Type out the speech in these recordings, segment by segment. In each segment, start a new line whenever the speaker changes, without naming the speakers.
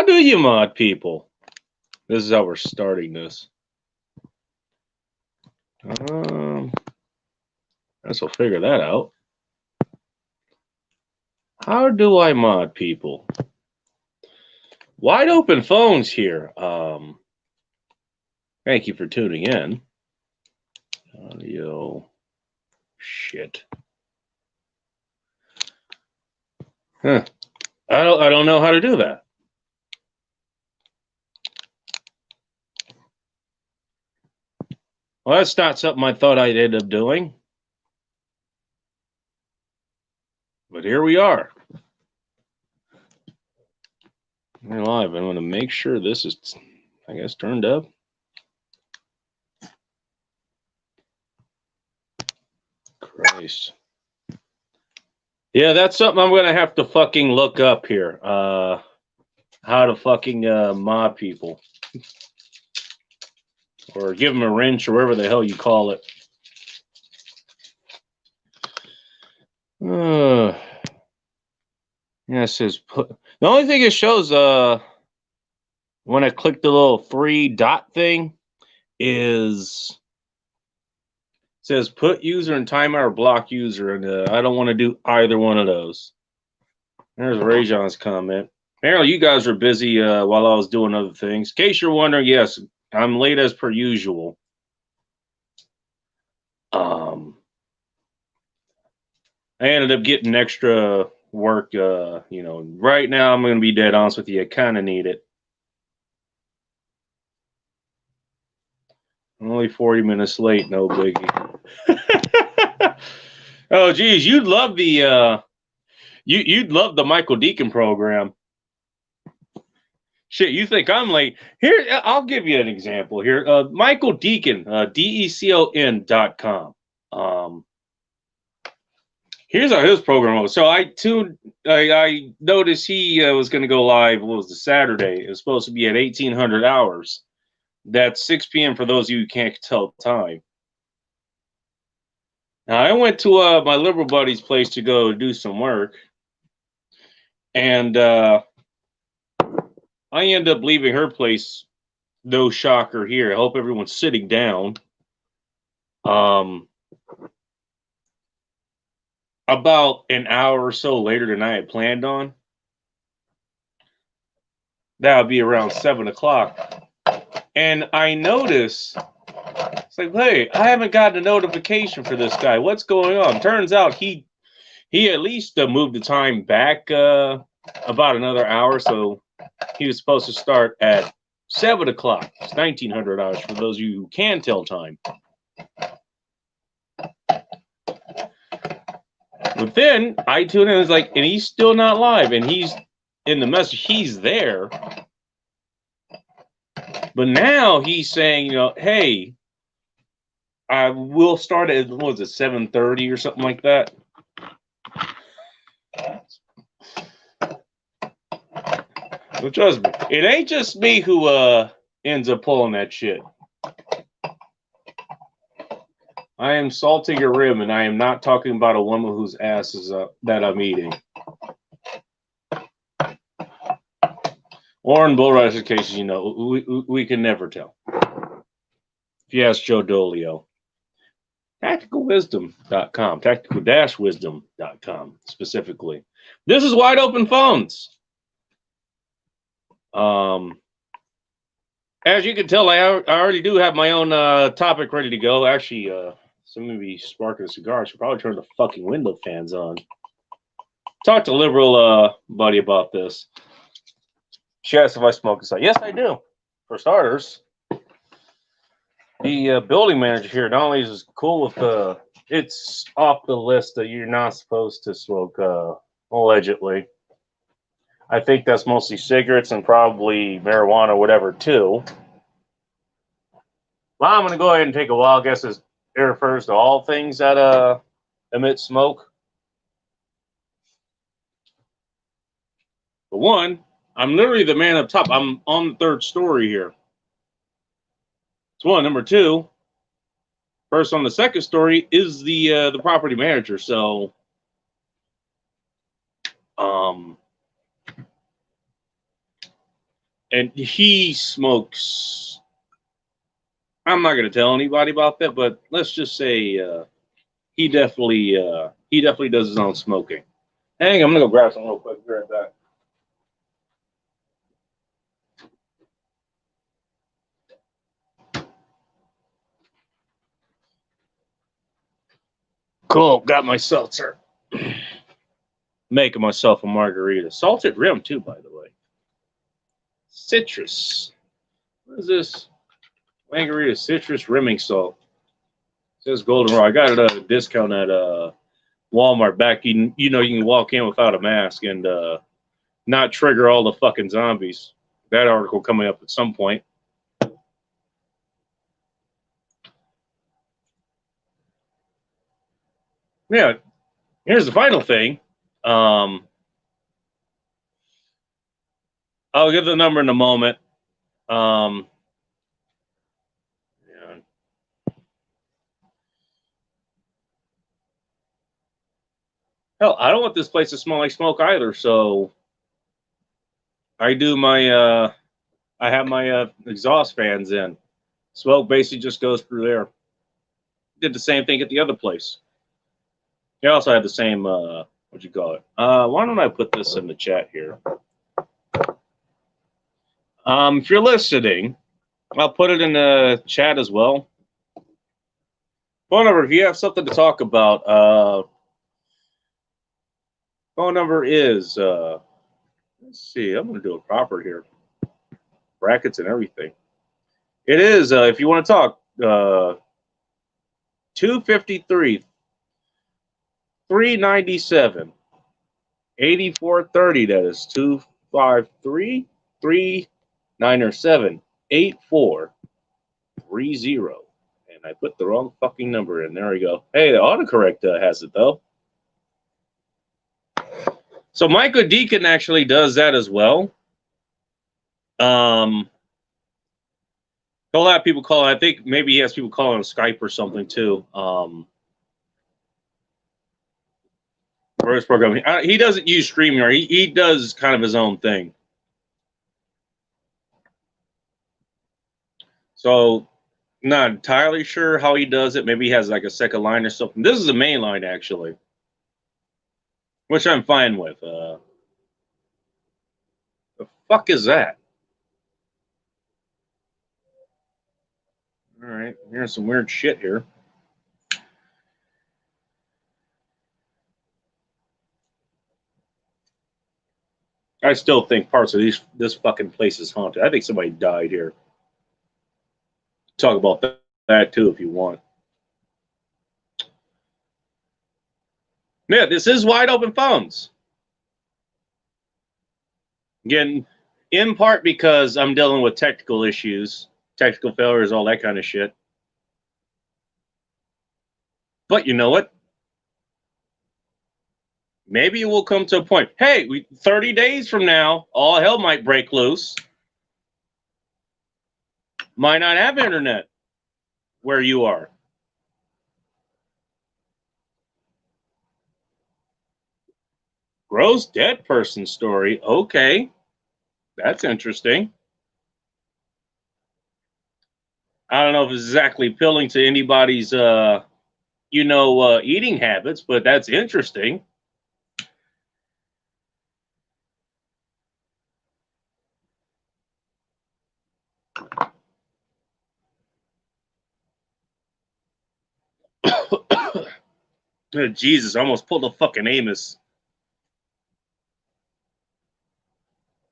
How do you mod people? This is how we're starting this. I guess we'll figure that out. How do I mod people? Wide open phones here. Thank you for tuning in. Audio. Shit. Huh. I don't know how to do that. Well, that's not something I thought I'd end up doing. But here we are. We're live. I want to make sure this is, I guess, turned up. Christ. Yeah, that's something I'm going to have to fucking look up here. How to fucking mod people. Or give them a wrench or whatever the hell you call it. Yeah, it says put. The only thing it shows when I click the little 3 dot thing is it says put user in timeout or block user, and I don't want to do either one of those. There's Rajon's comment. Apparently you guys were busy while I was doing other things. In case you're wondering, yes, I'm late as per usual. I ended up getting extra work, you know. Right now, I'm going to be dead honest with you. I kind of need it. I'm only 40 minutes late, no biggie. Oh, geez, you'd love the you'd love the Michael Deacon program. Shit, you think I'm late? Here, I'll give you an example here. Michael Deacon, DECON.com. Here's how his program was. So I noticed he was going to go live. What was the Saturday? It was supposed to be at 1800 hours. That's 6 p.m. for those of you who can't tell time. Now I went to my liberal buddy's place to go do some work, and I end up leaving her place. No shocker here. I hope everyone's sitting down. About an hour or so later than I had planned on. That would be around 7 o'clock. And I notice, it's like, hey, I haven't gotten a notification for this guy. What's going on? Turns out he at least moved the time back about another hour. So he was supposed to start at 7 o'clock. It's 1900 hours for those of you who can tell time. But then I tuned in and was like, and he's still not live. And he's in the message, he's there. But now he's saying, you know, hey, I will start at, what was it, 7:30 or something like that. But trust me, it ain't just me who ends up pulling that shit. I am salting your rim, and I am not talking about a woman whose ass is that I'm eating. Or in BullRush's case, you know, we can never tell. If you ask Joe Dolio. TacticalWisdom.com. Tactical-wisdom.com specifically. This is Wide Open Phones. As you can tell, I already do have my own topic ready to go. Actually, somebody be sparking a cigar. I should probably turn the fucking window fans on. Talked to a liberal buddy about this. She asked if I smoke a cigar. Yes, I do. For starters, the building manager here not only is cool with it's off the list that you're not supposed to smoke, allegedly. I think that's mostly cigarettes and probably marijuana or whatever, too. Well, I'm going to go ahead and take a wild guess as it refers to all things that emit smoke. But one, I'm literally the man up top. I'm on the 3rd story here. It's one. Number two, person on the 2nd story is the property manager. So, and he smokes. I'm not going to tell anybody about that, but let's just say he definitely does his own smoking. Hang on, I'm going to go grab some real quick. Be right back. Cool, got my seltzer. Making myself a margarita. Salted rim, too, by the way. Citrus. What is this? Margarita citrus rimming salt. It says golden raw. I got it at a discount at Walmart back. You know, you can walk in without a mask and not trigger all the fucking zombies. That article coming up at some point. Yeah, here's the final thing. I'll give the number in a moment. Yeah. Hell, I don't want this place to smell like smoke either, so I do my I have my exhaust fans in. Smoke basically just goes through there. Did the same thing at the other place. They also have the same what you call it. Why don't I put this in the chat here? If you're listening, I'll put it in the chat as well. Phone number, if you have something to talk about, phone number is, let's see, I'm going to do it proper here. Brackets and everything. It is, if you want to talk, 253 397 8430. That is 253 397 8430. And I put the wrong fucking number in. There we go. Hey, the autocorrect has it though. So Michael Deacon actually does that as well. A lot of people call. I think maybe he has people call on Skype or something too. For his program, he doesn't use StreamYard. He does kind of his own thing. So, not entirely sure how he does it. Maybe he has like a second line or something. This is the main line actually, which I'm fine with. The fuck is that? All right, here's some weird shit here. I still think parts of this fucking place is haunted. I think somebody died here. Talk about that too if you want. Yeah, this is wide open phones. Again, in part because I'm dealing with technical issues, technical failures, all that kind of shit. But you know what? Maybe it will come to a point. Hey, 30 days from now, all hell might break loose. Might not have internet where you are. Gross dead person story. Okay. That's interesting. I don't know if it's exactly appealing to anybody's, eating habits, but that's interesting. Oh, Jesus, I almost pulled a fucking Amos.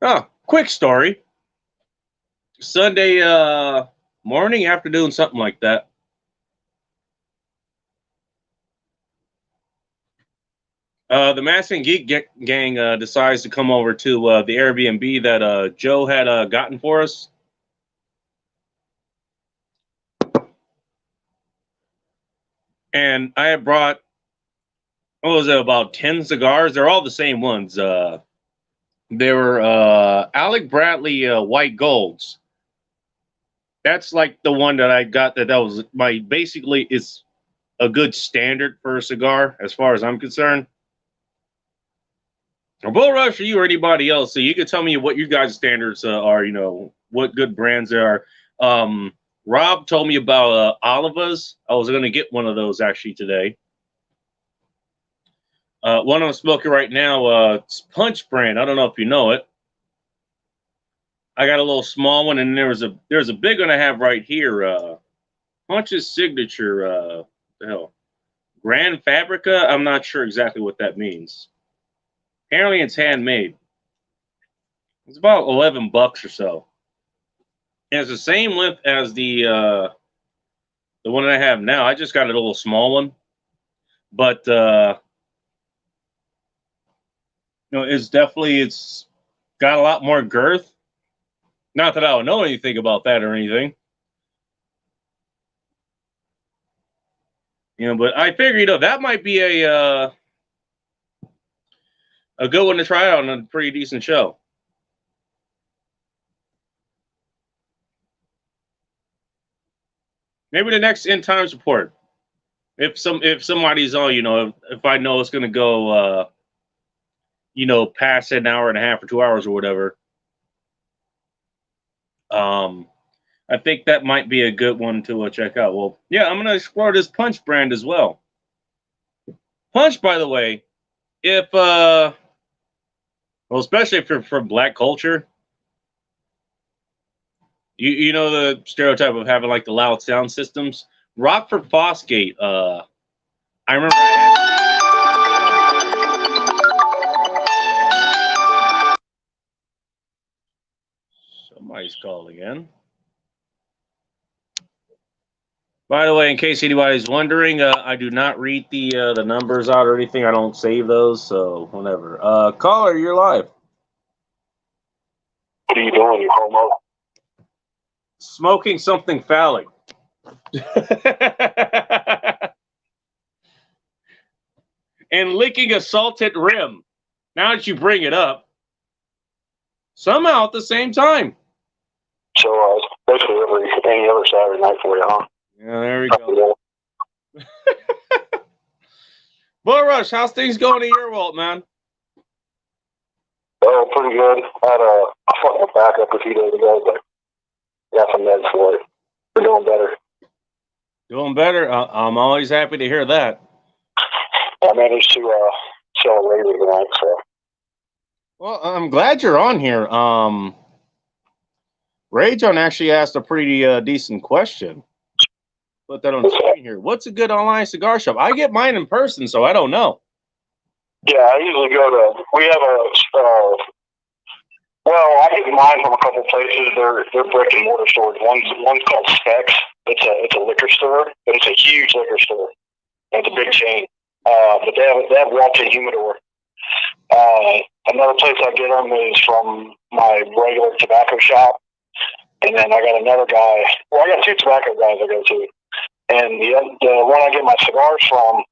Oh, quick story. Sunday morning, afternoon, something like that. The Mask and Geek gang decides to come over to the Airbnb that Joe had gotten for us. And I had brought, what was it, about 10 cigars. They're all the same ones. They were Alec Bradley White Golds. That's like the one that I got that was my, basically is a good standard for a cigar as far as I'm concerned. or BullRush or you or anybody else, so you can tell me what you guys' standards are. You know, what good brands there are. Rob told me about Olivas. I was going to get one of those actually today. One I'm smoking right now, it's Punch brand. I don't know if you know it. I got a little small one, and there's a big one I have right here. Punch's signature. The hell, Grand Fabrica. I'm not sure exactly what that means. Apparently, it's handmade. It's about $11 or so. And it's the same length as the one that I have now. I just got a little small one, but it's got a lot more girth. Not that I don't know anything about that or anything. But I figure, that might be a good one to try out on a pretty decent show. Maybe the next End Times report. If somebody's on, if I know it's gonna go past an hour and a half or 2 hours or whatever. I think that might be a good one to check out. Well, yeah, I'm gonna explore this Punch brand as well. Punch, by the way, especially if you're from Black culture, you know the stereotype of having like the loud sound systems. Rockford Fosgate. I remember somebody's calling in. By the way, in case anybody's wondering, I do not read the numbers out or anything. I don't save those, so whatever. Caller, you're live.
What are you doing, you homo?
Smoking something phallic. And licking a salted rim. Now that you bring it up, somehow at the same time.
So basically any other Saturday night for you, huh?
Yeah, there we go. BullRush, how's things going in your world, man?
Oh, pretty good. I fucked my back up a few days ago, but got some meds for it. We're doing better.
Doing better? I'm always happy to hear that.
I managed to sell a razor tonight, so.
Well, I'm glad you're on here. Rajon actually asked a pretty decent question. Put that on the screen here. What's a good online cigar shop? I get mine in person, so I don't know.
Yeah, I usually go to. We have I get mine from a couple places. They're brick and mortar stores. One's called Specs. It's a liquor store, but it's a huge liquor store. It's a big chain. But they have walk-in humidor. Another place I get them is from my regular tobacco shop. And then I got another guy. Well, I got two tobacco guys I go to. And the one I get my cigars from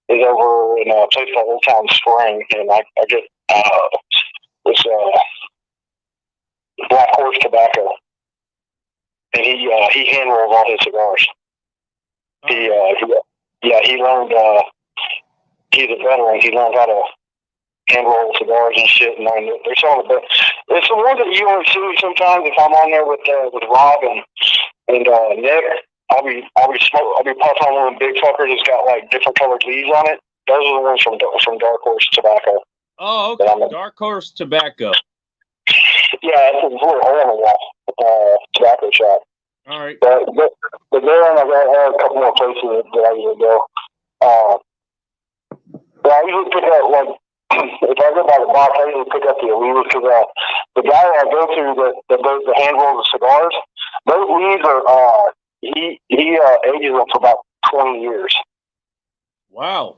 is over in a place called Old Town Spring. And I get this Black Horse tobacco. And he hand rolls all his cigars. He learned, he's a veteran. He learned how to hand roll cigars and shit, and they're some of the best. It's the ones that you only see sometimes if I'm on there with Rob and Nick. I'll be puffing on one of the big fuckers that's got like different colored leaves on it. Those are the ones from Dark Horse Tobacco.
Oh, okay. Dark Horse Tobacco.
Yeah, it's a little hole in the wall tobacco shop.
All right.
But there, and I have a couple more places that I usually go. But I usually pick up like. If I go by the box, I usually pick up the leaves because the guy I go to that does the hand rolls of cigars, those leaves are he ages them for about 20 years.
Wow.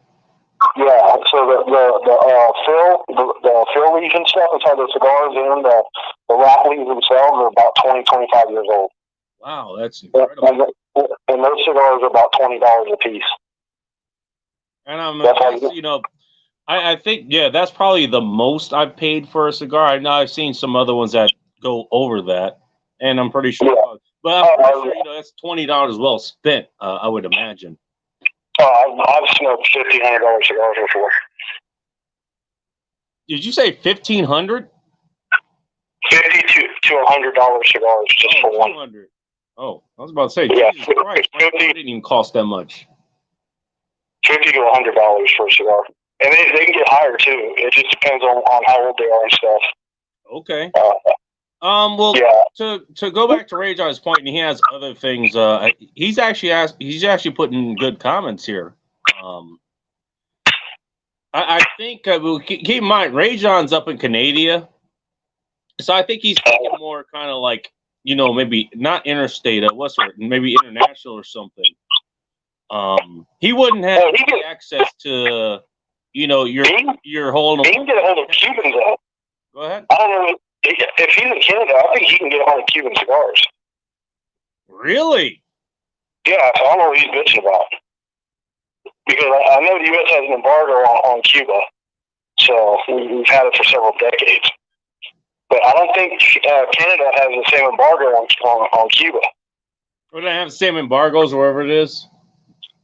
Yeah, so the fill leaves and stuff inside the cigars and the wrap leaves themselves are about 20, 25 years old.
Wow, that's incredible.
And those cigars are about $20 a piece.
And I think, that's probably the most I've paid for a cigar. I know I've seen some other ones that go over that, and I'm pretty sure. Yeah. But I'm pretty sure, that's $20 well spent, I would imagine.
I've smoked $1,500 cigars before.
Did you say 1,500?
$50 to $100 cigars just for one.
200. Oh, I was about to say,
Yeah,
Jesus Christ, my car didn't even cost that much.
$50 to $100 for a cigar, and they can get higher too. It just depends on how old they are and stuff.
Okay.
Well,
to go back to Rajon's point, and he has other things. He's actually putting good comments here. I think keep in mind Rajon's up in Canada, so I think he's thinking more kind of like, maybe not interstate, maybe international or something. He wouldn't have access to, your whole.
He can get a hold of Cubans though.
Go ahead.
I don't know if he's in Canada. I think he can get a hold of Cuban cigars.
Really?
Yeah, so I don't know what he's bitching about. Because I know the U.S. has an embargo on Cuba, so we've had it for several decades. But I don't think Canada has the same embargo on Cuba.
Well, they have the same embargoes wherever it is?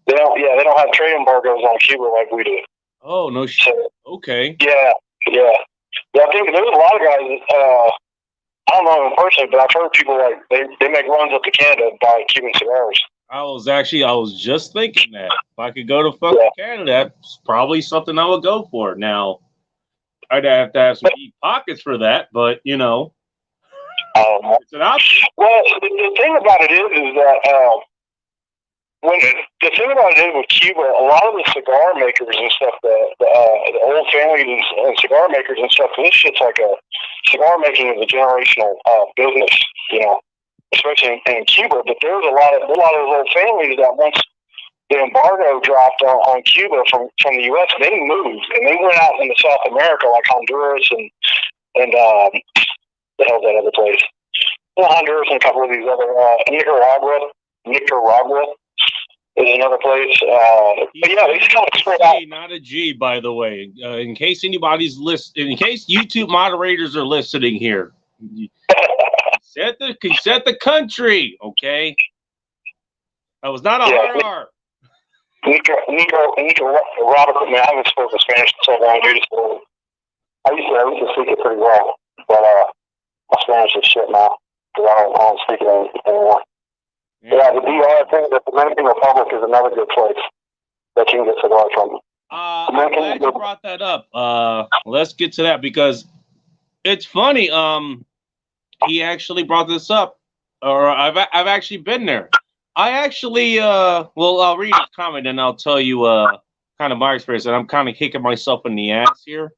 They don't. Yeah, they don't have trade embargoes on Cuba like we do.
Oh, no shit. So, okay.
Yeah. I think there's a lot of guys. I don't know them personally, but I've heard people like they make runs up to Canada and buy Cuban cigars.
I was just thinking that if I could go to fucking Canada, that's probably something I would go for. Now, I'd have to have some deep pockets for that, but it's an option.
Well, the thing about it is that the thing about it is with Cuba, a lot of the cigar makers and stuff, the old families and cigar makers and stuff, this shit's like cigar making is a generational business, especially in Cuba. But there's a lot of those old families that once the embargo dropped on Cuba from the U.S., they moved and they went out into South America like Honduras and the hell's that other place? Well, Honduras and a couple of these other Nicaragua. Is another place. But yeah, they kind of spread out.
Not a G, by the way. In case anybody's in case YouTube moderators are listening here, set the country, okay? That was not a hard R.
Nicaragua. Man, I haven't spoken Spanish in so long, dude. I used to speak it pretty well, but my Spanish is shit now because I don't speak it anymore. Yeah, the DR, the Dominican Republic is another good place that you can get cigars from.
I'm glad you brought that up. Let's get to that because it's funny. He actually brought this up, or I've actually been there. I actually, I'll read his comment and I'll tell you kind of my experience. And I'm kind of kicking myself in the ass here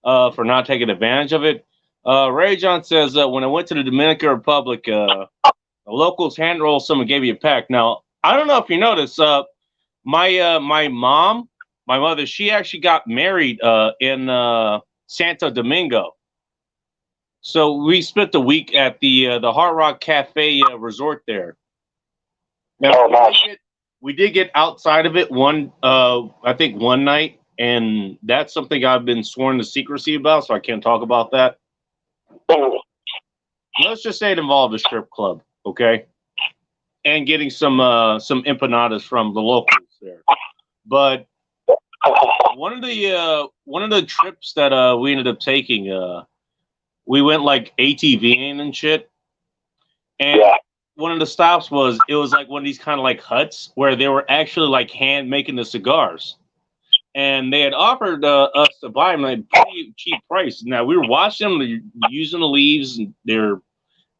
for not taking advantage of it. Rajon says when I went to the Dominican Republic, the locals hand roll someone gave you a pack. Now, I don't know if you noticed, my mother, she actually got married in Santo Domingo. So we spent the week at the Hard Rock Cafe resort there. Now, we did get outside of it I think one night, and that's something I've been sworn to secrecy about, so I can't talk about that. Let's just say it involved a strip club. Okay, and getting some empanadas from the locals there, but one of the trips that we ended up taking, we went like ATVing and shit, and one of the stops was like one of these kind of like huts where they were actually like hand making the cigars, and they had offered us to buy them at a pretty cheap price. Now we were watching them using the leaves, and they're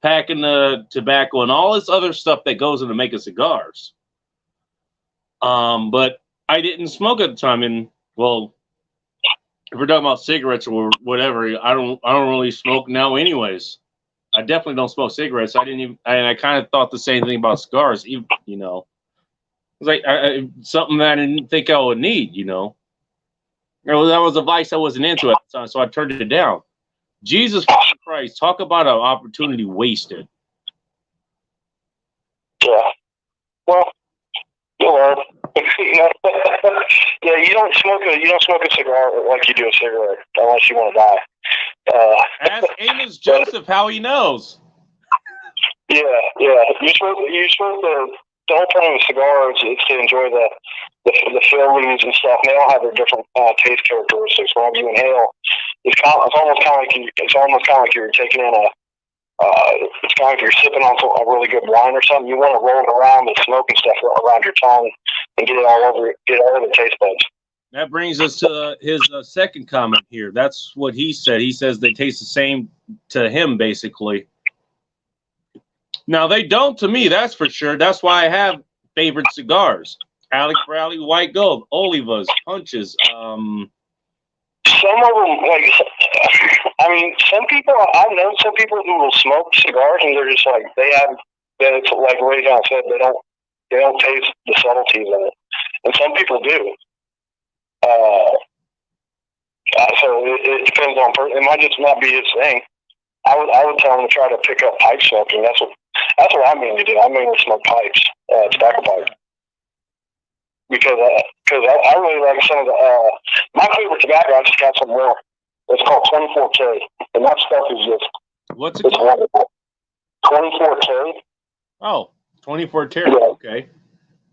packing the tobacco and all this other stuff that goes into making cigars. But I didn't smoke at the time, and well, if we're talking about cigarettes or whatever, I don't really smoke now, anyways. I definitely don't smoke cigarettes. And I kind of thought the same thing about cigars. Even, it's like something that I didn't think I would need. That was a vice I wasn't into at the time, so I turned it down. Jesus Christ, talk about an opportunity wasted.
Yeah. Well, you learn. Yeah, you don't smoke a cigar like you do a cigarette unless you want to die.
Ask Amos Joseph how he knows.
Yeah. You're supposed to the whole point of a cigar is to enjoy the fill leaves and stuff. And they all have their different taste characteristics. Whenever you inhale, it's almost kind of like you're taking in it's kind of like you're sipping on a really good wine or something. You want to roll it around the smoke and stuff around your tongue and get it all over the taste buds.
That brings us to his second comment here. That's what he said. He says they taste the same to him, basically. Now, they don't to me, that's for sure. That's why I have favorite cigars. Alec Bradley, White Gold, Olivas, Punches.
Some of them, like, I mean, I've known some people who will smoke cigars and they're just like, it's like Rajon said, they don't taste the subtleties of it. And some people do. So it depends on person. It might just not be his thing. I would tell him to try to pick up pipe smoking. That's what I mainly do. I mainly smoke pipes, tobacco pipes, because I really like some of the my favorite tobacco. I just got some more. It's called 24K, and that stuff is just it's wonderful. 24K.
Oh, 24K.
Yeah.
Okay.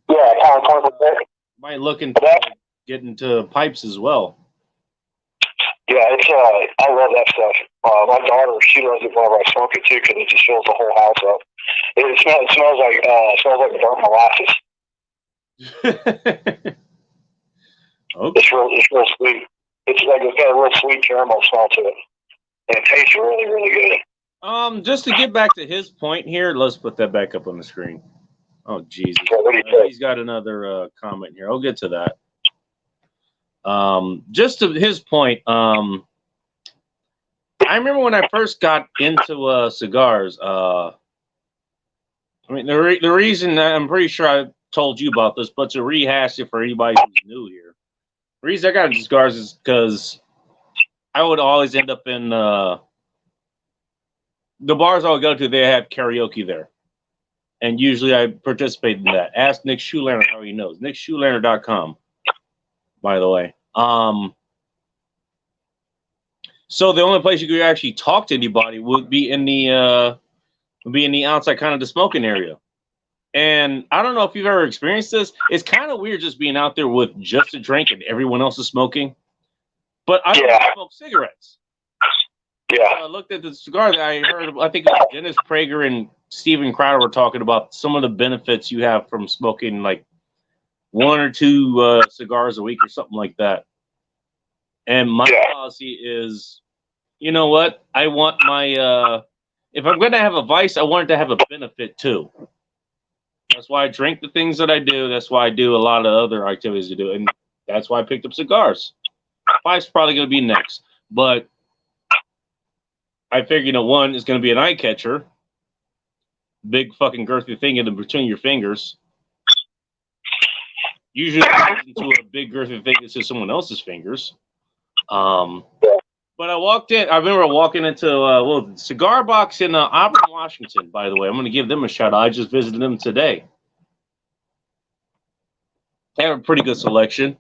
Yeah, kind of 24K.
Might look into getting into pipes as well.
Yeah, I love that stuff. My daughter, she loves it whenever I smoke it too, because it just fills the whole house up. It smells like burnt molasses.
Okay.
It's real sweet. It's got a real sweet caramel smell to it, and it tastes really, really good.
Just to get back to his point here, let's put that back up on the screen. Oh, Jesus. He's got another comment here. I'll get to that. Just to his point, I remember when I first got into cigars. I mean, the reason I'm pretty sure I told you about this, but to rehash it for anybody who's new here, the reason I got into cigars is because I would always end up in the bars I would go to. They have karaoke there, and usually I participate in that. Ask Nick Schulerner how he knows. NickSchulerner.com. By the way. So the only place you could actually talk to anybody would be in the outside kind of the smoking area. And I don't know if you've ever experienced this. It's kind of weird just being out there with just a drink and everyone else is smoking. But I don't smoke cigarettes.
Yeah.
I looked at the cigar that I heard. I think it was Dennis Prager and Steven Crowder were talking about some of the benefits you have from smoking like 1 or 2 cigars a week or something like that. And my policy is, you know what? I want my, if I'm going to have a vice, I want it to have a benefit too. That's why I drink the things that I do. That's why I do a lot of other activities to do. And that's why I picked up cigars. Vice probably going to be next. But I figure, one is going to be an eye catcher. Big fucking girthy thing in between your fingers. Usually into a big girthy thing into someone else's fingers. But I remember walking into a cigar box in Auburn, Washington, by the way. I'm going to give them a shout out. I just visited them today. They have a pretty good selection.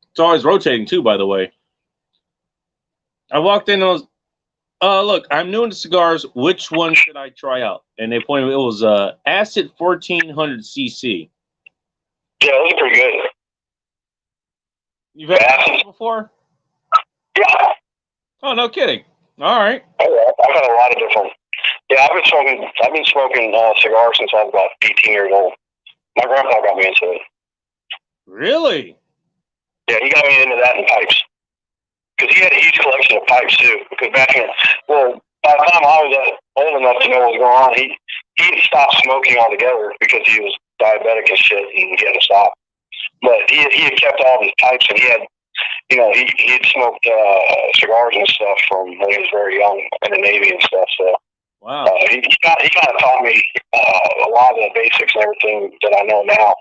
It's always rotating too, by the way. I walked in and I was, look, I'm new into cigars. Which one should I try out? And they pointed, it was Acid 1400cc.
Yeah, those are pretty good.
You've had that before?
Yeah.
Oh, no kidding. All right.
I've had a lot of different. Yeah, I've been smoking cigars since I was about 18 years old. My grandpa got me into it.
Really?
Yeah, he got me into that and pipes. Because he had a huge collection of pipes too. Because by the time I was old enough to know what was going on, he had stopped smoking altogether because he was diabetic and shit, and he had to stop. But he had kept all of his pipes, and he had, he had smoked cigars and stuff from when he was very young in the Navy and stuff. So
wow,
he kind of taught me a lot of the basics and everything that I know now.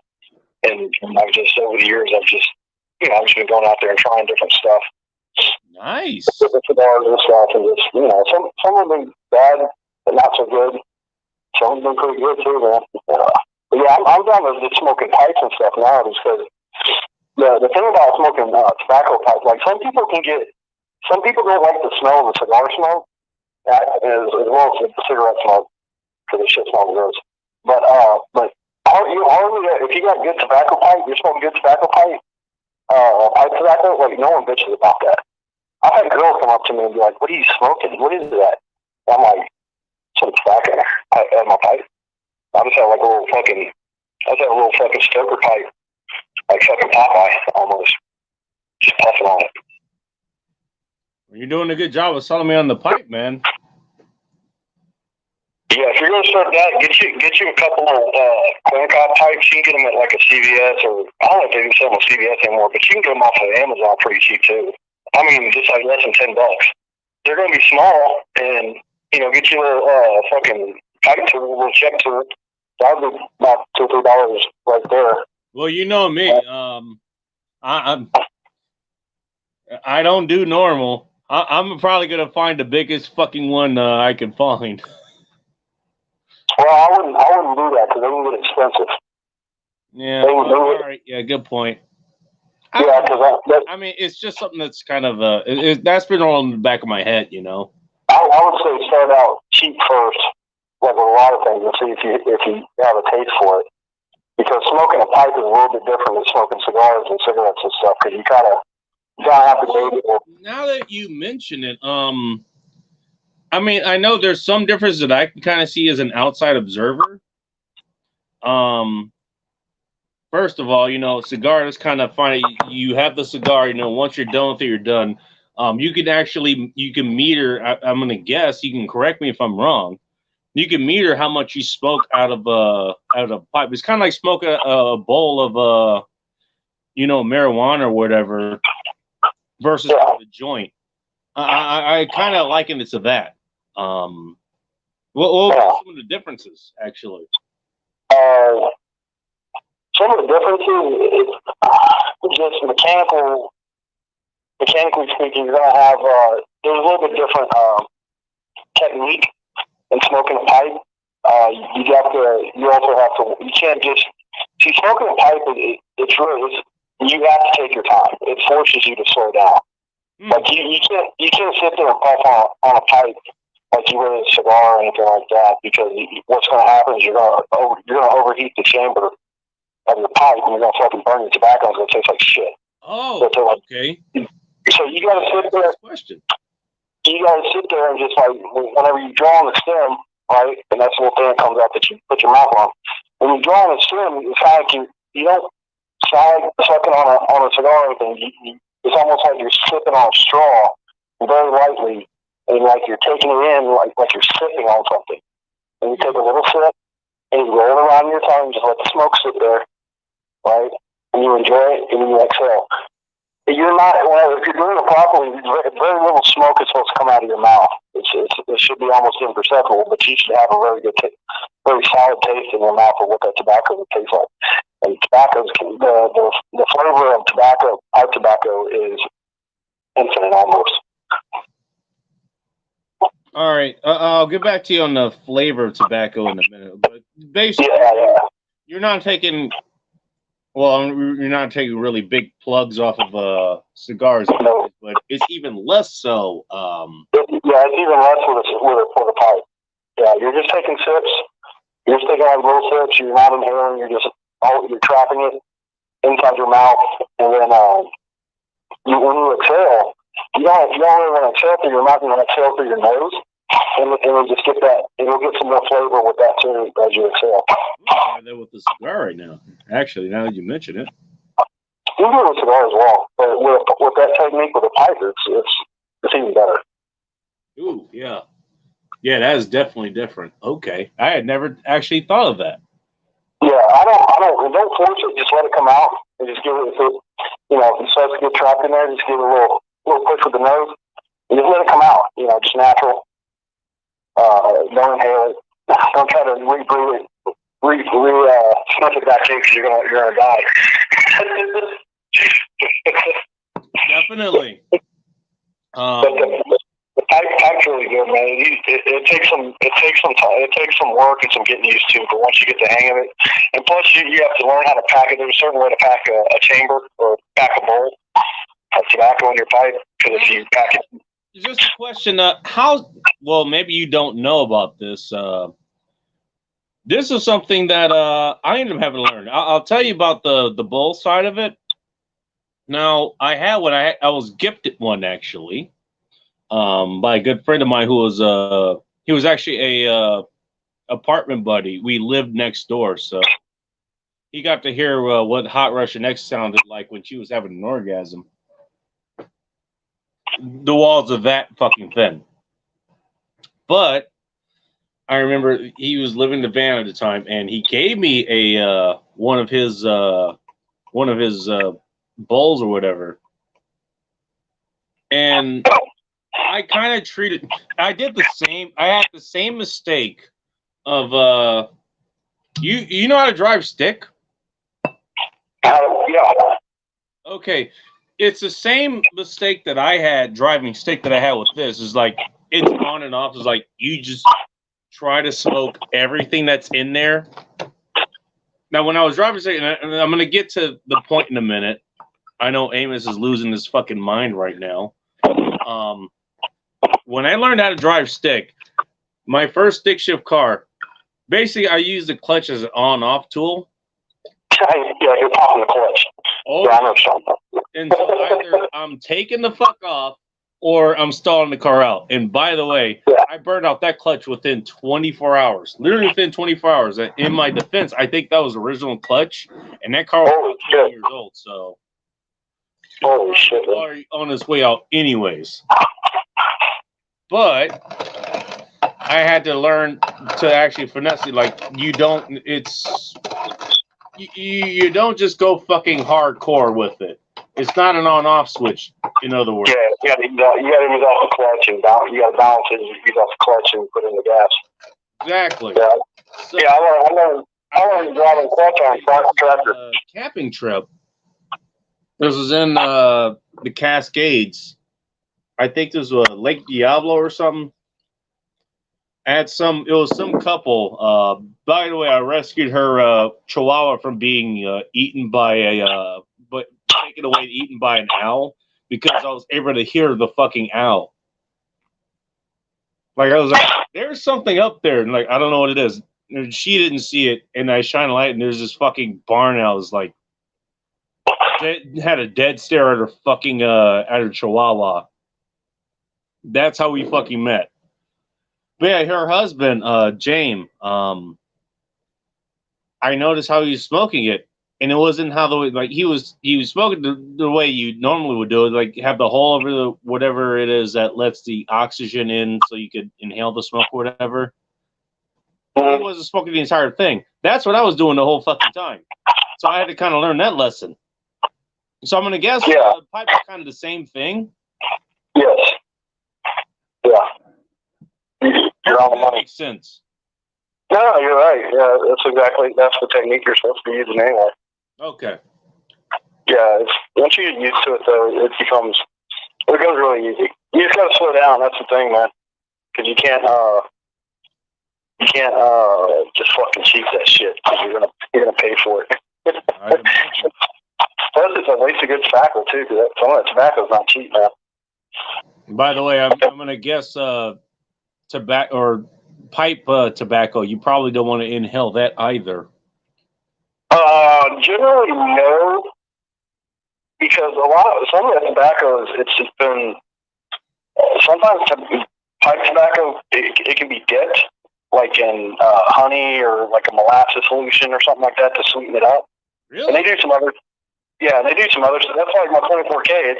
And I've just over the years, I've just been going out there and trying different stuff.
Nice.
Different cigars and stuff, and just some have been bad, but not so good. Some have been pretty good too, man. But yeah, I'm down to just smoking pipes and stuff now because the thing about smoking tobacco pipes, like some people don't like the smell of the cigar smoke as well as the cigarette smoke because the shit smells gross. But I If you got good tobacco pipe, you're smoking good tobacco pipe, pipe tobacco, like no one bitches about that. I've had girls come up to me and be like, "What are you smoking? What is that?" I'm like, "Some tobacco at my pipe." I just have like a little fucking stoker pipe, like fucking Popeye almost, just puffing on it.
You're doing a good job of selling me on the pipe, man.
Yeah, if you're gonna start that, get you a couple of corncob pipes. You can get them at like a CVS, or I don't know if they do sell them at CVS anymore, but you can get them off of Amazon pretty cheap too. I mean, just like less than $10. They're gonna be small, and get you a little fucking pipe tool, a little check tool. That would be about $2 or $3 right there.
Well, you know me. I don't do normal. I'm probably gonna find the biggest fucking one I can find.
Well, I wouldn't do that because they can get expensive.
Yeah. All right. Yeah. Good point.
Yeah, because
I mean, it's just something that's kind of that's been all in the back of my head,
I would say start out cheap first, like with a lot of things, and see if you have a taste for it. Because smoking a pipe is a little bit different than smoking cigars and cigarettes and stuff. Because you gotta have to go. Now
that you mention it, I mean, I know there's some difference that I can kind of see as an outside observer. First of all, cigar is kind of funny. You have the cigar, once you're done with it, you're done. You can meter. I'm going to guess. You can correct me if I'm wrong. You can meter how much you smoke out of a pipe. It's kind of like smoking a bowl of marijuana or whatever versus a joint. I kind of liken it to that. What are some of the differences, actually?
Some of the differences is just mechanically speaking, you're going to have, there's a little bit different technique in smoking a pipe. You also have to, you can't just, see, smoking a pipe, it's really, you have to take your time. It forces you to slow down. Like you can't sit there and puff on a pipe like you would a cigar or anything like that, because what's going to happen is you're going to overheat the chamber of your pipe, and you're going to fucking burn your tobacco. It's going to taste like shit.
Oh, okay.
So you got to sit there. You got to sit there and just like whenever you draw on the stem, right, and that's the little thing that comes out that you put your mouth on. When you draw on the stem, it's kind of like you don't sound like sucking on a cigar or anything. It's almost like you're sipping on a straw very lightly, and like you're taking it in like you're sipping on something. And you take a little sip, and you roll it around your tongue, just let the smoke sit there, right? And you enjoy it, and you exhale. If you're doing it properly, very little smoke is supposed to come out of your mouth. It should be almost imperceptible, but you should have a very good, very solid taste in your mouth of what that tobacco would taste like. And the flavor of tobacco, pipe tobacco, is infinite almost.
All right, I'll get back to you on the flavor of tobacco in a minute. But basically, you're not taking really big plugs off of cigars, but it's even less so.
It's even less with a pipe. Yeah, you're just taking sips. You're just taking like little sips. You're not inhaling. You're trapping it inside your mouth, and then when you exhale, you don't really want to exhale through your mouth. You want to exhale through your nose, and it'll just get that. It'll get some more flavor with that too as you exhale.
I'll try that with the cigar right now. Actually, now that you mention it,
you can do it with cigar as well, but with that technique with the pipe, it's even better.
Ooh, yeah, that is definitely different. Okay, I had never actually thought of that.
Yeah, don't force it. Just let it come out, and just give it. If it starts to get trapped in there, just give it a little push with the nose, and just let it come out. Just natural. Don't inhale it. Don't try to re-breathe it. Sniff it back in because you're gonna die.
Definitely.
The pipe's really good, man. It takes some time. It takes some work and some getting used to. But once you get the hang of it, and plus you have to learn how to pack it. There's a certain way to pack a chamber or pack a bowl of tobacco in your pipe. Because if you pack it,
just a question: maybe you don't know about this. This is something that I ended up having to learn. I'll tell you about the bull side of it. Now, I had one. I was gifted one actually, by a good friend of mine who was he was actually a apartment buddy. We lived next door, so he got to hear what Hot Russian X sounded like when she was having an orgasm. The walls are that fucking thin. But I remember he was living in the van at the time, and he gave me a one of his bowls or whatever, and I kind of treated. I did the same. I had the same mistake of you know how to drive stick.
Yeah.
Okay, it's the same mistake that I had driving stick that I had with this. Is like it's on and off. Is like you just try to smoke everything that's in there. Now, when I was driving stick, and I'm going to get to the point in a minute. I know Amos is losing his fucking mind right now. When I learned how to drive stick, my first stick shift car, basically I used the clutch as an on-off tool.
Yeah, you're popping the clutch.
Oh,
yeah, I know something.
And so either I'm taking the fuck off or I'm stalling the car out. And by the way,
Yeah.
I burned out that clutch within 24 hours. Literally within 24 hours. In my defense, I think that was original clutch, and that car was 20 years old. So
holy shit,
already on its way out anyways. But I had to learn to actually finesse it. Like you don't just go fucking hardcore with it. It's not an on-off switch, in other words.
Yeah, you got to use off the clutch and you got to balance it. You use off the clutch and put in the gas.
Exactly.
Yeah,
so,
yeah. I learned driving clutch on a tractor.
Camping trip. This was in the Cascades. I think this was Lake Diablo or something. It was some couple. By the way, I rescued her Chihuahua from being eaten by taken away and eaten by an owl because I was able to hear the fucking owl. Like I was like, there's something up there, and like I don't know what it is. And she didn't see it, and I shine a light, and there's this fucking barn owl. Is like had a dead stare at her fucking at her Chihuahua. That's how we fucking met. But yeah, her husband, James, I noticed how he was smoking it, and it wasn't how he was smoking the way you normally would do it, like have the hole over the whatever it is that lets the oxygen in, so you could inhale the smoke or whatever. He wasn't smoking the entire thing. That's what I was doing the whole fucking time. So I had to kind of learn that lesson. So I'm gonna guess the pipe is kind of the same thing.
Yes. Yeah. You're on the money.
Makes sense.
No, you're right. Yeah, that's the technique you're supposed to be using anyway.
Okay.
Yeah, once you get used to it though, it becomes really easy. You just gotta slow down. That's the thing, man. Because you can't just fucking cheat that shit. Because you're gonna pay for it.
I imagine.
Plus, it's a waste of good tobacco too. Because some of that tobacco's not cheap, man.
By the way, I'm gonna guess tobacco or pipe tobacco. You probably don't want to inhale that either.
Generally no, because some of that tobacco it's just been sometimes pipe tobacco it can be dipped like in honey or like a molasses solution or something like that to sweeten it up.
Really?
And they do some other stuff. That's like my 24K.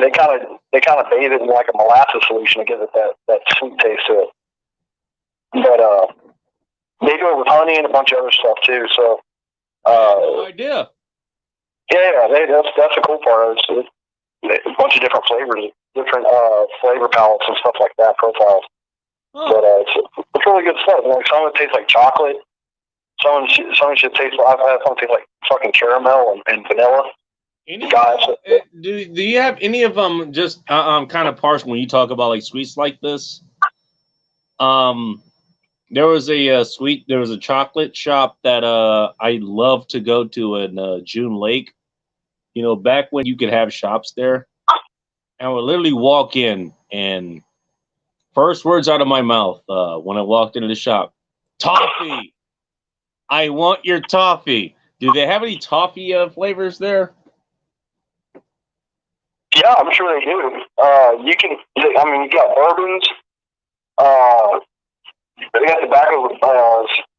They kind of bathe it in like a molasses solution to give it that sweet taste to it. But they do it with honey and a bunch of other stuff too. So
no idea.
Yeah, that's the cool part. It's a bunch of different flavors, different flavor palettes and stuff like that, profiles.
Oh.
But it's really good stuff. Like some of it tastes like chocolate. Some should taste. I've had some taste like fucking caramel and vanilla.
Do you have any of them? Just I'm kind of partial when you talk about like sweets like this. There was a chocolate shop that I love to go to in June Lake. You know, back when you could have shops there, and I would literally walk in, and first words out of my mouth when I walked into the shop, Toffee. I want your toffee. Do they have any toffee flavors there?
Yeah, I'm sure they do. You can. I mean, you got bourbons. They got tobacco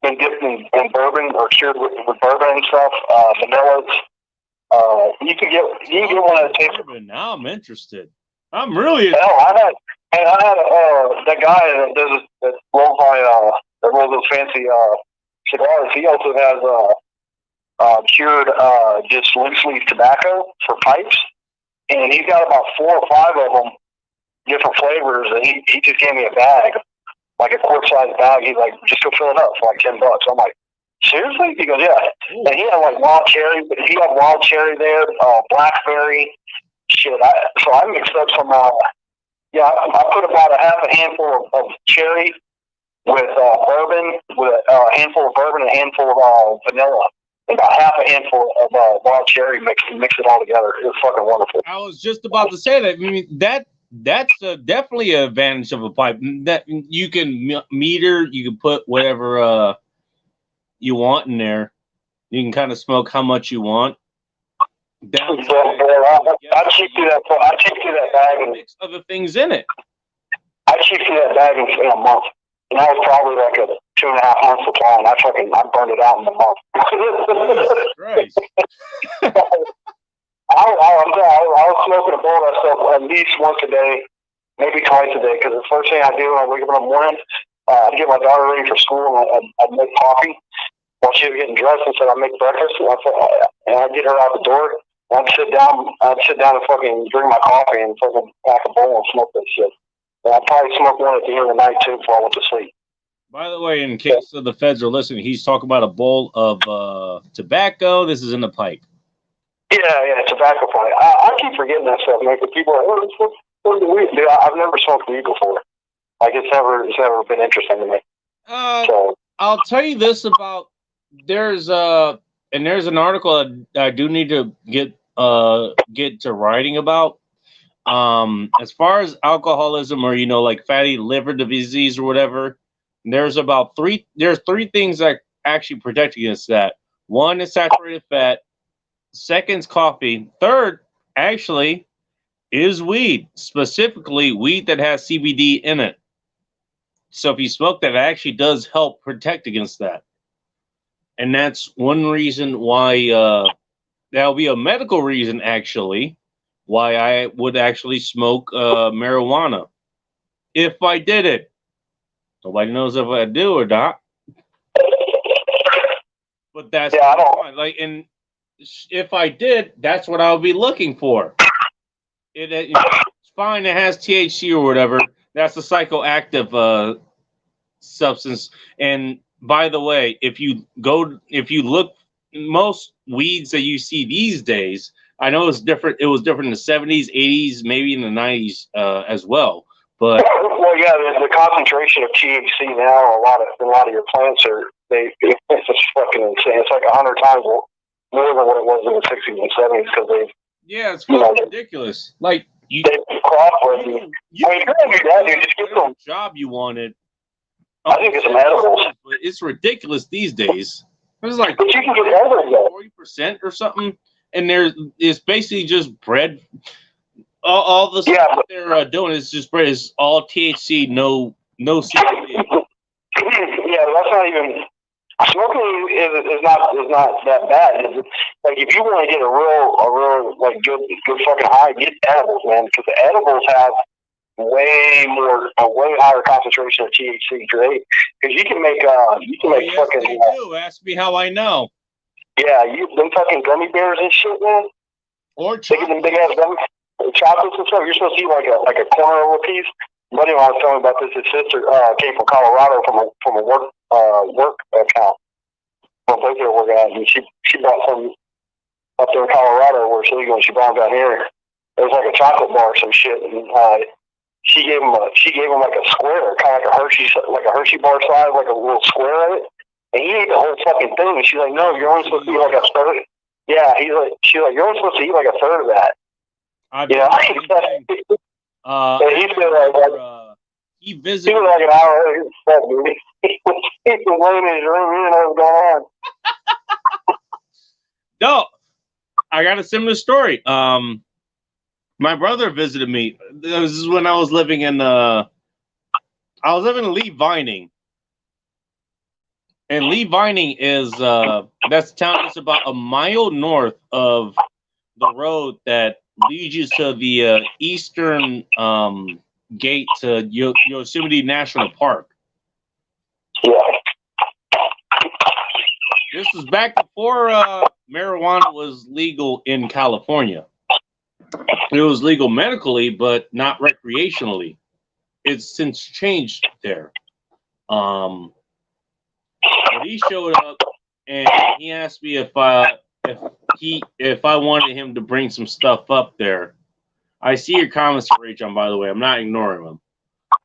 been dipped in bourbon or cured with bourbon and stuff. Vanillas. You can get one that tastes.
Now I'm interested. I'm really.
Hell, I had that guy that rolls those fancy cigars. He also has cured just loose leaf tobacco for pipes, and he's got about 4 or 5 of them, different flavors. And he just gave me a bag, like a quart-sized bag. He's like, just go fill it up for like $10. I'm like, seriously? He goes, yeah. Ooh. And he had like wild cherry. He had wild cherry there, blackberry. Shit. So I mixed up some. I put about a handful of cherry with bourbon, with a handful of bourbon, and a handful of vanilla, and about half a handful of wild cherry. Mix it all together. It was fucking wonderful.
I was just about to say that. I mean, that's definitely an advantage of a pipe. That you can meter, you can put whatever you want in there. You can kind of smoke how much you want.
I cheap through that bag and
mix other things in it.
I cheap through that bag in a month, and that was probably like a 2.5 month supply, and I burned it out in a month.
Jesus Christ.
I was smoking a bowl of that stuff at least once a day, maybe twice a day, because the first thing I do when I wake up in the morning, I'd get my daughter ready for school, and I'd make coffee while she was getting dressed, and said I'd make breakfast, and I'd get her out the door. I'd sit down and fucking drink my coffee and fucking pack a bowl and smoke that shit. And I'd probably smoke one at the end of the night too before I went to sleep.
By the way, in case the feds are listening, he's talking about a bowl of tobacco. This is in the pipe.
Yeah, tobacco pipe. I keep forgetting that stuff, man. Because people are like, what the weed? Dude, I've never smoked weed before. Like it's never been interesting to me.
So I'll tell you this about there's an article I do need to get to writing about. As far as alcoholism or like fatty liver disease or whatever, there's three things that actually protect against that. One is saturated fat. Second is coffee. Third, actually, is weed, specifically weed that has CBD in it. So if you smoke that, it actually does help protect against that. And that's one reason why that'll be a medical reason, actually, why I would actually smoke marijuana. If I did it. Nobody knows if I do or not. But that's fine. Like, and if I did, that's what I would be looking for. It's fine. It has THC or whatever. That's a psychoactive substance. And by the way, if you look, most weeds that you see these days, I know it's different. It was different in the 70s, 80s, maybe in the 90s as well. But
the concentration of THC now, a lot of your plants it's just fucking insane. It's like 100 times more than what it was in the 60s and 70s because
it's fucking ridiculous. Like you can
just get some
job you wanted.
I think it's some edibles.
But it's ridiculous these days. It's like
but you can get edibles
40% or something, and it's basically just bread. All the stuff that they're doing is just bread. It's all THC, no CBD.
Yeah, that's not even. Smoking is not that bad. Like if you want to get a real like good fucking high, get edibles, man, because the edibles have a way higher concentration of THC. Because you can make fucking.
They do. Ask me how I know.
Yeah, them fucking gummy bears and shit, man.
Or
them big ass gummy chocolates and stuff. You're supposed to eat like a corner of a piece. Buddy of mine was telling me about this. His sister came from Colorado from a work account. From a place they were working at, and she bought some up there in Colorado where she's legal, and she brought them down here. It was like a chocolate bar or some shit, and she gave him like a square, kind of like a Hershey bar size, like a little square of it. And he ate the whole fucking thing, and she's like, "No, you're only supposed to eat like a third." Yeah, she's like, "You're only supposed to eat like a third of that."
He visited.
He was like an hour. He was laying in his room. He didn't know what was going on.
No, I got a similar story. My brother visited me. This is when I was living in Lee Vining. And Lee Vining is that's a town that's about a mile north of the road that leads you to the eastern gate to Yosemite National Park.
Yeah.
This was back before marijuana was legal in California. It was legal medically, but not recreationally. It's since changed there. But he showed up and he asked me if I wanted him to bring some stuff up there. I see your comments, Rajon, by the way. I'm not ignoring them,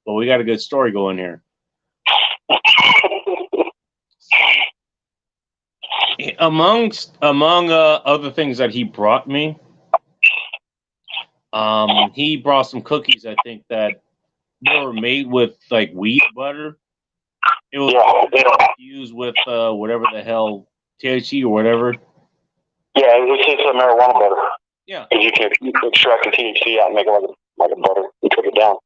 but we got a good story going here. Among other things that he brought me, he brought some cookies. I think that they were made with like wheat butter. It was used with whatever the hell, THC or whatever.
Yeah, it's a marijuana butter.
Yeah,
because you can extract the THC out and make it like a butter and cook it down.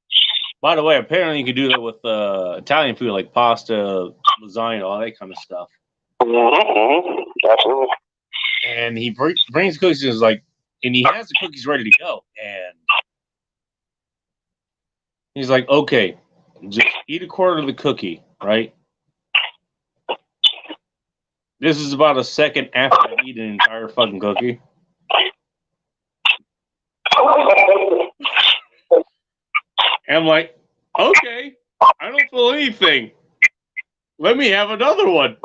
By the way, apparently you can do that with Italian food like pasta, lasagna, all that kind of stuff.
Absolutely.
And he brings cookies and is like, and he has the cookies ready to go. And he's like, okay, just eat a quarter of the cookie, right? This is about a second after I eat an entire fucking cookie. And I'm like, okay, I don't feel anything. Let me have another one.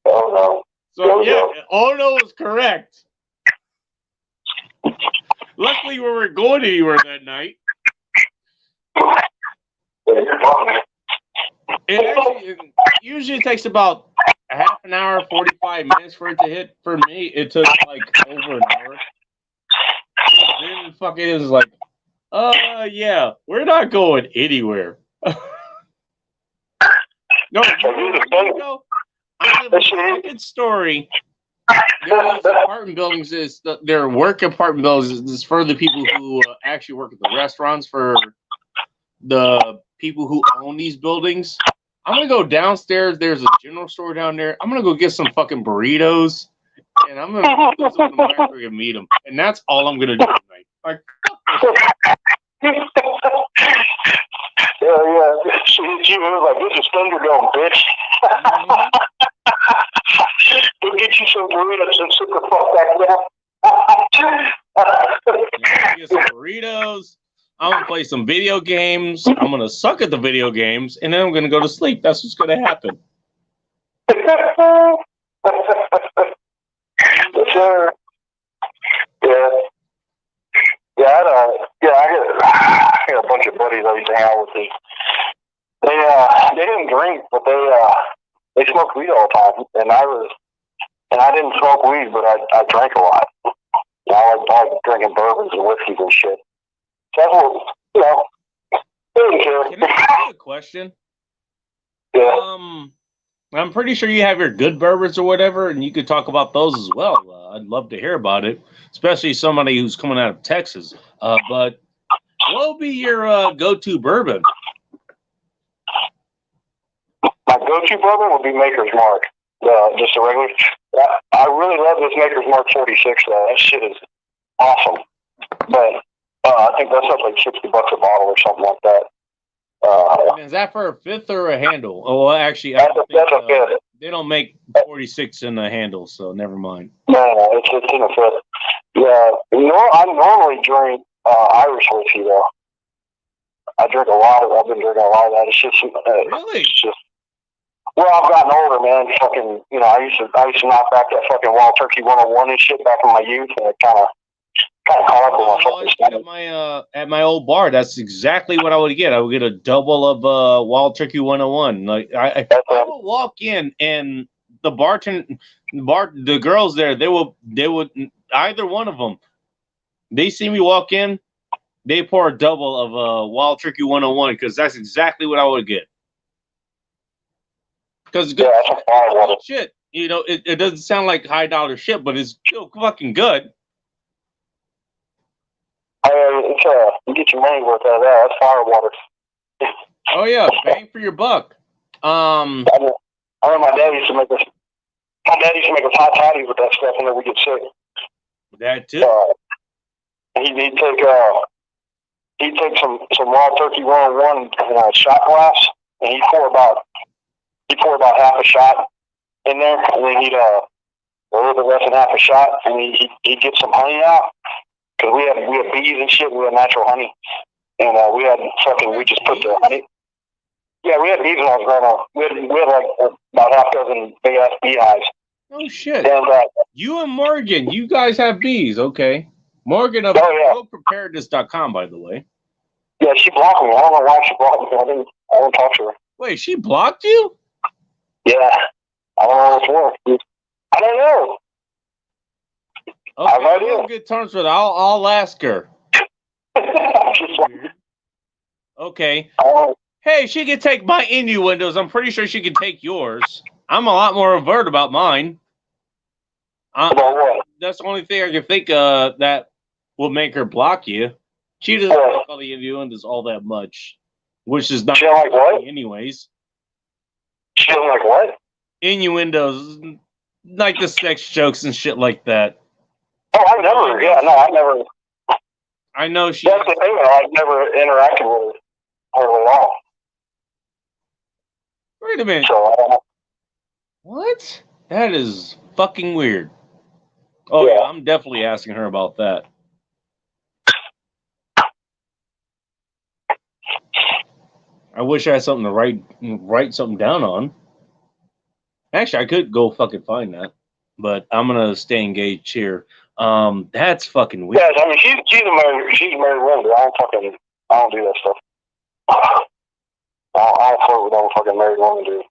Oh no.
So yeah, oh no is correct. Luckily, we weren't going anywhere that night. It usually takes about a half an hour, 45 minutes for it to hit. For me, it took like over an hour. And then fucking it was like, yeah, we're not going anywhere. No, you go. I have a fucking story. These apartment buildings they're work apartment buildings. This is for the people who actually work at the restaurants. For the people who own these buildings, I'm gonna go downstairs. There's a general store down there. I'm gonna go get some fucking burritos, and I'm gonna put some in the microwave and meet them. And that's all I'm gonna do tonight. Like,
yeah. She hit you like, this is Thunderdome, bitch. We'll get you some burritos and sit the fuck back down.
Get some burritos. I'm gonna play some video games. I'm gonna suck at the video games, and then I'm gonna go to sleep. That's what's gonna happen.
Sure. Yeah. I got a bunch of buddies I used to hang out with. They didn't drink, but they smoked weed all the time, and I didn't smoke weed, but I drank a lot. I like drinking bourbons and whiskeys and shit. So that's what, I didn't care.
Can I ask you a question?
Yeah.
I'm pretty sure you have your good bourbons or whatever, and you could talk about those as well. I'd love to hear about it, especially somebody who's coming out of Texas. But what would be your go-to bourbon?
My go-to bourbon would be Maker's Mark. Just a regular. I really love this Maker's Mark 46, though. That shit is awesome. But I think that's up like $60 a bottle or something like that.
Is that for a fifth or a handle? Oh, well, actually,
that's a fifth.
They don't make 46 in a handle, so never mind.
No, it's in a fifth. Yeah, I normally drink Irish whiskey though. I've been drinking a lot of that. It's just
really.
It's just, well, I've gotten older, man. Fucking, I used to knock back that fucking Wild Turkey 101 and shit back in my youth, and it kind of caught up with my fucking stomach.
At my old bar, that's exactly what I would get. I would get a double of Wild Turkey 101. Like I would walk in, and the girls there, they would either one of them. They see me walk in, they pour a double of Wild Turkey 101 because that's exactly what I would get. Because
Yeah, that's some fire water.
shit. You know, it doesn't sound like high dollar shit, but it's still fucking good.
It's you get your money worth out of that. That's fire water.
Oh yeah, bang for your buck.
I know my dad used to make us. My dad used to make us hot toddies with that stuff whenever we get sick.
That too.
He'd take some Wild Turkey 101 in a shot glass, and he'd pour about half a shot in there, and then he'd a little bit less than half a shot, and he'd get some honey out, because we had bees and shit. We had natural honey, and we just put the honey. Yeah, we had bees when I was growing up. We had like about half dozen big ass beehives.
Oh shit!
And
you and Morgan, you guys have bees, okay? Morgan of preparedness.com, by the way.
Yeah, she blocked me. I don't know why she blocked me. I didn't talk to her.
Wait, she blocked you?
Yeah, I don't know what's wrong. I don't know.
Okay, I have no idea. Good terms with her. I'll ask her. Okay. Hey, she can take my innuendos. I'm pretty sure she can take yours. I'm a lot more overt about mine.
About what?
That's the only thing I can think of that will make her block you. She doesn't like all the innuendos all that much, which is not
like what?
Anyways.
She doesn't like what?
Innuendos, like the sex jokes and shit like that.
Oh, I never.
I know she.
That's the thing, though. I've never interacted with her at all.
Wait a minute.
So,
what? That is fucking weird. Oh yeah, I'm definitely asking her about that. I wish I had something to write something down on. Actually, I could go fucking find that, but I'm gonna stay engaged here. That's fucking weird.
Yeah, I mean she's a married woman. I don't do that stuff. I don't flirt with no fucking married woman, dude.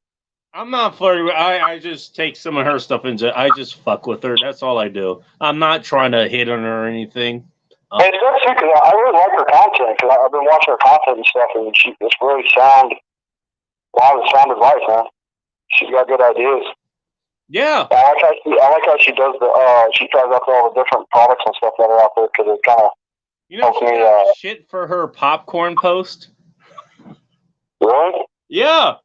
I'm not flirting. I just take some of her stuff into. I just fuck with her. That's all I do. I'm not trying to hit on her or anything.
And it's good too, because I really like her content. Because I've been watching her content and stuff, and it's really a lot of sound advice, man. She's got good ideas.
Yeah.
I like how she does she tries out all the different products and stuff that are out there, because it kind of helps me.
Shit for her popcorn post.
Really?
Yeah.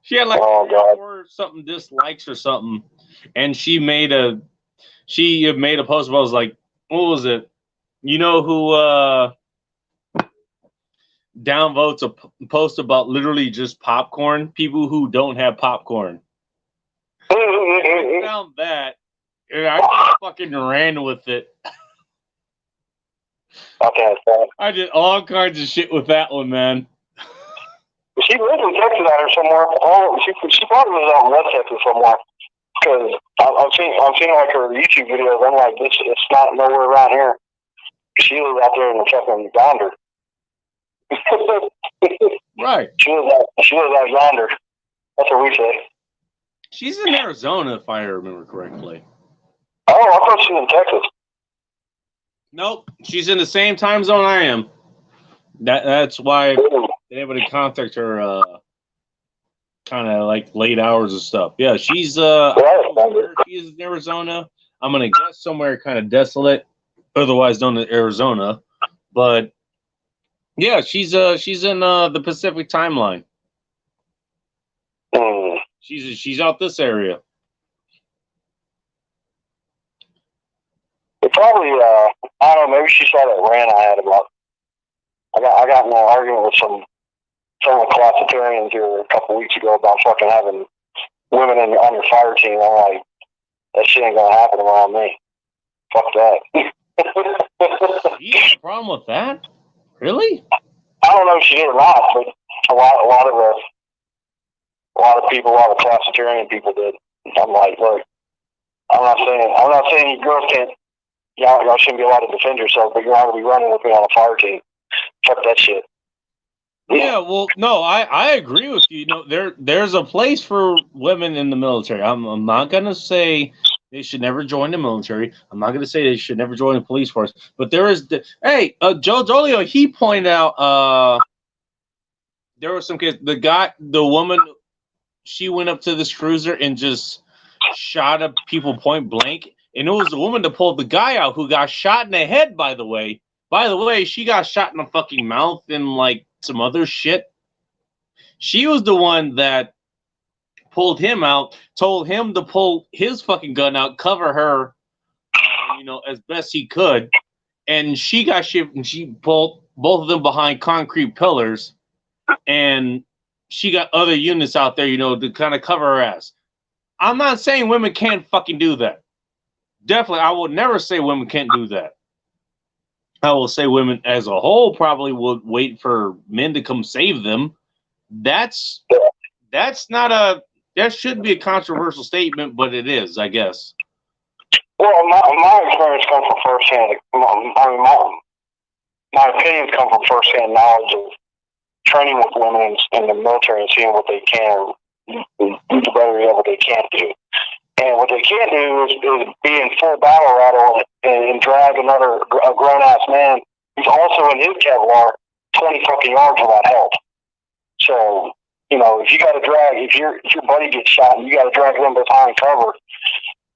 She had like 4 or something dislikes or something, and she made a post where I was like, what was it? You know who downvotes a post about literally just popcorn? People who don't have popcorn. I found that, and I just fucking ran with it.
Okay,
I did all kinds of shit with that one, man.
She lives in Texas out here somewhere. She probably lives out in West Texas somewhere. Because I'm seeing like her YouTube videos. I'm like, it's not nowhere around here. She lives out there in the fucking yonder.
Right.
She lives out yonder. That's what we say.
She's in Arizona, if I remember correctly.
Oh, I thought she was in Texas.
Nope, she's in the same time zone I am. That's why I've been able to contact her kind of like late hours and stuff. Yeah, she's where she is in Arizona. I'm gonna guess somewhere kind of desolate, otherwise known as Arizona. But yeah, she's in the Pacific timeline. She's out this area.
It probably I don't know, maybe she saw that rant I had about. I got in an argument with some of the classitarians here a couple weeks ago about fucking having women on your fire team. I'm like, that shit ain't gonna happen around me. Fuck that.
You have a problem with that? Really?
I don't know if she did or not, but a lot of people, a lot of classitarian people did. I'm like, look, I'm not saying you girls can't. Y'all shouldn't be allowed to defend yourself, but you're not gonna be running with me on a fire team. Fuck that shit.
Yeah, well, no, I agree with you. You know, there's a place for women in the military. I'm not gonna say they should never join the military. I'm not gonna say they should never join the police force. But there is Joe Dolio, he pointed out there was some kids. The woman she went up to this cruiser and just shot up people point blank. And it was the woman that pulled the guy out who got shot in the head, by the way. By the way, she got shot in the fucking mouth and like some other shit. She was the one that pulled him out, told him to pull his fucking gun out, cover her, as best he could. And she got shit and she pulled both of them behind concrete pillars. And she got other units out there, to kind of cover her ass. I'm not saying women can't fucking do that. Definitely, I will never say women can't do that. I will say women as a whole probably would wait for men to come save them. That's not that shouldn't be a controversial statement, but it is, I guess.
Well, my experience comes from firsthand. My opinions come from firsthand knowledge of training with women in the military and seeing what they can, the better what they can't do. And what they can't do is be in full battle rattle and drag a grown-ass man who's also in his Kevlar 20 fucking yards without help. So, if you got to drag, if your buddy gets shot and you got to drag them behind cover,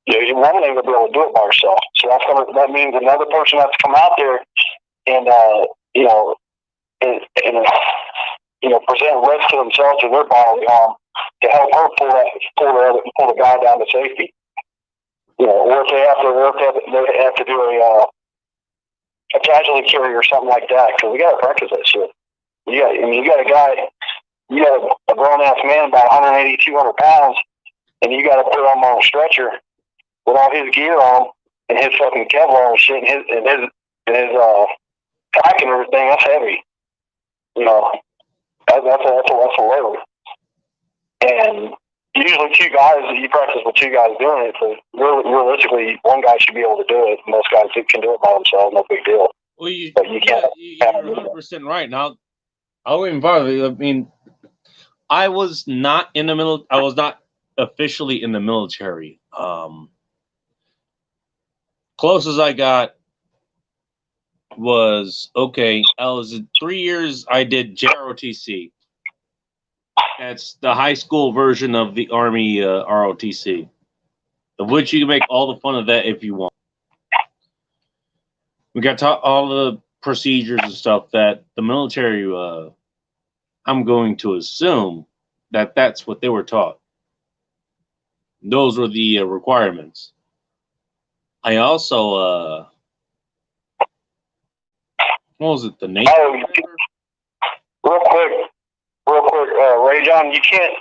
your woman ain't gonna be able to do it by herself. So that means another person has to come out there and present risk to themselves or their bodily harm to help her pull the guy down to safety. Or if they have to do a casualty carry or something like that, because we got to practice that shit. You got a guy, you got a grown ass man about 180, 200 pounds, and you got to put him on a stretcher with all his gear on and his fucking Kevlar and shit and his pack and everything. That's heavy. That's a load. And usually you practice with two guys doing it, but realistically, one guy should be able to do it. Most guys can do it by themselves, no big deal.
Well, you're 100% right. Now, I'll even farther. I mean, I was not in the middle. I was not officially in the military. Closest I got was I was 3 years. I did JROTC. That's the high school version of the Army ROTC, of which you can make all the fun of that if you want. We got all the procedures and stuff that the military, I'm going to assume that's what they were taught. Those were the requirements. I also, what was it, the Navy?
Real quick, Rajon, you can't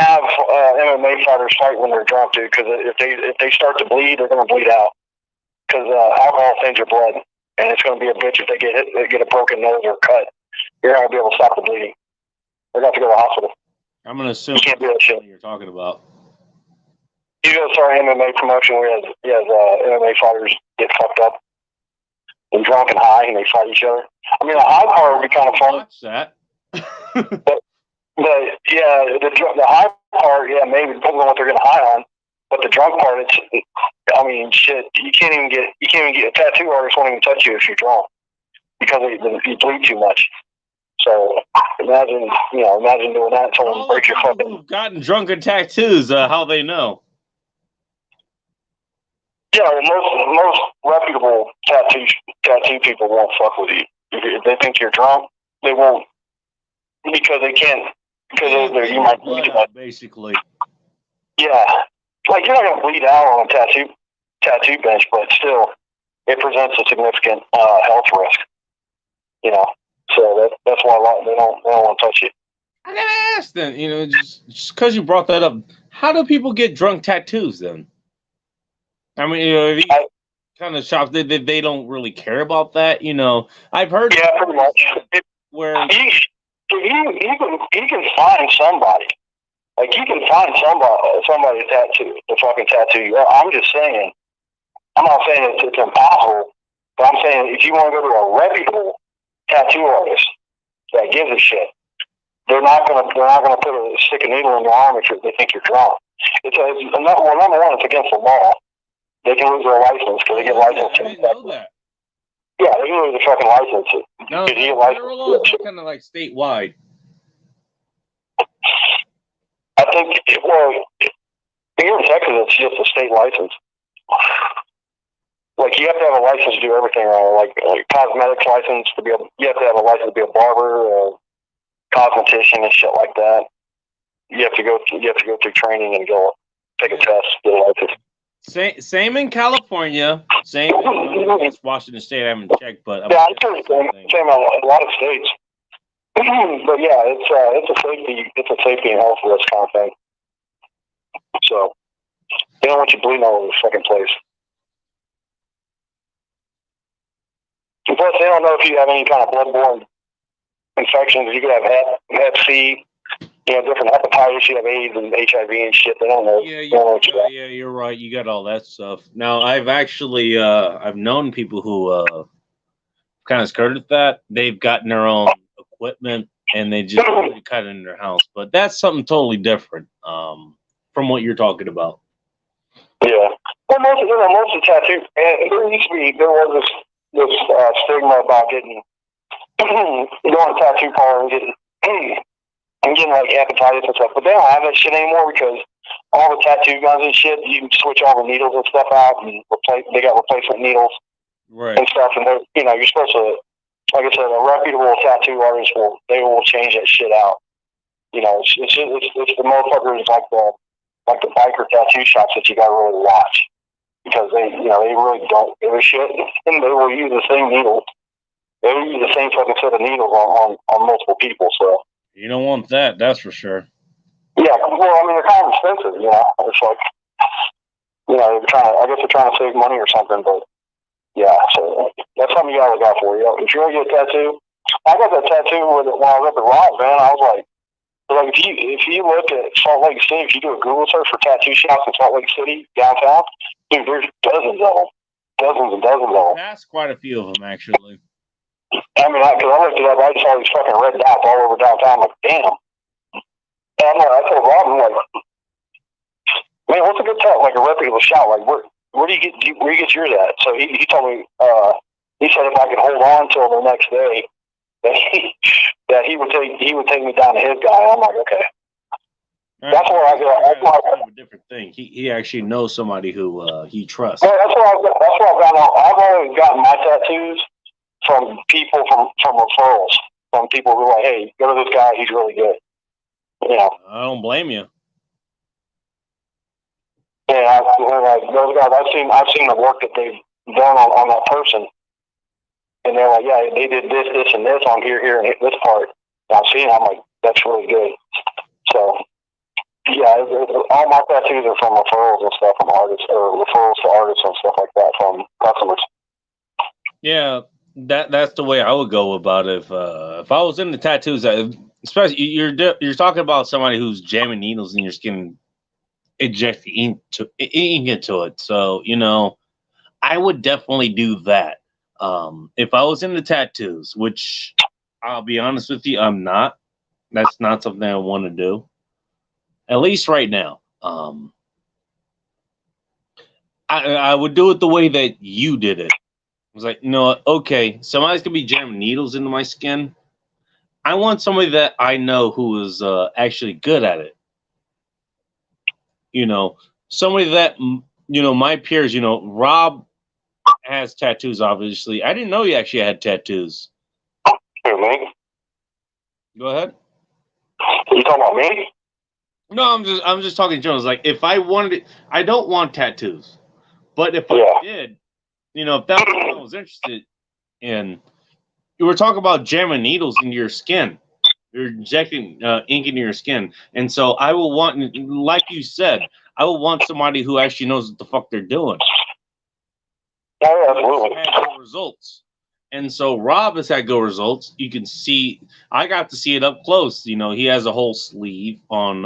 have MMA fighters fight when they're drunk, dude. Because if they start to bleed, they're gonna bleed out. Because alcohol thins your blood, and it's gonna be a bitch if they get a broken nose or cut. You're not gonna be able to stop the bleeding. They're gonna have to go to the hospital.
I'm gonna assume
you can't do that shit.
You're talking about.
You go to our MMA promotion where MMA fighters get fucked up and drunk and high, and they fight each other. I mean, the high part would be kind of fun.
Watch that.
but yeah, the high part, yeah, maybe depending on what they're getting high on. But the drunk part, shit. You can't even get a tattoo artist won't even touch you if you're drunk because you bleed too much. So imagine doing that. Someone breaks your fucking.
Who've gotten drunken tattoos? How they know?
Yeah, most reputable tattoo people won't fuck with you. If they think you're drunk, they won't because they can't. Because you might bleed out,
basically.
Yeah, like you're not gonna bleed out on a tattoo bench, but still, it presents a significant health risk. So that's why they don't want to touch it.
I gotta ask then, just because you brought that up, how do people get drunk tattoos then? I mean, these kind of shops, they don't really care about that, I've heard.
Yeah, pretty much.
Where
you can find somebody. Like, you can find somebody to fucking tattoo you. I'm just saying, I'm not saying it's impossible, but I'm saying if you want to go to a reputable tattoo artist that gives a shit, they're not gonna stick a needle in your arm if they think you're drunk. Number one, it's against the law. They can lose their license because they get licensed.
I didn't know that.
Yeah, they can lose their fucking license.
No, federal law is kind of like statewide.
think, well, here in Texas, it's just a state license. Like, you have to have a license to do everything wrong. Like cosmetics license to be able, you have to have a license to be a barber or cosmetician and shit like that. You have to go through training and go take a test, get a license.
Same in California. Same in Washington State. I haven't checked, but
yeah, I'm sure it's the same in a lot of states. But yeah, it's a safety and health risk kind of thing. So they don't want you bleeding all over the second place. And plus, they don't know if you have any kind of bloodborne infections. You could have Hep C, different hepatitis. You have AIDS and HIV and shit. They don't know.
Yeah, you're right. You got all that stuff. Now, I've actually I've known people who kind of skirted that. They've gotten their own equipment and they just cut it in their house. But that's something totally different from what you're talking about.
Yeah. Well, most of the tattoos, and there was this stigma about going to tattoo parlor and getting like hepatitis and stuff. But they don't have that shit anymore because all the tattoo guns and shit, you can switch all the needles and stuff out and they got replacement needles and stuff. And you're supposed to, like I said, a reputable tattoo artist will change that shit out. It's the motherfuckers like the biker tattoo shops that you gotta really watch because they really don't give a shit and they will use the same needles. They will use the same fucking set of needles on multiple people. So
you don't want that, that's for sure.
Yeah, well, I mean, they're kind of expensive. It's like I guess they're trying to save money or something. But yeah, so that's something you gotta look out for. If you're gonna get a tattoo, I got that tattoo when I was up at Rock, man. I was like, if you look at Salt Lake City, if you do a Google search for tattoo shops in Salt Lake City downtown, dude, there's dozens of them, dozens and dozens of them.
That's quite a few of them, actually.
I mean, because I looked it up, I just saw these fucking red dots all over downtown. I'm like, damn. And I told Rob, I'm like, man, what's a good tattoo? Like a reputable shop? Like, where do you get yours at? So he told me, he said if I could hold on till the next day, that he would take me down to his guy. I'm like, okay. That's where I go. That's kind
of a different thing. He actually knows somebody who he trusts.
Well, that's where I've gotten. I've always gotten my tattoos from people from referrals from people who are like, hey, go to this guy. He's really good.
I don't blame you.
Yeah, those guys. I've seen the work that they've done on that person. And they're like, yeah, they did this, and this on here, and this part. And I'm seeing, I'm like, that's really good. So, yeah, all my tattoos are from referrals and stuff from artists, or referrals to artists and stuff like that from customers.
Yeah, that's the way I would go about it. If I was into tattoos, especially you're talking about somebody who's jamming needles in your skin, injecting ink into it. So I would definitely do that. If I was into tattoos, which I'll be honest with you, I'm not. That's not something I want to do. At least right now. I would do it the way that you did it. I was like, okay, somebody's gonna be jamming needles into my skin. I want somebody that I know who is actually good at it. Somebody that my peers. Rob has tattoos, obviously. I didn't know you actually had tattoos.
Who, me?
Go ahead.
You talking about me?
No, I'm just talking general. Like, if I wanted it, I don't want tattoos. But if I did, if that was what I was interested in, you were talking about jamming needles into your skin. You're injecting ink into your skin. And so I will want, like you said, I will want somebody who actually knows what the fuck they're doing.
Oh, absolutely.
Had good results. And so Rob has had good results. You can see, I got to see it up close. He has a whole sleeve on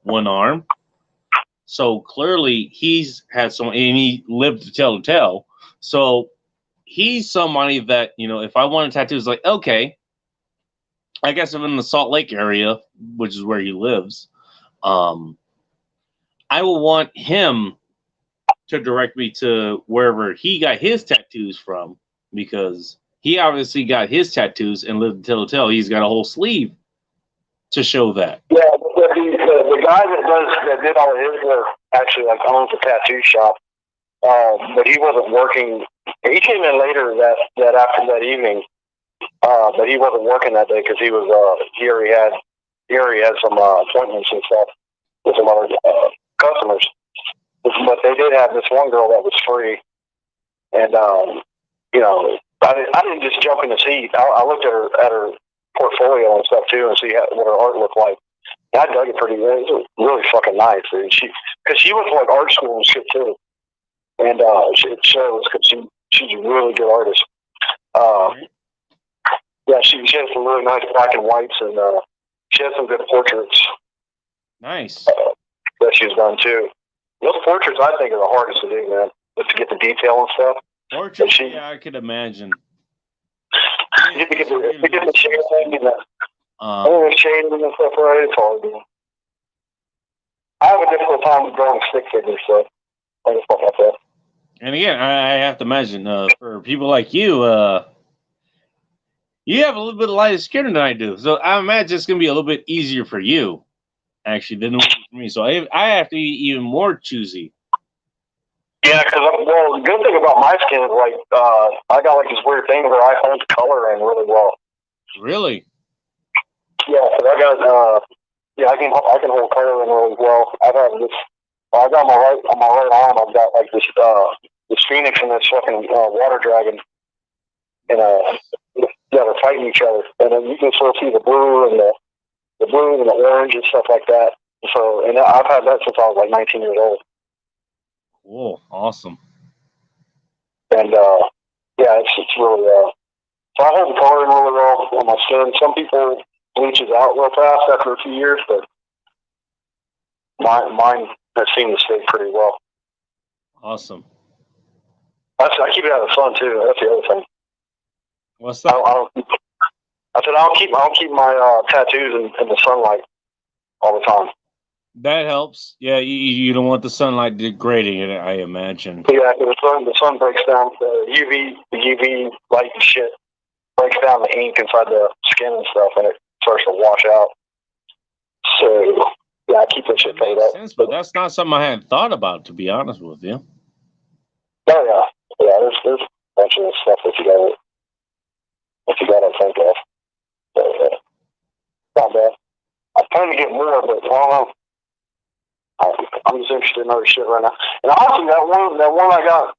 one arm. So clearly he's had some, and he lived to tell the tale. So he's somebody that, if I want a tattoo, it's like, okay, I guess I'm in the Salt Lake area, which is where he lives. I will want him to direct me to wherever he got his tattoos from, because he obviously got his tattoos and lived to tell the tale. He's got a whole sleeve to show that.
Yeah, but the guy that did all his work actually like owns a tattoo shop, but he wasn't working. He came in later that after that evening, but he wasn't working that day because he was he already had some appointments and stuff with some other customers. But they did have this one girl that was free, and you know, I didn't just jump in the seat. I looked at her portfolio and stuff too, and see what her art looked like. And I dug it pretty good. It was really fucking nice, dude. Because she went to like art school and shit too, and it shows because she's a really good artist. Yeah, she has some really nice black and whites, and she has some good portraits.
Nice.
That she's done too. Those portraits, I think, are the hardest to do, man. Just to get the detail and stuff.
Portraits, yeah, I could imagine.
You have to get the shading and the shading and stuff right. It's hard, man. I have a difficult time drawing stick figures, so I just fuck like that.
And again, I have to imagine for people like you, you have a little bit of lighter skin than I do, so I imagine it's gonna be a little bit easier for you, actually, than it would be for me. So I have to be even more choosy.
Yeah, because the good thing about my skin is like I got like this weird thing where I hold color in really well.
Really?
Yeah, because I got I can hold color in really well. I've had this. I got on my right arm. I've got like this phoenix and this fucking water dragon, and they're fighting each other, and then you can sort of see the blue and the blue and the orange and stuff like that. So, and I've had that since I was like 19 years old.
Whoa, awesome.
And yeah, it's really so I hold the color in really well on my skin. Some people bleaches out real fast after a few years, but mine has seemed to stay pretty well.
Awesome.
I keep it out of the sun too. That's the other thing.
What's that?
I said I don't keep my tattoos in the sunlight all the time.
That helps. Yeah, you don't want the sunlight degrading it, I imagine.
Yeah, the sun breaks down the UV light and shit breaks down the ink inside the skin and stuff, and it starts to wash out. So yeah, I keep that shit paid up.
Sense, but that's not something I hadn't thought about, to be honest with you.
Oh yeah. There's a bunch of stuff that you gotta think of. So, not bad. I plan to get more, but I don't know. I'm just interested in other shit right now. And honestly, that one I got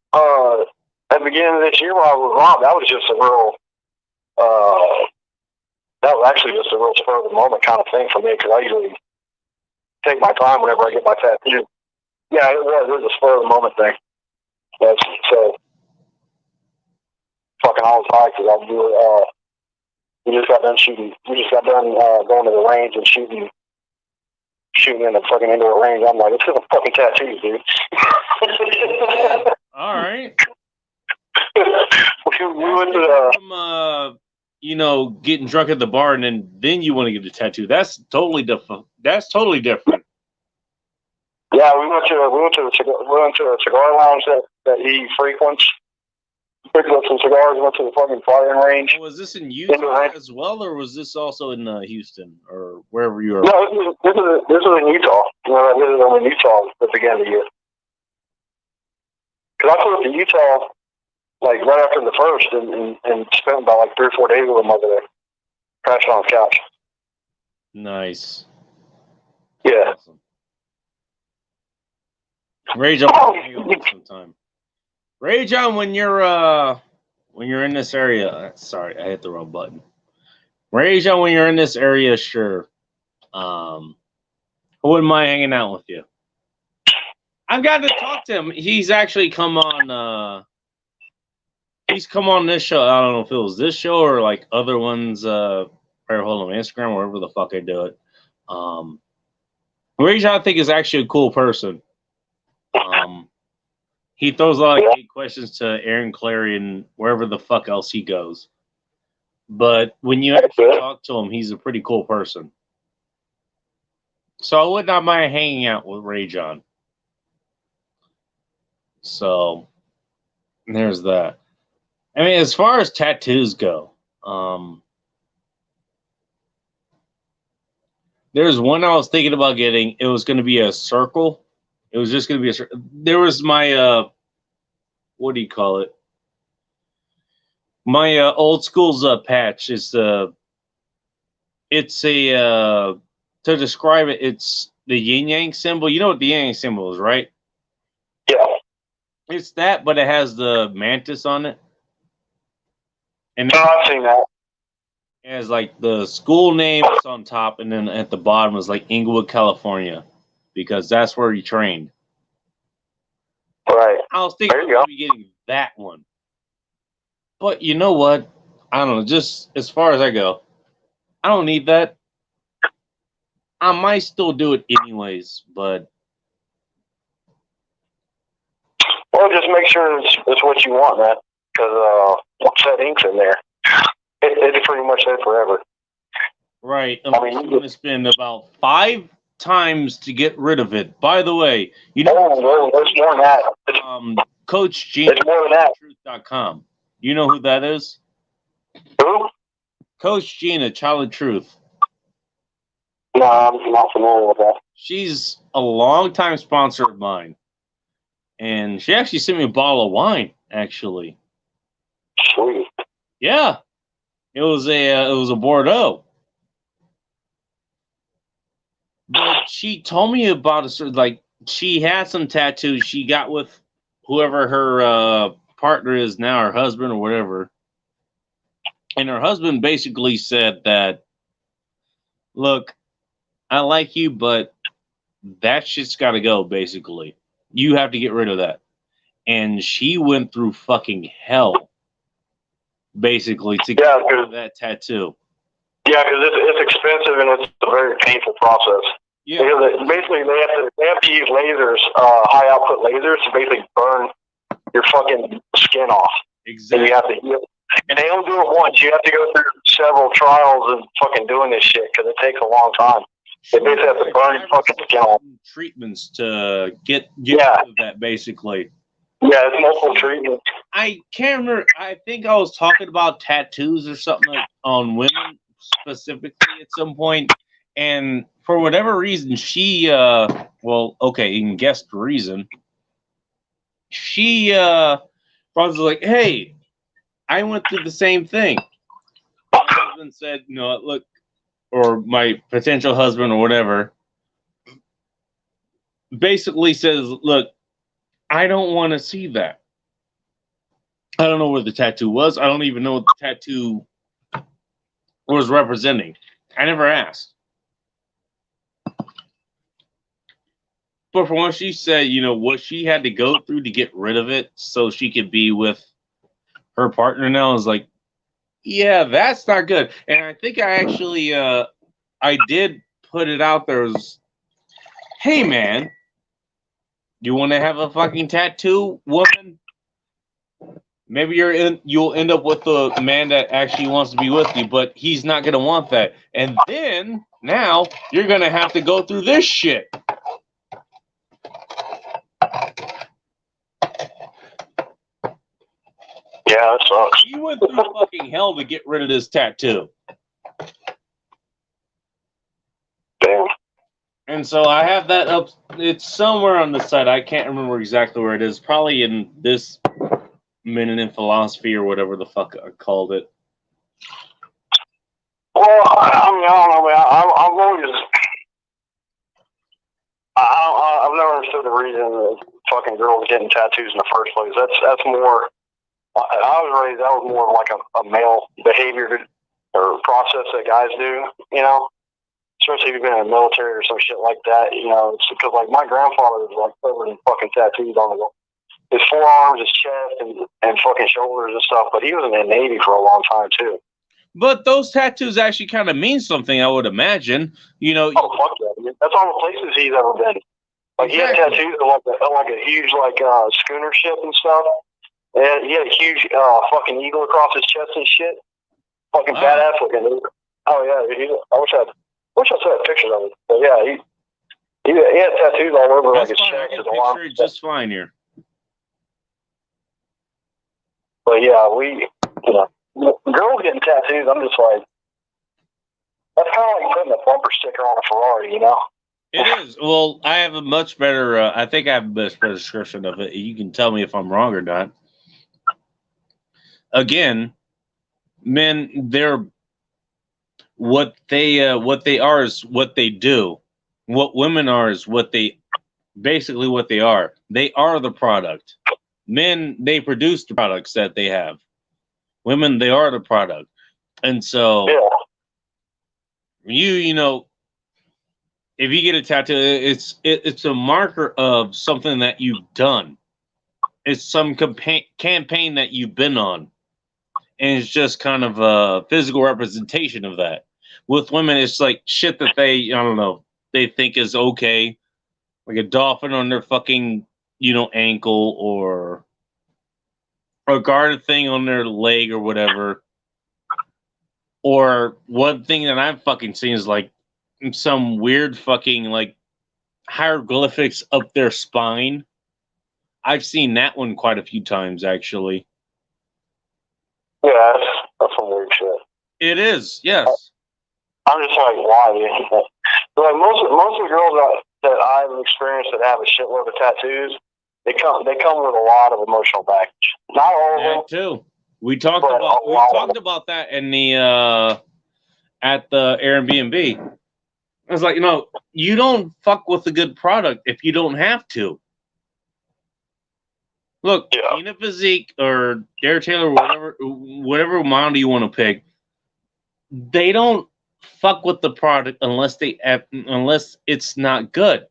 at the beginning of this year while I was robbed, that was just a real, that was actually just a real spur of the moment kind of thing for me, because I usually take my time whenever I get my tattoo. Yeah, it was a spur of the moment thing. So fucking I was high because we just got done shooting. We just got done going to the range and shooting in the fucking indoor range. I'm like, it's a fucking tattoos, dude.
All right.
we went to
from getting drunk at the bar and then you want to get a tattoo. That's totally different.
Yeah, we went to a cigar lounge that he frequents. Picked up some cigars, went to the fucking firing range.
Was this in Utah as well, or was this also in Houston or wherever you are?
No, this was in Utah. I visited them in Utah at the beginning of the year. Because I flew up to Utah like right after the first and spent about like 3 or 4 days with them over there. Crashed on the couch.
Nice.
Yeah.
Awesome. Rajon, sometime. Rajon, when you're in this area, sorry, I hit the wrong button. Rajon, when you're in this area, sure. I wouldn't mind hanging out with you. I've got to talk to him. He's actually come on. He's come on this show. I don't know if it was this show or like other ones. Probably hold on Instagram, wherever the fuck I do it. Rajon, I think, is actually a cool person. He throws a lot of hate questions to Aaron Clary and wherever the fuck else he goes. But when you actually talk to him, he's a pretty cool person. So I would not mind hanging out with Rajon. So there's that. I mean, as far as tattoos go, There's one I was thinking about getting. It was going to be a circle. It was just going to be a circle. There was my what do you call it? My old school's patch. It's a to describe it. It's the yin yang symbol. You know what the yin yang symbol is, right?
Yeah.
It's that, but it has the mantis on it, and
Oh, I've seen that.
it has like the school name is on top, and then at the bottom is like Inglewood, California, because that's where he trained.
Right.
I was thinking of maybe getting that one, but you know what? I don't know. Just as far as I go, I don't need that. I might still do it anyways, but
Well, just make sure it's what you want, man. Because once that ink's in there, it's pretty much there forever.
right. I'm going to spend about 5 times to get rid of it. By the way, you know,
there's more than that.
Coach Gene,
it's more than that.
Truth.com. You know who that is?
Who?
Coach Gina, Child of Truth.
No, I'm not familiar with that.
She's a longtime sponsor of mine. And she actually sent me a bottle of wine, actually.
Sweet.
Yeah. It was a Bordeaux. But she told me about she had some tattoos she got with whoever her partner is now, her husband or whatever. And her husband basically said that, look, I like you, but that shit's got to go, basically. You have to get rid of that. And she went through fucking hell, basically, to get rid of that tattoo.
Yeah, because it's expensive and it's a very painful process. Yeah. Because basically, they have to use lasers, high output lasers, to basically burn your fucking skin off.
Exactly.
And you have to, and they don't do it once. You have to go through several trials and fucking doing this shit because it takes a long time. They basically have to burn your fucking skin off.
Treatments to get rid of that, basically.
Yeah, it's multiple treatments.
I can't remember. I think I was talking about tattoos or something on women specifically at some point, and for whatever reason, she well, okay, you can guess the reason. She was like, "Hey, I went through the same thing." My husband said, "No, look," or my potential husband or whatever, basically says, "Look, I don't want to see that. I don't know where the tattoo was. I don't even know what the tattoo was representing. I never asked." But from what she said, you know, what she had to go through to get rid of it so she could be with her partner now is like, yeah, that's not good. And I think I actually, I did put it out there as, hey, man, you want to have a fucking tattoo, woman? Maybe you'll end up with the man that actually wants to be with you, but he's not going to want that. And then, now, you're going to have to go through this shit.
Yeah, that sucks.
He went through fucking hell to get rid of this tattoo.
Damn.
And so I have that up. It's somewhere on the site. I can't remember exactly where it is. Probably in this minute in philosophy or whatever the fuck I called it.
Well, I mean, I don't know, man. I've always, I've never understood the reason that fucking girls getting tattoos in the first place. That's more. I was raised. That was more like a male behavior or process that guys do. You know, especially if you've been in the military or some shit like that. You know, it's because like my grandfather was like covered in fucking tattoos on his forearms, his chest, and fucking shoulders and stuff. But he was in the Navy for a long time too.
But those tattoos actually kind of mean something, I would imagine. You know,
oh fuck that! That's all the places he's ever been. Like he had tattoos of like a huge schooner ship and stuff. And he had a huge fucking eagle across his chest and shit. Fucking badass looking. Oh yeah, I wish I still had pictures of him. But yeah, he had tattoos all over like his chest, his arm.
Picture it just fine here.
But yeah, girls getting tattoos. I'm just like, That's kind of like putting a bumper sticker on a Ferrari, you know?
It is. Well, I have a much better. I think I have a much better description of it. You can tell me if I'm wrong or not. Again, men, they're what they are is what they do. What women are is what they basically what they are. They are the product. Men, they produce the products that they have. Women, they are the product. And so
Yeah.
you know, if you get a tattoo, it's a marker of something that you've done. It's some campaign that you've been on, and it's just kind of a physical representation of that. With women, it's like shit that they, I don't know, they think is okay, like a dolphin on their fucking, ankle, or a guarded thing on their leg or whatever. Or one thing that I've fucking seen is like some weird fucking like hieroglyphics up their spine. I've seen that one quite a few times, actually.
Yeah, that's some weird shit.
It is, yes.
I'm just like, why? Like most of the girls that I've experienced that have a shitload of tattoos, they come with a lot of emotional baggage. Not all of them.
That too. We talked about that in the at the Airbnb. I was like, you don't fuck with a good product if you don't have to. Look, Tina Physique or Dare Taylor, whatever model you want to pick, they don't fuck with the product unless it's not good.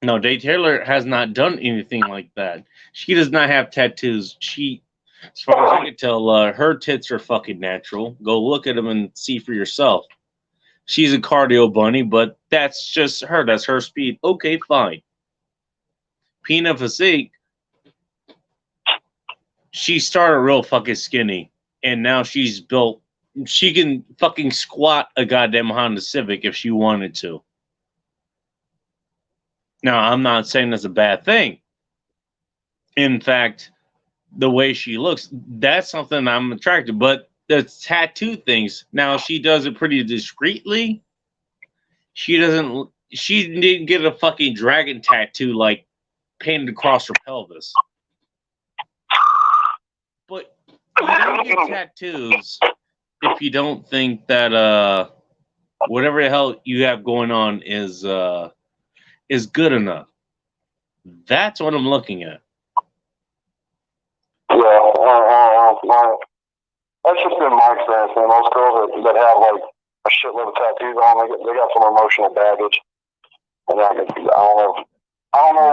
No, Dare Taylor has not done anything like that. She does not have tattoos. As far as I can tell, her tits are fucking natural. Go look at them and see for yourself. She's a cardio bunny, but that's just her. That's her speed. Okay, fine. Pina Physique, she started real fucking skinny, and now she's built. She can fucking squat a goddamn Honda Civic if she wanted to. Now, I'm not saying that's a bad thing. In fact, the way she looks, that's something I'm attracted. But the tattoo things, now she does it pretty discreetly. She didn't get a fucking dragon tattoo like painted across her pelvis. But you don't get tattoos if you don't think that whatever the hell you have going on is good enough. That's what I'm looking at.
Yeah, that's just been my experience, man. Those girls that have like a shitload of tattoos on, they got some emotional baggage. And I don't know.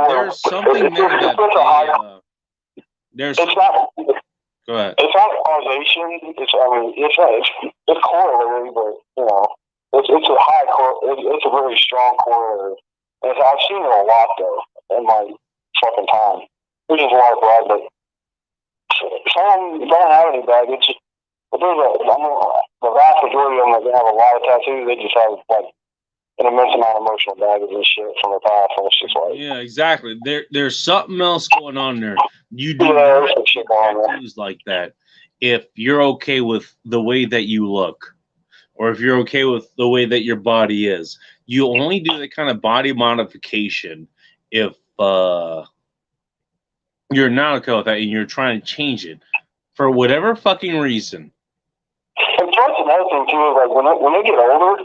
There's something there that there's.
It's not.
Go ahead.
It's not causation. It's corollary, but it's a it's a very strong corollary. And I've seen it a lot though in my fucking time. There's just a lot of blood, but some don't have any baggage. But the vast majority of them that have a lot of tattoos, they just have like an immense amount of emotional baggage and shit from the past. And it's just like,
yeah, exactly. There's something else going on there. You do not get tattoos like that if you're okay with the way that you look, or if you're okay with the way that your body is. You only do that kind of body modification if you're not okay with that and you're trying to change it for whatever fucking reason.
And plus another thing too is like when they get older,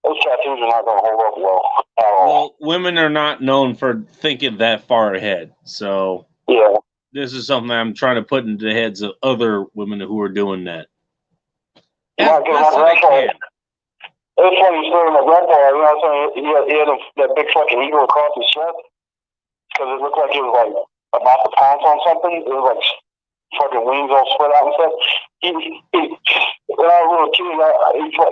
those tattoos are not going to hold up well at all.
Well, women are not known for thinking that far ahead, so
yeah,
this is something I'm trying to put into the heads of other women who are doing that.
As best as I can. It's funny story. My grandpa, he had that big fucking eagle across his chest because it looked like he was like about to pounce on something. It was like fucking wings all spread out and stuff. When I was a little kid,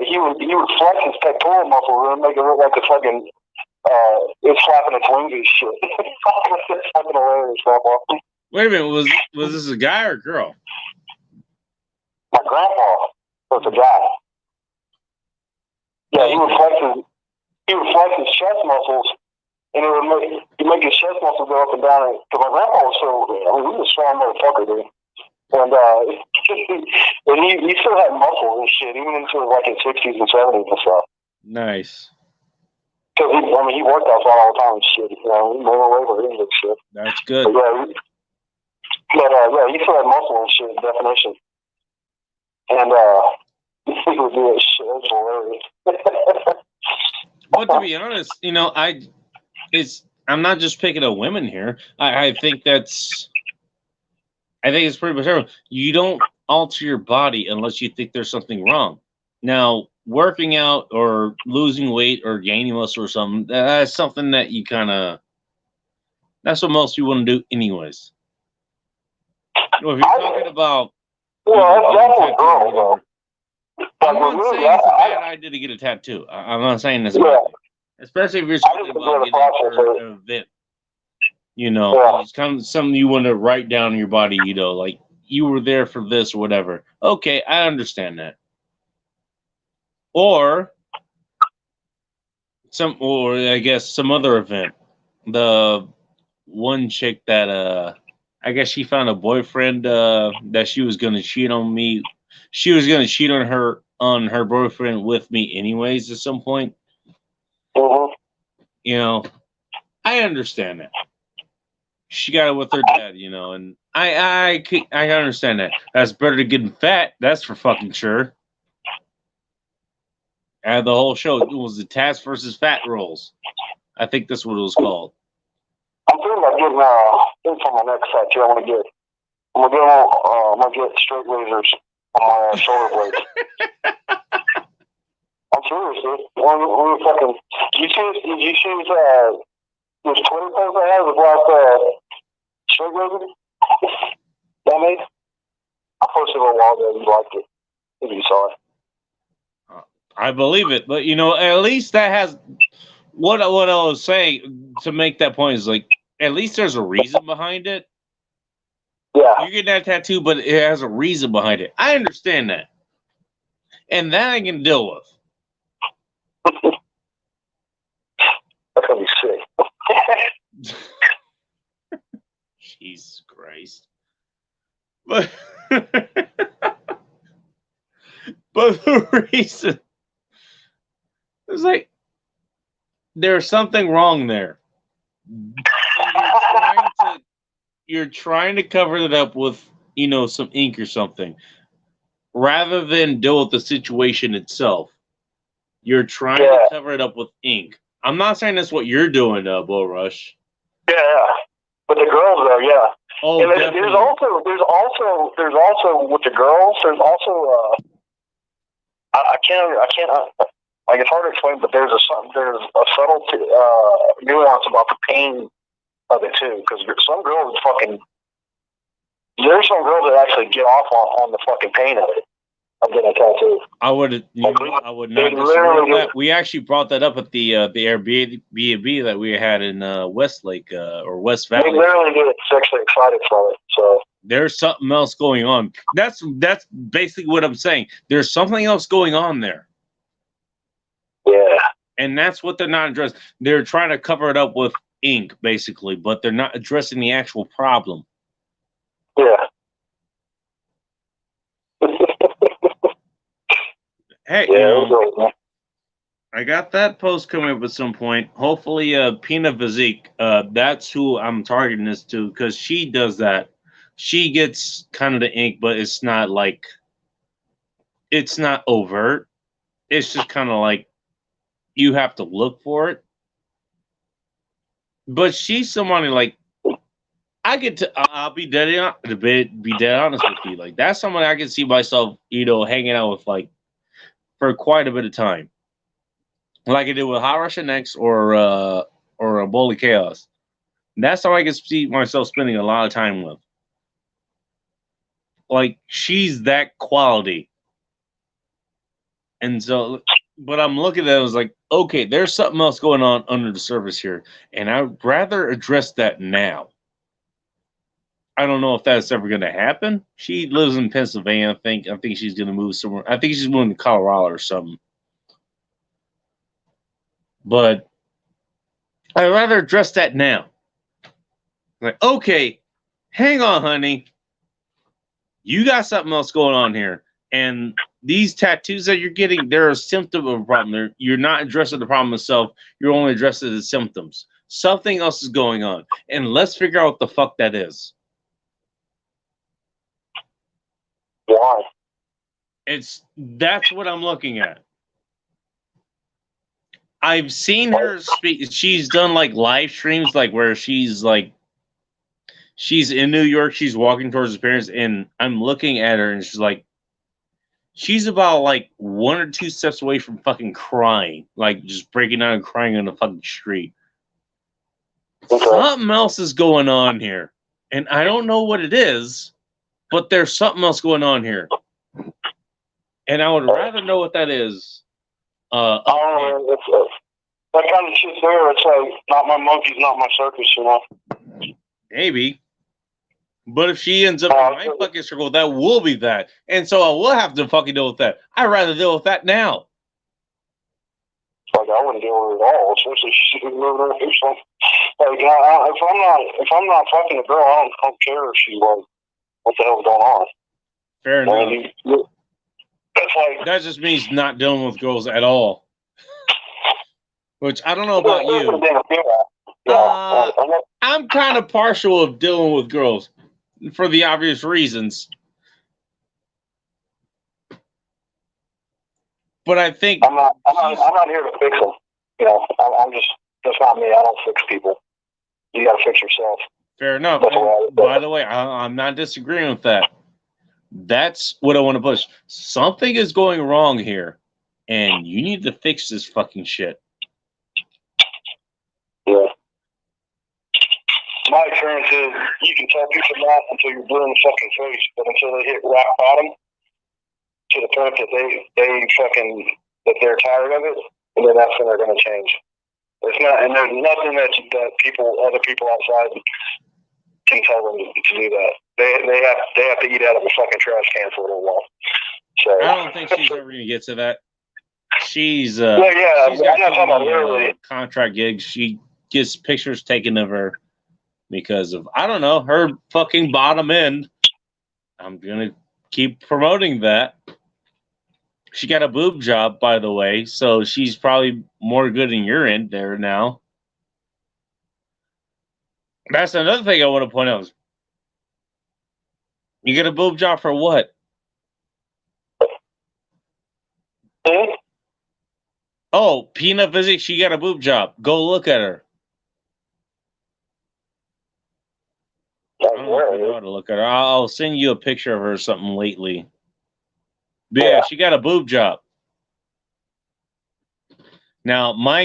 he would flex his pectoral muscles and make it look like the fucking it's flapping its wings and shit. It's fucking hilarious, grandpa.
Wait a minute, was this a guy or a girl?
My grandpa was a guy. Yeah, he would flex his chest muscles, and it would make his chest muscles go up and down. Because my grandpa was he was a strong motherfucker, dude. And and he still had muscle and shit, even into like his 60s and 70s and stuff.
Nice.
Because he worked outside all the time and shit. You know, he never overheated and shit.
That's good.
But he still had muscle and shit, definition. And he would do that shit. It was hilarious.
But to be honest, you know, I'm not just picking on women here. I think it's pretty much everyone. You don't alter your body unless you think there's something wrong. Now, working out or losing weight or gaining muscle or something, that's something that you that's what most people want to do anyways. Well, if you're talking about I'm not saying it's a bad idea to get a tattoo. I'm not saying it's a bad thing. Especially if you're talking about getting for an event. You know, it's kind of something you want to write down in your body, you know, like you were there for this or whatever. Okay, I understand that. Or I guess some other event. The one chick that I guess she found a boyfriend that she was gonna cheat on me. She was gonna cheat on her boyfriend with me anyways at some point.
Mm-hmm.
You know, I understand that. She got it with her dad, you know, and I understand that. That's better than getting fat, that's for fucking sure. And the whole show, it was the Tats versus Fat Rolls. I think that's what it was called.
I'm thinking about getting for my next tattoo. I'm gonna get straight lasers on my shoulder blades. I'm serious, dude. One fucking. Did you see this Twitter post I had with like straight lasers? That made. I posted it a while ago. You liked it. If you saw it.
I believe it, but you know, at least that has what I was saying to make that point is like at least there's a reason behind it.
Yeah.
You're getting that tattoo, but it has a reason behind it. I understand that. And that I can deal with.
That's gonna be sick.
Jesus Christ. But the reason it's like there's something wrong there. You're trying to cover it up with, you know, some ink or something. Rather than deal with the situation itself. You're trying to cover it up with ink. I'm not saying that's what you're doing, BullRush.
Yeah. But the girls though, yeah.
Oh,
and
definitely.
There's also with the girls, there's also I can't like it's hard to explain, but there's a subtle nuance about the pain of it too, because some girls there's some girls that actually get off on the fucking pain of it. I'm getting a tattoo.
I would not disagree with that. We actually brought that up at the Airbnb that we had in Westlake or West Valley.
They literally get sexually excited from it. So
there's something else going on. That's basically what I'm saying. There's something else going on there.
Yeah.
And that's what they're not addressing. They're trying to cover it up with ink, basically, but they're not addressing the actual problem.
Yeah.
Hey, yeah, I got that post coming up at some point. Hopefully, Pina Physique. That's who I'm targeting this to because she does that. She gets kind of the ink, but it's not like it's not overt. It's just kind of like you have to look for it. But she's somebody like I'll be dead honest with you. Like that's someone I can see myself, you know, hanging out with like for quite a bit of time. Like I did with Hot Russian X or a Bowl of Chaos. That's how I can see myself spending a lot of time with. Like she's that quality. And so but I'm looking at it, I was like, okay, there's something else going on under the surface here. And I'd rather address that now. I don't know if that's ever going to happen. She lives in Pennsylvania, I think. I think she's going to move somewhere. I think she's moving to Colorado or something. But I'd rather address that now. Like, okay, hang on, honey. you got something else going on here. And these tattoos that you're getting, they're a symptom of a problem. You're not addressing the problem itself. You're only addressing the symptoms. Something else is going on. And let's figure out what the fuck that is.
Why?
That's what I'm looking at. I've seen her speak. She's done like live streams, like where she's in New York. She's walking towards her parents, and I'm looking at her, and she's about like 1 or 2 steps away from fucking crying, like just breaking down and crying on the fucking street.
Okay.
Something else is going on here, and I don't know what it is, but there's something else going on here, and I would rather know what that is.
I don't know. That kind of shit's there. It's like, not my monkeys, not my circus, you know?
Maybe. But if she ends up in my fucking circle, that will be that. And so I will have to fucking deal with that. I'd rather deal with that now.
Like, I wouldn't deal with it at all, especially if she's moving her or something. Like, if I'm not fucking a girl, I don't care if she, like, what the hell's going on.
Fair enough.
That's like, that
just means not dealing with girls at all. Which I don't know about you. I'm kind of partial of dealing with girls for the obvious reasons. But I think
I'm not here to fix them. You know, I'm just, that's not me. I don't fix people. You got to fix yourself.
Fair enough. By the way, I'm not disagreeing with that. That's what I want to push. Something is going wrong here, and you need to fix this fucking shit.
Yeah. My experience is you can tell people that until you're blue in the fucking face, but until they hit rock bottom to the point that that they're tired of it, and then that's when they're going to change. It's not, and there's nothing that other people outside can tell them to do that. They have to eat out of a fucking trash can for a little while. So
I don't think she's ever going to get to that. She's she's got contract gigs. She gets pictures taken of her because of, I don't know, her fucking bottom end. I'm gonna keep promoting that. She got a boob job, by the way, so she's probably more good in your end there now. That's another thing I want to point out. You get a boob job for what? Oh, Peanut Physics, she got a boob job. Go look at her. I don't know if you know how to look at her. I'll send you a picture of her or something lately. But yeah, she got a boob job. Now, my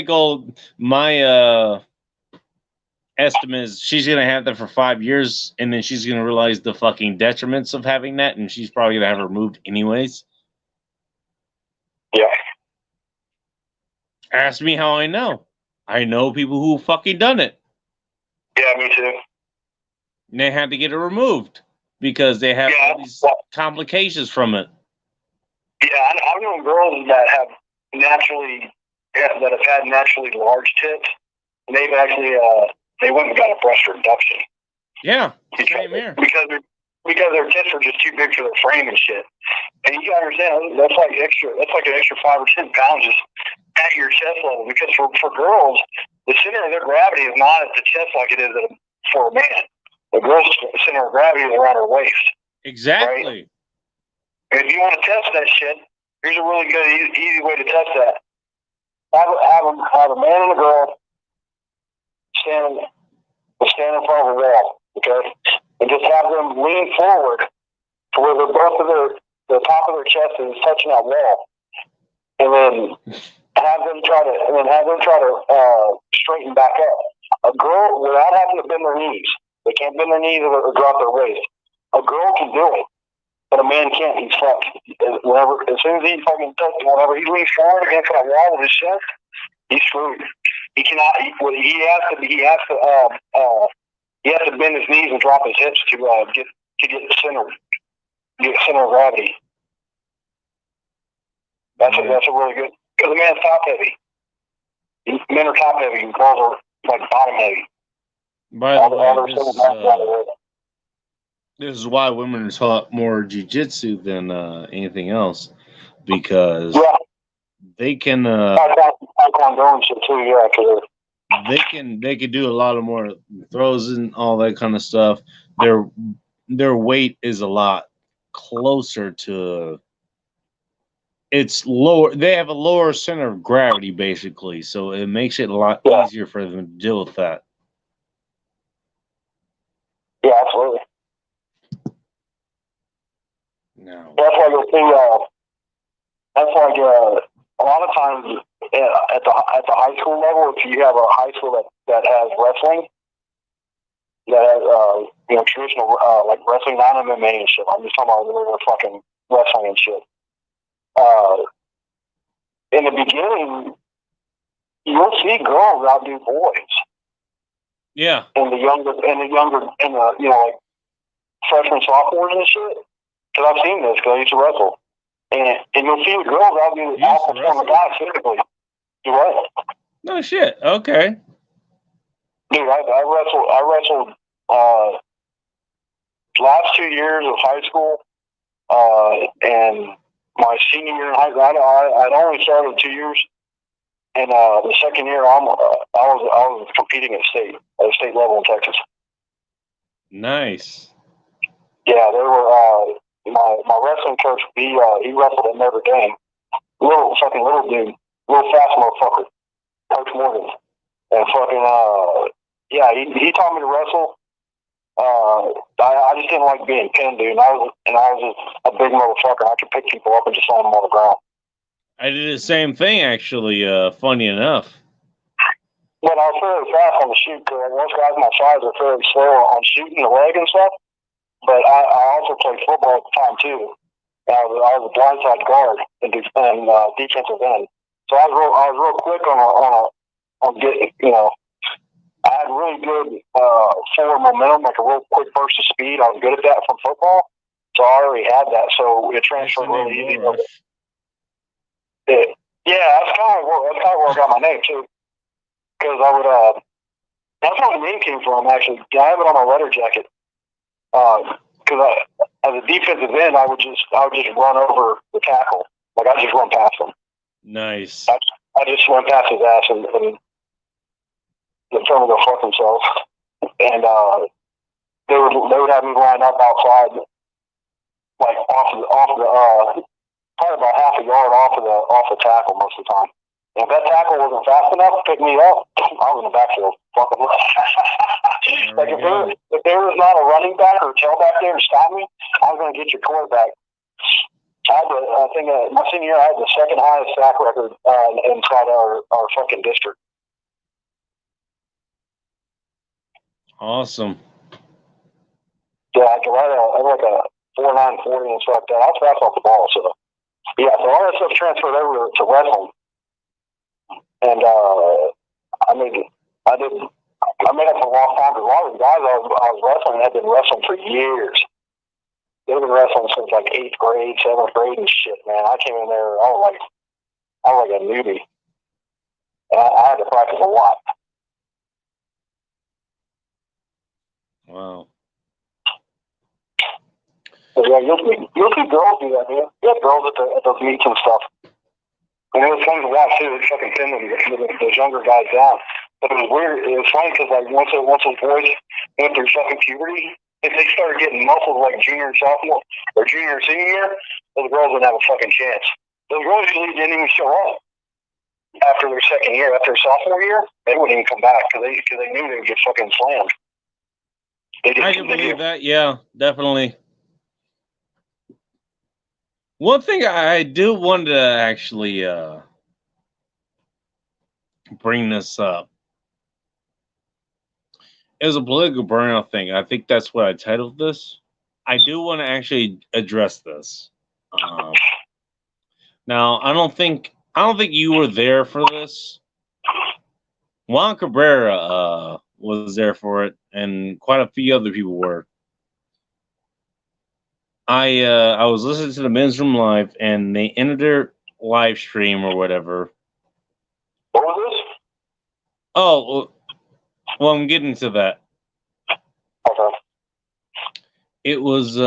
estimate is she's going to have that for 5 years, and then she's going to realize the fucking detriments of having that, and she's probably going to have it removed anyways.
Yeah.
Ask me how I know. I know people who fucking done it.
Yeah, me too.
And they had to get it removed because they have all these complications from it.
Yeah, I've known girls that have had naturally large tits, and they've actually they went and got a breast reduction.
Yeah, same here.
Because their tits are just too big for their frame and shit. And you gotta understand that's like an extra 5 or 10 pounds just at your chest level. Because for girls, the center of their gravity is not at the chest like it is for a man. The girl's center of gravity is around her waist.
Exactly.
Right? If you want to test that shit, here's a really good, easy way to test that. Have a man and a girl stand in front of a wall, okay? And just have them lean forward to where the top of their chest is touching that wall. And then have them try to straighten back up. A girl, without having to bend their knees, they can't bend their knees or drop their waist. A girl can do it, but a man can't. He's fucked. As soon as he fucking whenever he leans forward against that wall with his chest, he's screwed. He cannot. He has to bend his knees and drop his hips to get the center of gravity. That's a really good, because a man's top heavy. Men are top heavy, and girls are like bottom heavy.
By the way, This is why women are taught more jujitsu than anything else, because
Yeah,
they can
Taekwondo and shit too. Yeah, because
they can do a lot of more throws and all that kind of stuff. Their their weight is a lot closer to, it's lower. They have a lower center of gravity, basically, so it makes it a lot
yeah,
easier for them to deal with that.
yeah, absolutely.
No.
That's why you'll see. That's like a lot of times at the high school level, if you have a high school that has wrestling, that has traditional like wrestling, not MMA and shit. I'm just talking about regular fucking wrestling and shit. Uh, in the beginning, you'll see girls outdo boys.
Yeah.
In the younger, like freshmen, sophomores and shit. Because I've seen this, because I used to wrestle. And you'll see the girls outdo outperform the guys physically. You're right.
No shit. Okay.
Dude, I wrestled last 2 years of high school, and my senior year in high school. I'd only started 2 years, and the second year I was competing at the state level in Texas.
Nice.
Yeah, there were my wrestling coach. He wrestled at Notre Dame. Little dude, little fast motherfucker, Coach Morgan, and fucking yeah, he taught me to wrestle. I just didn't like being pinned, dude. And I was just a big motherfucker. I could pick people up and just land them on the ground.
I did the same thing, actually. Funny enough.
But I was fairly fast on the shoot because most guys my size are fairly slow on shooting the leg and stuff. But I also played football at the time too. I was a blindside guard and defensive end. So I was real quick on getting, I had really good forward momentum, like a real quick burst of speed. I was good at that from football, so I already had that. So it transferred really easy. Yeah, that's kind of where I got my name too, because I would. That's where my name came from, actually. I have it on my letter jacket. Because as a defensive end, I would just run over the tackle, like I just run past him.
Nice.
I just went past his ass and tell him to go fuck themselves. And they would have me line up outside, like off the probably about half a yard off the tackle most of the time. And if that tackle wasn't fast enough to pick me up, I was in the backfield. Fucking like if there was not a running back or a tailback there to stop me, I was going to get your quarterback. I think my senior year, I had the second highest sack record inside our fucking district.
Awesome.
Yeah, I had like a 4.940 and stuff like that. I was fast off the ball, so yeah. So all that stuff transferred over to wrestling, and I made up for lost time because a lot of the guys I was wrestling had been wrestling for years. They've been wrestling since like 8th grade, 7th grade and shit, man. I came in there, I was like a newbie. And I had to practice a lot.
Wow.
But yeah, you'll see girls do that, man. You have girls at those meets and stuff. And it was fun to watch too. It's fucking pin those younger guys down. But it was weird. It was funny because like once those boys went through fucking puberty, if they started getting muscles like junior and sophomore or junior and senior year, those girls wouldn't have a fucking chance. Those girls usually didn't even show up after their second year. After their sophomore year, they wouldn't even come back because they knew they would get fucking slammed.
I can believe that. Yeah, definitely. One thing I do want to actually bring this up is a political burnout thing. I think that's what I titled this. I do want to actually address this. Now, I don't think you were there for this. Juan Cabrera was there for it, and quite a few other people were. I was listening to the Men's Room Live, and they ended their live stream or whatever.
What was this?
Oh, well, I'm getting to that.
Okay.
it was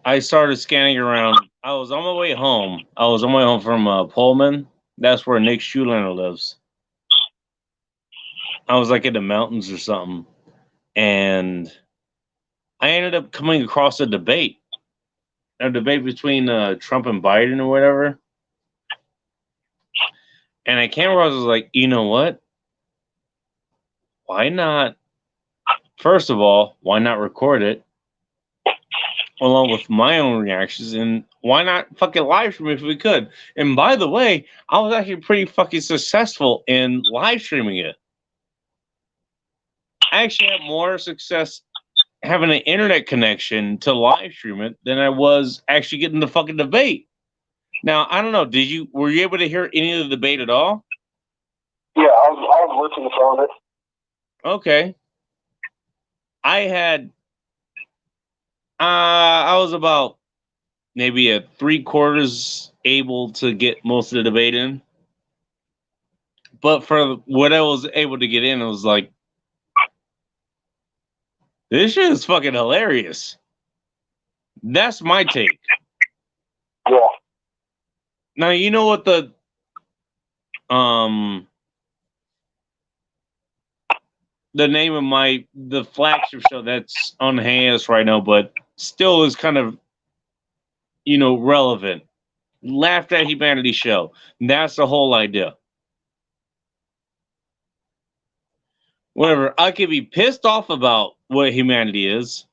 I started scanning around. I was on my way home. I was on my way home from Pullman. That's where Nick Schulander lives. I was like in the mountains or something, and I ended up coming across a debate between Trump and Biden or whatever. And I came across, I was like, you know what? Why not? First of all, why not record it along with my own reactions? And why not fucking live stream if we could? And by the way, I was actually pretty fucking successful in live streaming it. I actually had more success having an internet connection to live stream it than I was actually getting the fucking debate. Now, I don't know. Were you able to hear any of the debate at all?
Yeah, I was listening to it.
Okay. I was about maybe a 3/4 able to get most of the debate in. But for what I was able to get in, it was like, this shit is fucking hilarious. That's my take.
Yeah.
Now, you know what the name of the flagship show that's on hiatus right now, but still is kind of, relevant. Laughed at Humanity show. That's the whole idea. Whatever. I could be pissed off about what humanity is.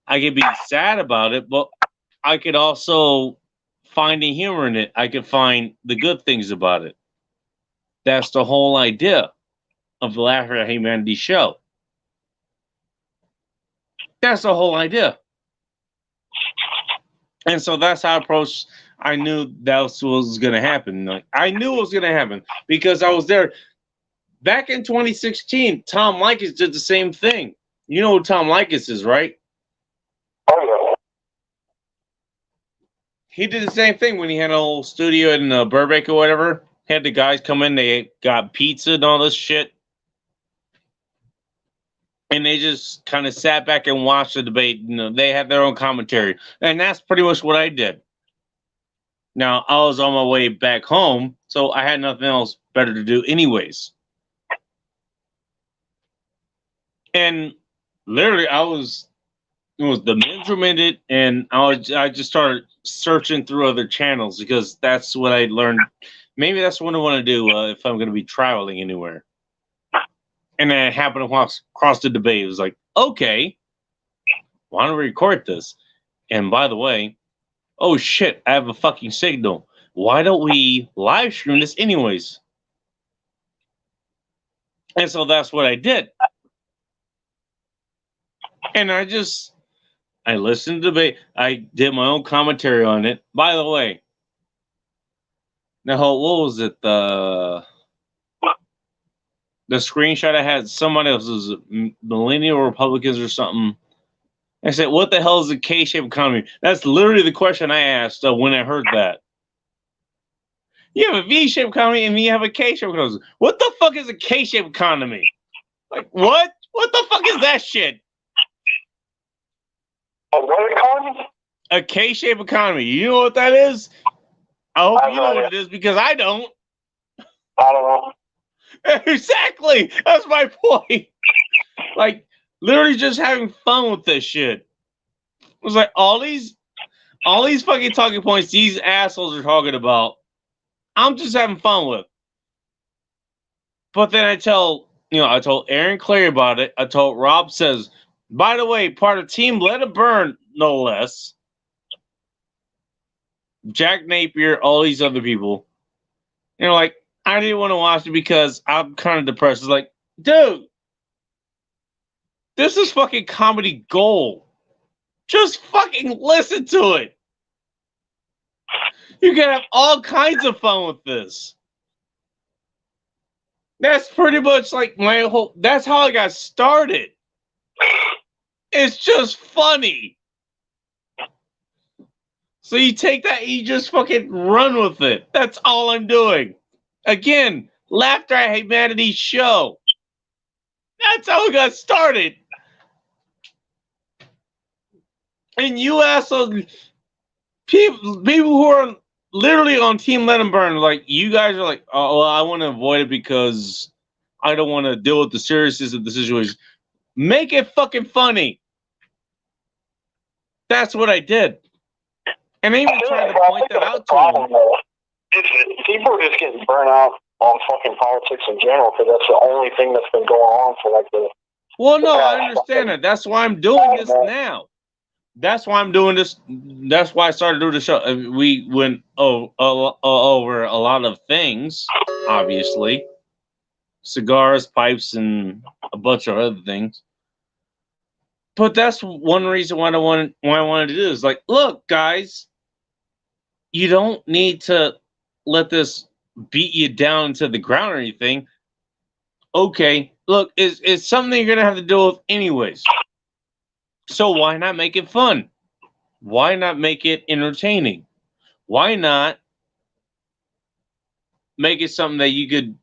I could be sad about it, but I could also find the humor in it. I could find the good things about it. That's the whole idea of the Laughter at Humanity show. That's the whole idea. And so that's how I approached. I knew that's what was going to happen. Like, I knew it was going to happen because I was there. Back in 2016, Tom Likas did the same thing. You know who Tom Likas is, right?
Oh, yeah.
He did the same thing when he had a whole studio in Burbank or whatever. Had the guys come in, they got pizza and all this shit. And they just kind of sat back and watched the debate. They had their own commentary. And that's pretty much what I did. Now, I was on my way back home, so I had nothing else better to do anyways. And literally, it was the men's room ended, and I just started searching through other channels because that's what I learned. Maybe that's what I want to do if I'm going to be traveling anywhere. And then I happened to cross the debate. It was like, okay, why don't we record this? And by the way, oh shit, I have a fucking signal. Why don't we live stream this anyways? And so that's what I did. And I listened to the debate. I did my own commentary on it. By the way, now what was it? The screenshot I had, somebody else was millennial Republicans or something. I said, what the hell is a K-shaped economy? That's literally the question I asked when I heard that. You have a V-shaped economy and you have a K-shaped economy. What the fuck is a K-shaped economy? Like, what? What the fuck is that shit?
A what economy?
A K-shaped economy. You know what that is? I hope you know what it is because I don't.
I don't know.
Exactly. That's my point. Like, literally just having fun with this shit. It was like all these fucking talking points these assholes are talking about, I'm just having fun with. But then I told Aaron Clary about it. I told Rob Says, by the way, part of Team Let It Burn, no less. Jack Napier, all these other people. Like, I didn't want to watch it because I'm kind of depressed. It's like, dude, this is fucking comedy gold. Just fucking listen to it. You can have all kinds of fun with this. That's pretty much like that's how I got started. It's just funny. So you take that, you just fucking run with it. That's all I'm doing. Again, Laughter at Humanity show. That's how it got started. And you ask those people who are literally on Team Let 'em Burn, like, you guys are like, oh, well, I want to avoid it because I don't want to deal with the seriousness of the situation. Make it fucking funny. That's what I did. And I even tried to point that out to him.
People are just getting burnt out on fucking politics in general because that's the only thing that's been going on for like the.
Well, no, I understand that. That's why I'm doing this now. That's why I'm doing this. That's why I started doing the show. We went over a lot of things, obviously. Cigars, pipes, and a bunch of other things. But that's one reason why I wanted to do this. Like, look, guys, you don't need to let this beat you down to the ground or anything. Okay, look, it's something you're gonna have to deal with anyways. So why not make it fun? Why not make it entertaining? Why not make it something that you could,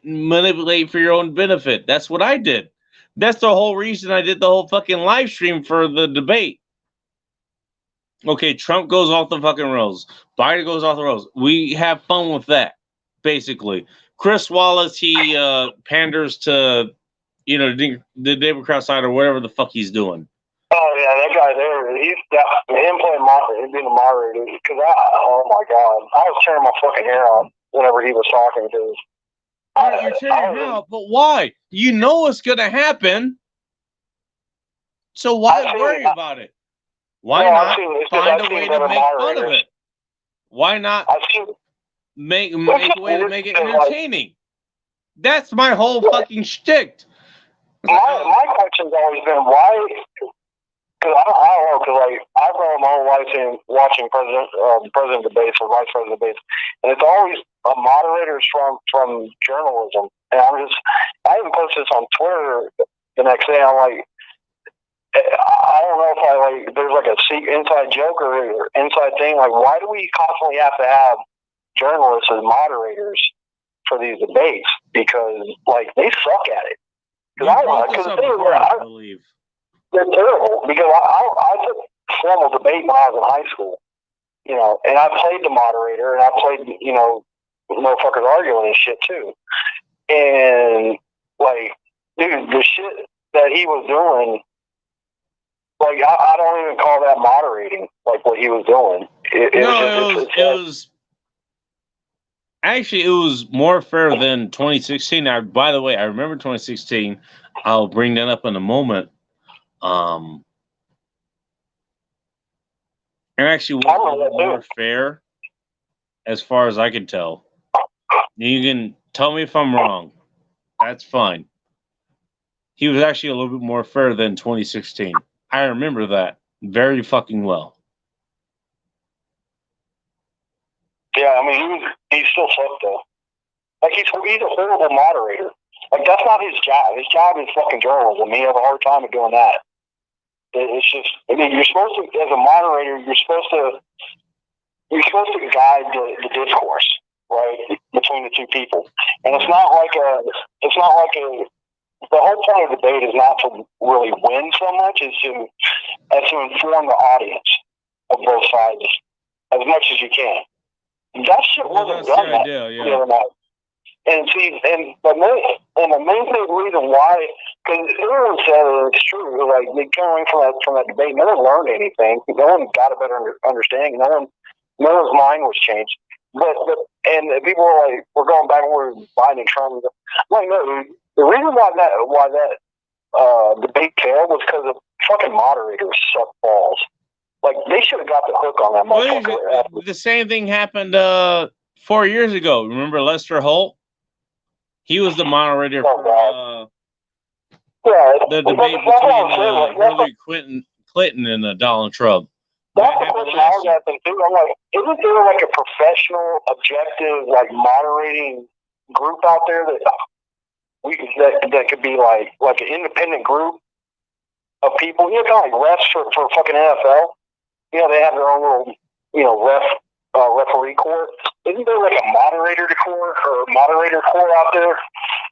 manipulate for your own benefit? That's what I did. That's the whole reason I did the whole fucking live stream for the debate. Okay, Trump goes off the fucking rails. Biden goes off the rails. We have fun with that, basically. Chris Wallace, he panders to, the Democrat side or whatever the fuck he's doing.
Oh yeah, that guy there, he's him playing being a moderator. Because oh my god, I was tearing my fucking hair out whenever he was talking. Because
you're tearing your hair out, but why? You know what's gonna happen. So why worry about it? Why not find a way to make fun of it? Why not make a way to make it entertaining? That's my whole fucking shtick.
My question's always been why. Because I don't know. Because like I've grown my whole life watching president debates or vice president debates, and it's always moderators from journalism. And I even posted this on Twitter the next day. I'm like, I don't know if there's like a inside joke or inside thing. Like, why do we constantly have to have journalists as moderators for these debates? Because like they suck at it.
I believe
they're terrible. Because I took formal debate when I was in high school, and I played the moderator and I played motherfuckers arguing and shit too. And like, dude, the shit that he was doing. Like, I don't even call that moderating, like, what he was doing. It
was more fair than 2016. Now, by the way, I remember 2016. I'll bring that up in a moment. And actually was a little more fair, as far as I can tell. You can tell me if I'm wrong. That's fine. He was actually a little bit more fair than 2016. I remember that very fucking well.
Yeah, I mean, he's still fucked though. Like he's a horrible moderator. Like that's not his job. His job is fucking journalism. He has a hard time of doing that. It's just, I mean, you're supposed to, as a moderator, you're supposed to guide the discourse, right, between the two people. And it's not like the whole point of debate is not to really win so much as to inform the audience of both sides as much as you can. That shit wasn't done the other night. And see, the main reason why, because everyone said it's true, like they going from that debate, no one learned anything, no one got a better understanding, no one's mind was changed. But people were like, we're going back and we're Biden and Trump. Like, no, the reason why that debate failed was because the fucking moderators suck balls. Like, they should have got the hook on that motherfucker.
The same thing happened 4 years ago. Remember Lester Holt? He was the moderator for the debate between Hillary Clinton and Donald Trump.
That's the question I was asking too. I'm like, isn't there like a professional, objective, like moderating group out there that could be like an independent group of people? Kind of like refs for fucking NFL. They have their own little, referee court. Isn't there like a moderator court out there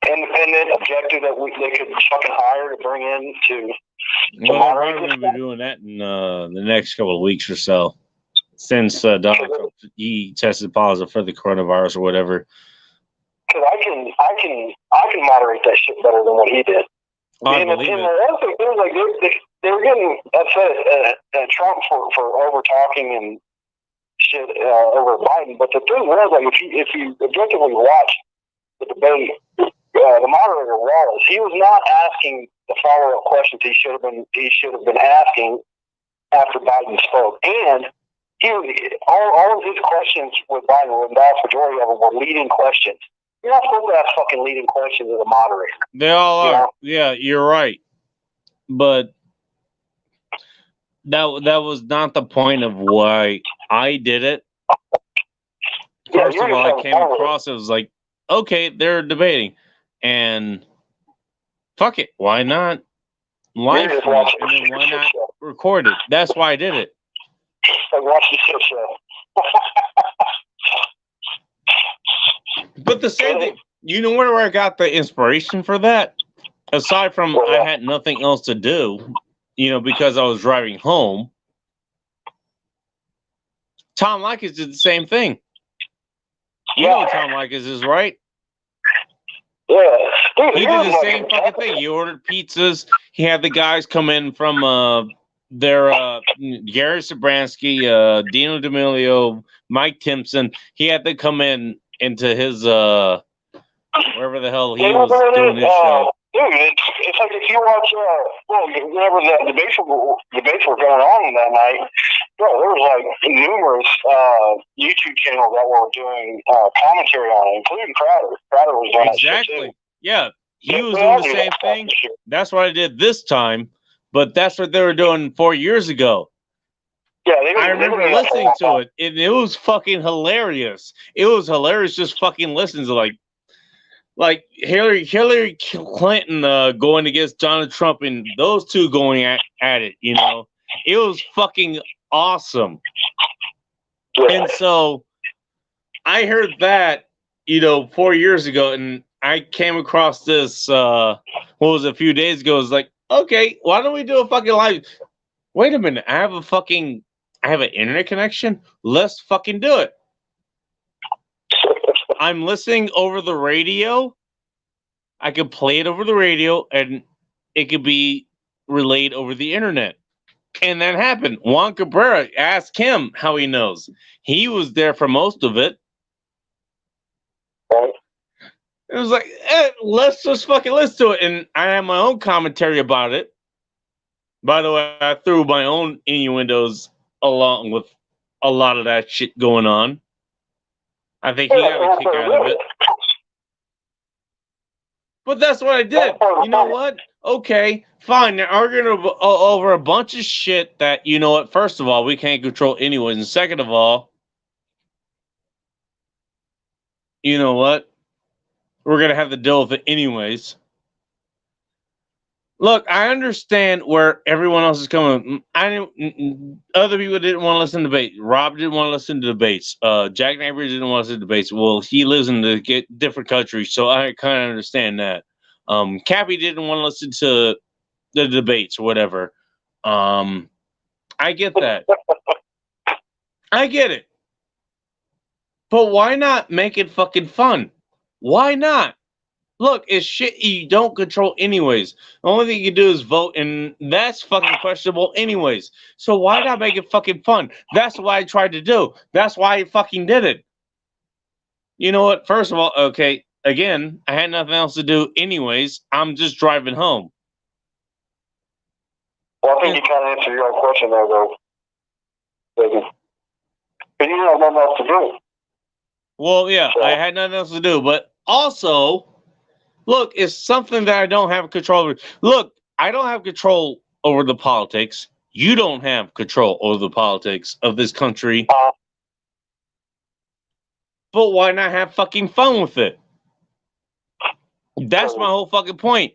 independent, objective that they could fucking hire to bring in to
Well, they're
moderate
probably
this
going to be doing that in the next couple of weeks or so, since Donald Trump he tested positive for the coronavirus or whatever.
Because I can moderate that shit better than what he did.
I
and
believe
the
it.
other thing is, like, they were getting upset at Trump for over talking and shit over Biden. But the thing was, like, if you objectively watch the debate, the moderator Wallace, he was not asking the follow-up questions he should have been asking after Biden spoke, and all of his questions with Biden, the vast majority of them were leading questions. You're not supposed to ask fucking leading questions as a moderator.
They all are. Yeah, you're right. But that was not the point of why I did it. First of all, I came across it was like, okay, they're debating, and fuck it, why not live stream it, and then why not record it? That's why I did it.
I watched the shit show.
But the same thing, you know where I got the inspiration for that? Aside from I had nothing else to do, because I was driving home. Tom Likas did the same thing. You know who Tom Likas is, right?
Yeah. Dude,
he did the same fucking thing. He ordered pizzas. He had the guys come in from Gary Sobransky, Dino D'Amelio, Mike Timpson. He had to come into his wherever the hell he was doing his show.
Dude, it's like if you watch, whenever the debates were going on that night, bro, there was like numerous YouTube channels that were doing commentary on it, including Crowder. Crowder was doing
exactly.
That shit too.
Yeah, he was doing the same thing. That's what I did this time, but that's what they were doing 4 years ago.
Yeah,
I remember listening to it, and it was fucking hilarious. It was hilarious just fucking listening to like Hillary Clinton going against Donald Trump and those two going at it, It was fucking awesome. And so I heard that, 4 years ago, and I came across this, a few days ago. It was like, okay, why don't we do a fucking live? Wait a minute, I have an internet connection? Let's fucking do it. I'm listening over the radio. I could play it over the radio, and it could be relayed over the internet. And that happened. Juan Cabrera, ask him how he knows. He was there for most of it. It was like, let's just fucking listen to it. And I have my own commentary about it. By the way, I threw my own innuendos along with a lot of that shit going on. I think he got a kick out of it. But that's what I did. You know what? Okay, fine. They're arguing over a bunch of shit that, first of all, we can't control anyways. And second of all, you know what? We're going to have to deal with it anyways. Look, I understand where everyone else is coming. Other people didn't want to listen to debates. Rob didn't want to listen to debates. Jack Napier didn't want to listen to debates. Well, he lives in a different country, so I kind of understand that. Cappy didn't want to listen to the debates or whatever. I get that. I get it. But why not make it fucking fun? Why not? Look, it's shit you don't control anyways. The only thing you do is vote, and that's fucking questionable anyways. So why not make it fucking fun? That's what I tried to do. That's why I fucking did it. You know what? First of all, okay, again, I had nothing else to do anyways. I'm just driving home.
Well, I think you kind of answered your own question there, though. But you have nothing else to do.
Well, yeah, I had nothing else to do, but also... Look, it's something that I don't have control over. Look, I don't have control over the politics. You don't have control over the politics of this country. But why not have fucking fun with it? That's my whole fucking point.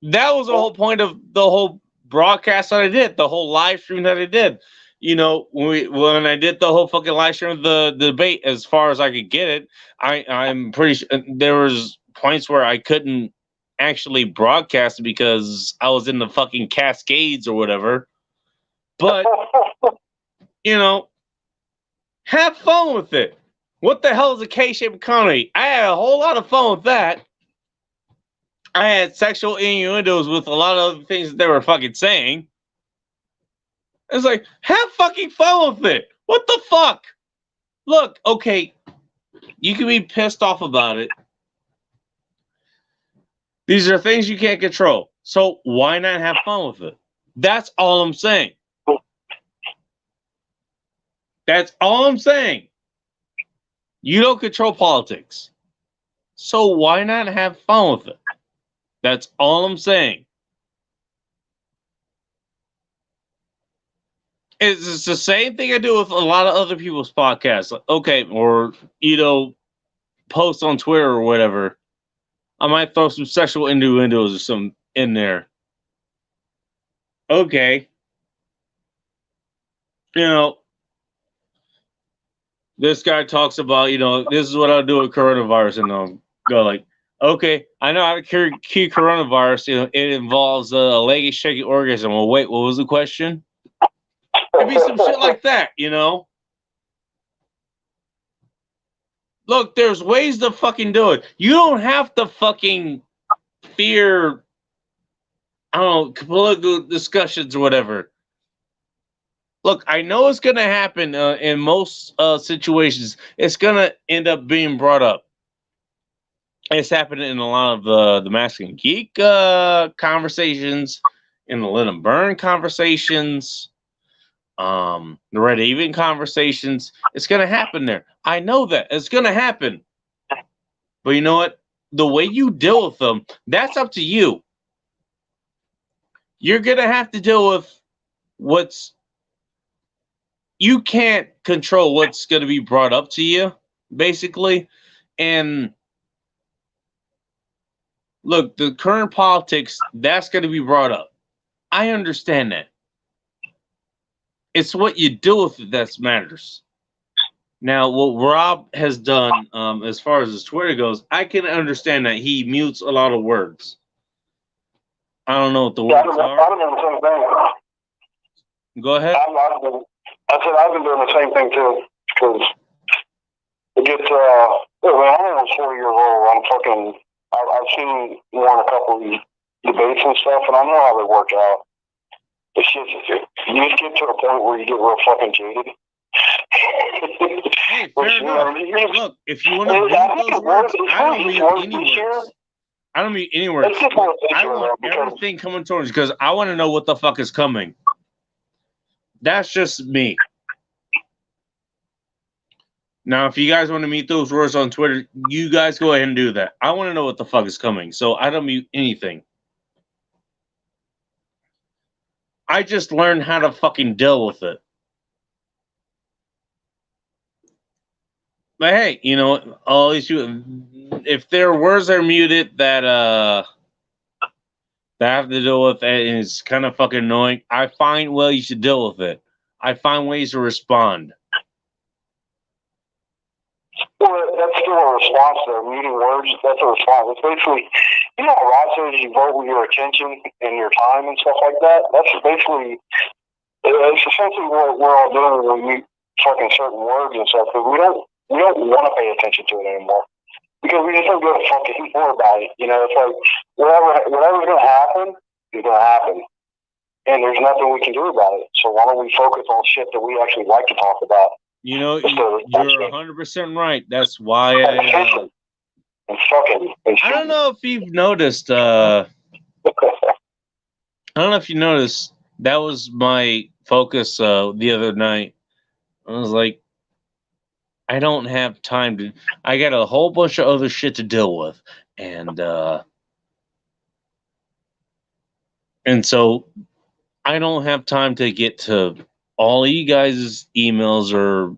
That was the whole point of the whole broadcast that I did, the whole live stream that I did. When I did the whole fucking live stream of the debate, as far as I could get it, I'm pretty sure there was points where I couldn't actually broadcast it because I was in the fucking Cascades or whatever. But, you know, have fun with it. What the hell is a K-shaped economy? I had a whole lot of fun with that. I had sexual innuendos with a lot of other things that they were fucking saying. It's like, have fucking fun with it. What the fuck? Look, okay, you can be pissed off about it. These are things you can't control. So why not have fun with it? That's all I'm saying. That's all I'm saying. You don't control politics. So why not have fun with it? That's all I'm saying. It's the same thing I do with a lot of other people's podcasts. Okay, or, you know, posts on Twitter or whatever. I might throw some sexual innuendos or some in there. Okay. You know, this guy talks about, you know, this is what I'll do with coronavirus, and I'll go like, okay, I know how to cure coronavirus. You know, it involves a leg shaking orgasm. Well, wait, what was the question? It'd be some shit like that, you know. Look, there's ways to fucking do it. You don't have to fucking fear, I don't know, political discussions or whatever. Look, I know it's going to happen in most situations. It's going to end up being brought up. It's happening in a lot of the Masculine Geek conversations, in the Let 'em Burn conversations, the Red Even conversations. It's going to happen there. I know that. It's going to happen. But you know what? The way you deal with them, that's up to you. You're going to have to deal with what's... You can't control what's going to be brought up to you, basically. And look, the current politics, that's going to be brought up. I understand that. It's what you do with it that matters. Now, what Rob has done, as far as his Twitter goes, I can understand that he mutes a lot of words. I don't know what the words are.
I've been doing the same thing.
Go ahead.
I said I've been doing the same thing too, because it gets. I'm almost 4 years old. I've seen one a couple of these debates and stuff, and I know how they work out. It's just you just get to a point where you get real fucking jaded.
Hey, fair enough. Look, if you want to mute those words, I don't mute any words. I don't mute any words. I want everything coming towards you because I want to know what the fuck is coming. That's just me. Now, if you guys want to mute those words on Twitter, you guys go ahead and do that. I want to know what the fuck is coming, so I don't mute anything. I just learned how to fucking deal with it. But hey, you know, all these people, if their words are muted that have to deal with it and it's kind of fucking annoying, I find ways to deal with it. I find ways to respond.
Well, that's still a response there. Muting words, that's a response. It's basically, you know how Rod says you vote with your attention and your time and stuff like that? That's basically, it's essentially what we're all doing when we fucking certain words and stuff, because we don't want to pay attention to it anymore. Because we just don't give a fuck anymore about it. You know, it's like, whatever's going to happen is going to happen. And there's nothing we can do about it. So why don't we focus on shit that we actually like to talk about?
You know, you're 100% right. That's why I don't know if you've noticed. I don't know if you noticed. That was my focus the other night. I was like, I don't have time to. I got a whole bunch of other shit to deal with, and so I don't have time to get to all of you guys' emails or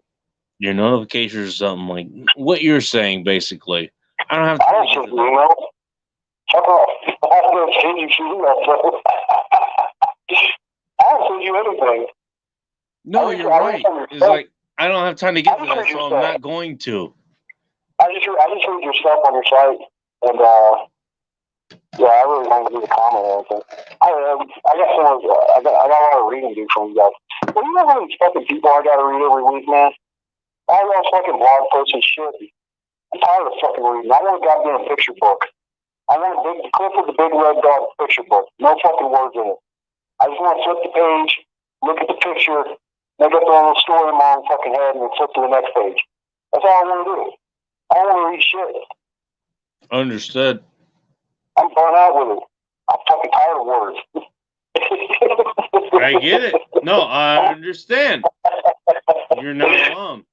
your notifications or something like what you're saying, basically. I don't have time.
I don't send you emails. Fuck off. I don't send you emails. I don't send you anything.
No, you're right. It's like, I don't have time to get to that, so I'm not going to.
I just read your stuff on your site, And yeah, I really wanted to do the comment and everything. I got a lot of reading to do from you guys. Well, you know how many fucking people I got to read every week, man? I got fucking blog posts and shit. I'm tired of fucking reading. I want a goddamn picture book. I want a big clip of the big red dog picture book. No fucking words in it. I just want to flip the page, look at the picture, make up a little story in my own fucking head, and then flip to the next page. That's all I want to do. I don't want to read shit.
Understood.
I'm burnt out with it. I'm fucking tired of words.
I get it. No, I understand. You're not alone.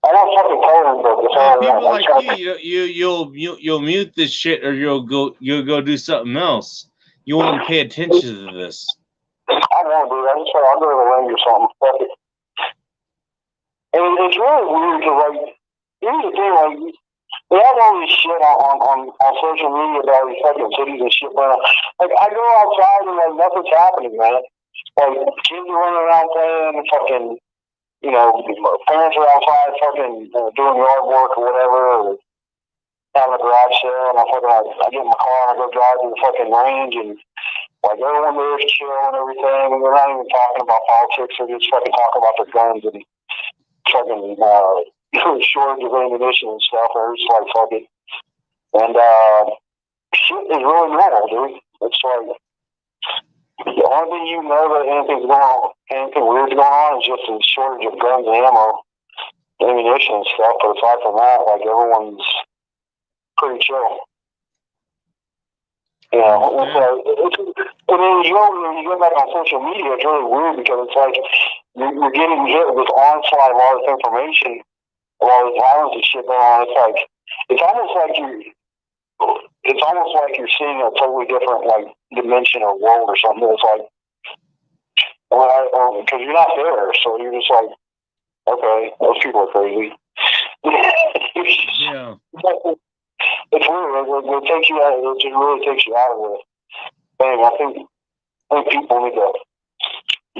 I don't fucking coloring book.
People like you'll mute this shit, or you'll go do something else. You won't pay attention to this.
I won't, dude. I just say I'll go to the range or something. Fuck it. And it's really weird because, like, here's the thing, like, they have all this shit on social media about these fucking cities and shit. But, like, I go outside and, like, nothing's happening, man. Like, kids are running around playing, fucking, you know, parents are outside fucking doing yard work or whatever, or having a garage sale, and I get in my car and I go drive to the fucking range, and, like, everyone there is chill and everything, and they're not even talking about politics, they're just fucking talking about their guns and fucking, shortage of ammunition and stuff. They're just like, fuck it. And shit is really normal, dude. It's like the only thing you know that anything weird's going on is just a shortage of guns and ammo, ammunition and stuff. But aside from that, like, everyone's pretty chill. You know, and then you go back on social media, it's really weird because it's like you're getting hit with this onslaught of all this information, of all this violence and shit going on. It's almost like you're seeing a totally different, like, dimension or world or something. It's like, because you're not there, so you're just like, okay, those people are crazy.
Yeah.
It's weird. It takes you out. It just really takes you out of the thing. I think people need to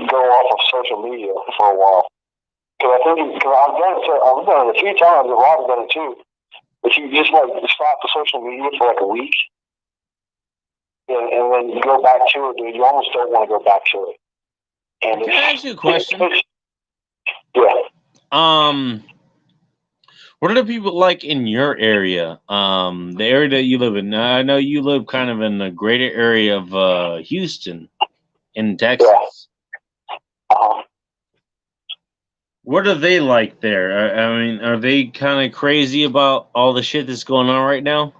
go off of social media for a while. Because I've done it a few times, and Rob's done it too. If you just, like, stop the social media for like a week, and then you go back to it, dude, you almost don't want to go back to it. And
can I ask you a question?
Yeah.
What are the people like in your area? The area that you live in. Now, I know you live kind of in the greater area of Houston, in Texas.
Yeah.
What are they like there? I mean, are they kind of crazy about all the shit that's going on right now?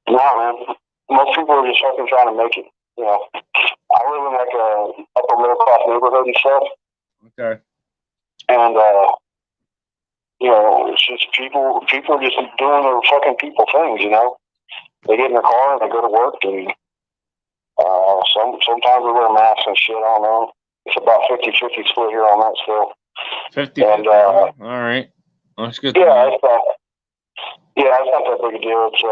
No, man. Most people are just fucking trying to make it. You know, I live in, like, a upper middle class neighborhood and stuff.
Okay.
And you know, it's just people are just doing their fucking people things. You know, they get in their car and they go to work, and sometimes they wear masks and shit. I don't know. It's about 50-50 split here on that still.
50.
And
all right, that's good.
Yeah, it's not that big a deal. It's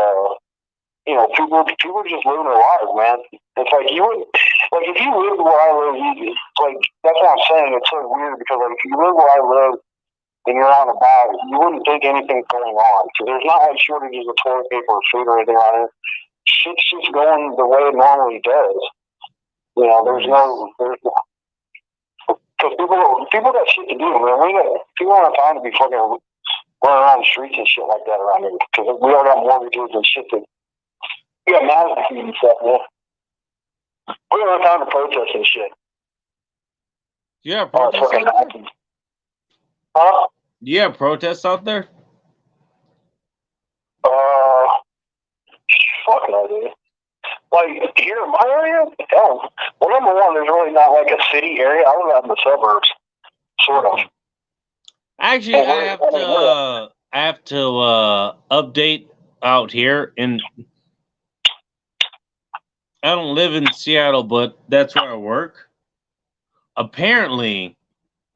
you know, people are just living their lives, man. It's like you would, like, if you lived where I live, like, that's what I'm saying. It's so weird because, like, if you live where I live and you're out and about, you wouldn't think anything's going on. So there's not, like, shortages of toilet paper or food or anything on it. Shit's just going the way it normally does. You know, there's because people got shit to do, man. People don't have time to be fucking running around the streets and shit like that around here. Because we all got mortgages and shit that we got mouths to feed and stuff, man. We don't have time to protest and shit.
Yeah, protests out there?
Huh?
Yeah, protests out there?
Fuck no, dude. Like, here in my area, hell, well, number one, there's really not, like, a city area. I live out in the suburbs, sort of.
Actually, I have to update out here, and I don't live in Seattle, but that's where I work. Apparently,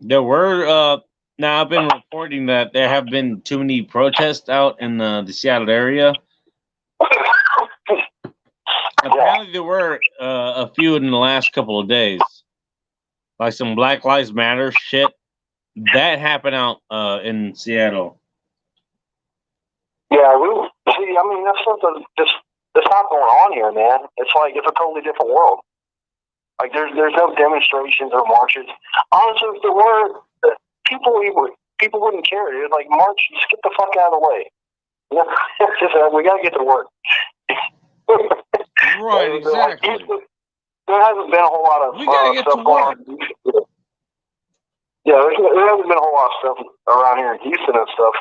there were now I've been reporting that there have been too many protests out in the Seattle area. Apparently, there were a few in the last couple of days, like some Black Lives Matter shit that happened out in Seattle.
Yeah, I mean, that's something that's not going on here, man. It's like it's a totally different world. Like there's no demonstrations or marches. Honestly, if there were, people wouldn't care. It's like march, just get the fuck out of the way. We gotta get to work.
Right, exactly.
There hasn't been a whole lot of
we gotta get
stuff
to work.
Yeah, there hasn't been a whole lot of stuff around here in Houston and stuff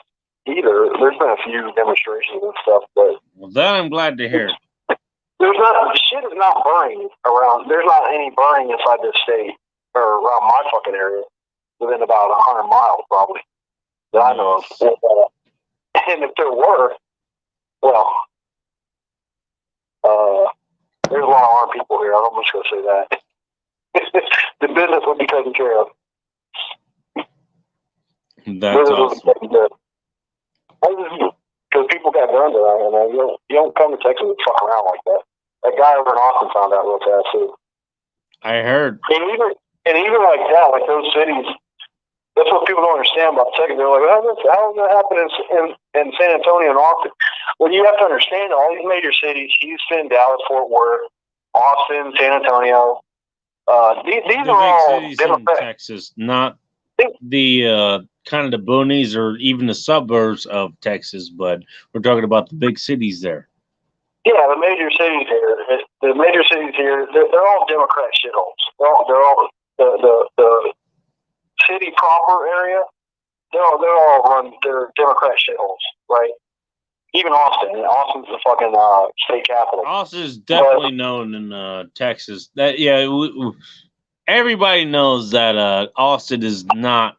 either. There's been a few demonstrations and stuff, but
well, that I'm glad to hear.
There's not, shit is not burning around. There's not any burning inside this state or around my fucking area within about 100 miles, probably, that I know of. And if there were, well, there's a lot of armed people here. I'm just going to say that. The business would be taken care of.
That's awesome.
Because people got guns around here, man. You don't come to Texas and fuck around like that. That guy over in Austin found out real fast too.
I heard.
And even like that, like those cities, that's what people don't understand about Texas. They're like, how does that happen in San Antonio and Austin? Well, you have to understand all these major cities: Houston, Dallas, Fort Worth, Austin, San Antonio. These are all
big cities in Texas, not the kind of the boonies or even the suburbs of Texas, but we're talking about the big cities there.
Yeah, the major cities here, they're all Democrat shitholes. They're all the city proper area. They're all run. They're Democrat shitholes, right? Even Austin. Austin's the fucking state capital.
Austin is definitely known in Texas. That everybody knows that Austin is not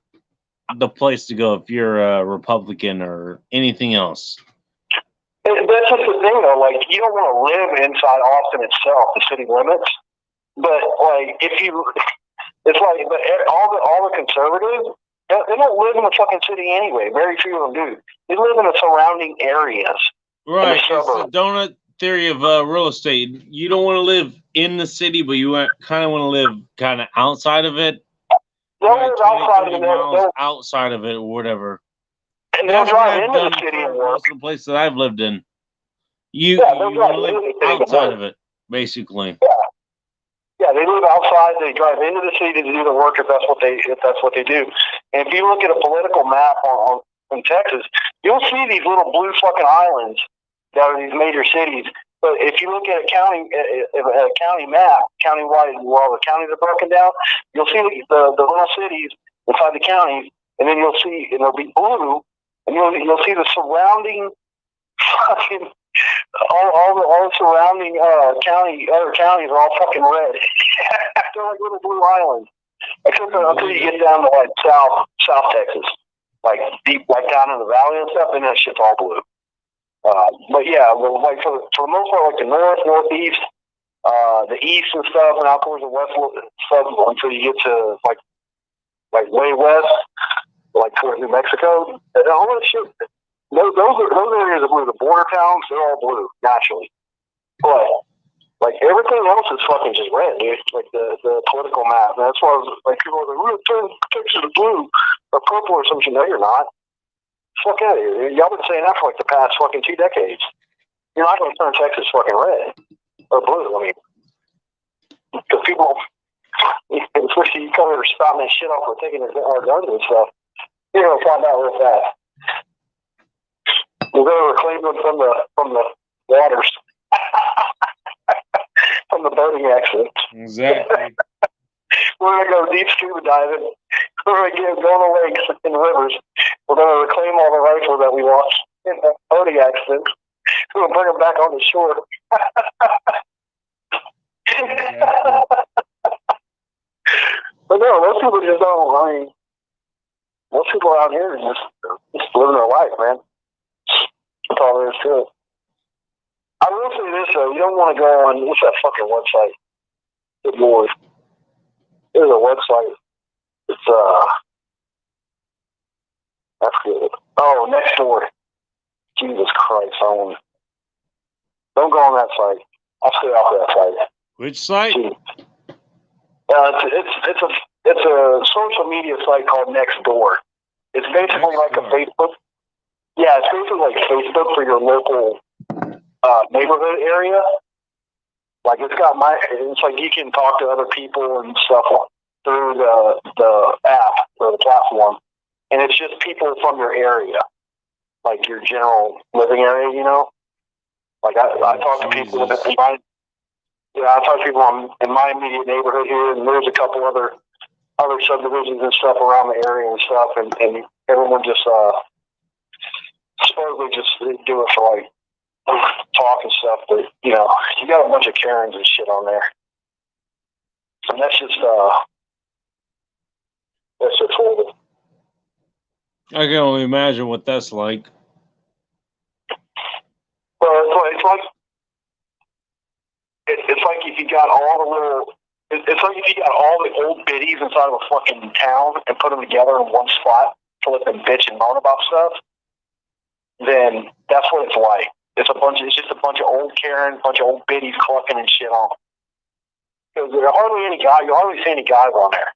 the place to go if you're a Republican or anything else.
That's just the thing, though. Like, you don't want to live inside Austin itself, the city limits. But like, it's like all the conservatives, they don't live in the fucking city anyway. Very few of them do. They live in the surrounding areas.
Right. It's the donut theory of real estate. You don't want to live in the city, but you kind of want to live kind of outside of it.
They'll live outside of
it. Outside of it or whatever.
And they'll drive into the city and work.
Most of the places that I've lived in. You want to live outside of it, basically.
Yeah, they live outside. They drive into the city to do the work if that's what they do. And if you look at a political map in Texas, you'll see these little blue fucking islands that are these major cities. But if you look at a county map, countywide, where all the counties are broken down, you'll see the little cities inside the counties, and then you'll see, and they'll be blue, and you'll see the surrounding fucking all the surrounding other counties are all fucking red. They're like little blue islands, except until you get down to like South Texas, like deep, like down in the valley and stuff, and that shit's all blue. But yeah, well, like for the most part, like the northeast, the east and stuff, and out towards the west stuff until you get to like way west, like towards New Mexico, and all that shit. Those areas are blue. The border towns, they're all blue naturally. But like everything else is fucking just red, dude. Like the political map. And that's why like people are like, we're gonna turn Texas blue or purple or something. No, you're not. Fuck out of here. Y'all been saying that for like the past fucking 2 decades. You're not gonna turn Texas fucking red or blue. I mean, because people, especially you come here spouting that shit off for taking our guns and stuff, you're gonna find out real fast. We're going to reclaim them from the waters, from the boating accidents.
Exactly.
We're going to go deep scuba diving. We're going to go on the lakes and rivers. We're going to reclaim all the rifles that we lost in the boating accident. We're going to bring them back on the shore. But no, most people just don't. I mean, most people out here are just living their life, man. That's all there is to it. I will say this though, you don't want to go on, what's that fucking website? Good Lord. There's a website. It's that's good. Oh, next door. Jesus Christ, don't go on that site. I'll stay off that site.
Which site?
It's a social media site called Nextdoor. It's basically like a Facebook. Yeah, it's basically like Facebook for your local neighborhood area. Like it's like you can talk to other people and stuff through the app or the platform, and it's just people from your area, like your general living area. You know, like I talk to people in my I talk to people in my immediate neighborhood here, and there's a couple other subdivisions and stuff around the area and stuff, and everyone just supposedly just do it for like talk and stuff, but you know, you got a bunch of Karens and shit on there, and that's just horrible.
I can only imagine what that's like.
Well, it's like if you got all the little. It's like if you got all the old biddies inside of a fucking town and put them together in one spot to let them bitch and moan about stuff. Then that's what it's like. It's just a bunch of old Karen, bunch of old biddies clucking and shit on. Because there are hardly any guys. You hardly see any guys on there.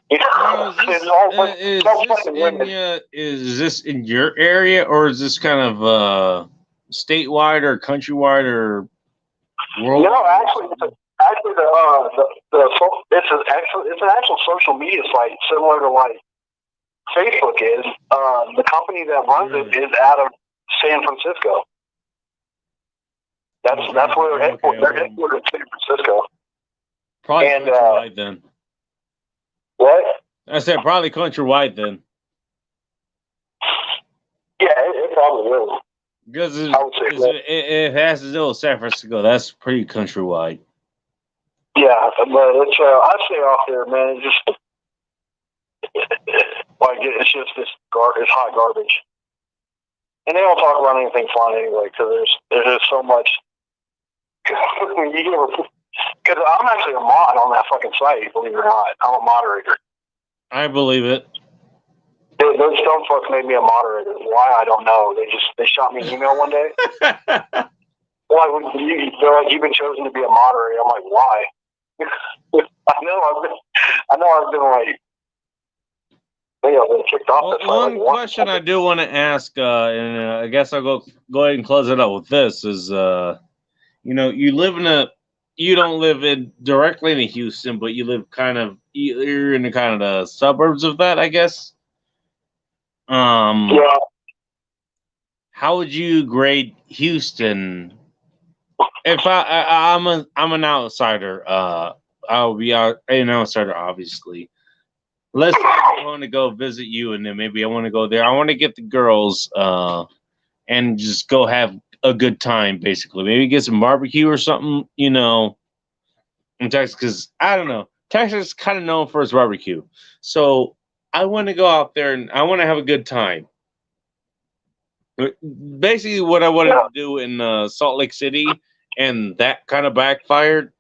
You know,
is this in your area, or is this kind of statewide or countrywide or worldwide?
No, actually, it's an actual social media site similar to like Facebook is. The company that runs it is out of San Francisco. That's where they're headquartered. They're headquartered in San Francisco.
Probably countrywide then.
What?
I said probably countrywide then.
Yeah, it probably is.
Because it has to do with San Francisco. That's pretty countrywide.
Yeah, but it's I stay off there, man. It's just like it's just it's hot garbage, and they don't talk about anything fun anyway because there's just so much. Because I'm actually a mod on that fucking site, believe it or not. I'm a moderator.
I believe it.
Those dumb fucks made me a moderator. Why, I don't know. They shot me an email one day. They're like, you've been chosen to be a moderator. I'm like, why? I know I've been like, I've been kicked off.
One question I do want to ask, and I guess I'll go ahead and close it up with this is, you know, you don't live directly in Houston, but you live you're in the kind of the suburbs of that, I guess.
Yeah.
How would you grade Houston? If I'm an outsider, I'll be an outsider, obviously. Let's say I want to go visit you, and then maybe I want to go there. I want to get the girls, and just go have a good time, basically. Maybe get some barbecue or something, you know, in Texas, because I don't know. Texas is kind of known for its barbecue. So I want to go out there and I want to have a good time. Basically, what I wanted to do in Salt Lake City, and that kind of backfired.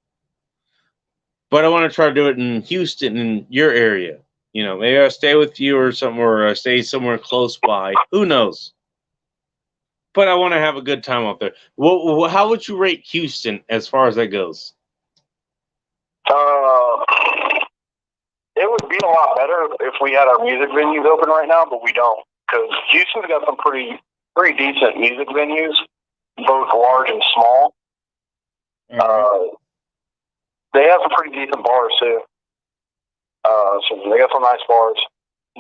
But I want to try to do it in Houston, in your area. You know, maybe I'll stay with you or somewhere, or I stay somewhere close by. Who knows? But I want to have a good time out there. How would you rate Houston as far as that goes?
It would be a lot better if we had our music venues open right now, but we don't. Because Houston's got some pretty decent music venues, both large and small. Mm-hmm. They have some pretty decent bars too. So they got some nice bars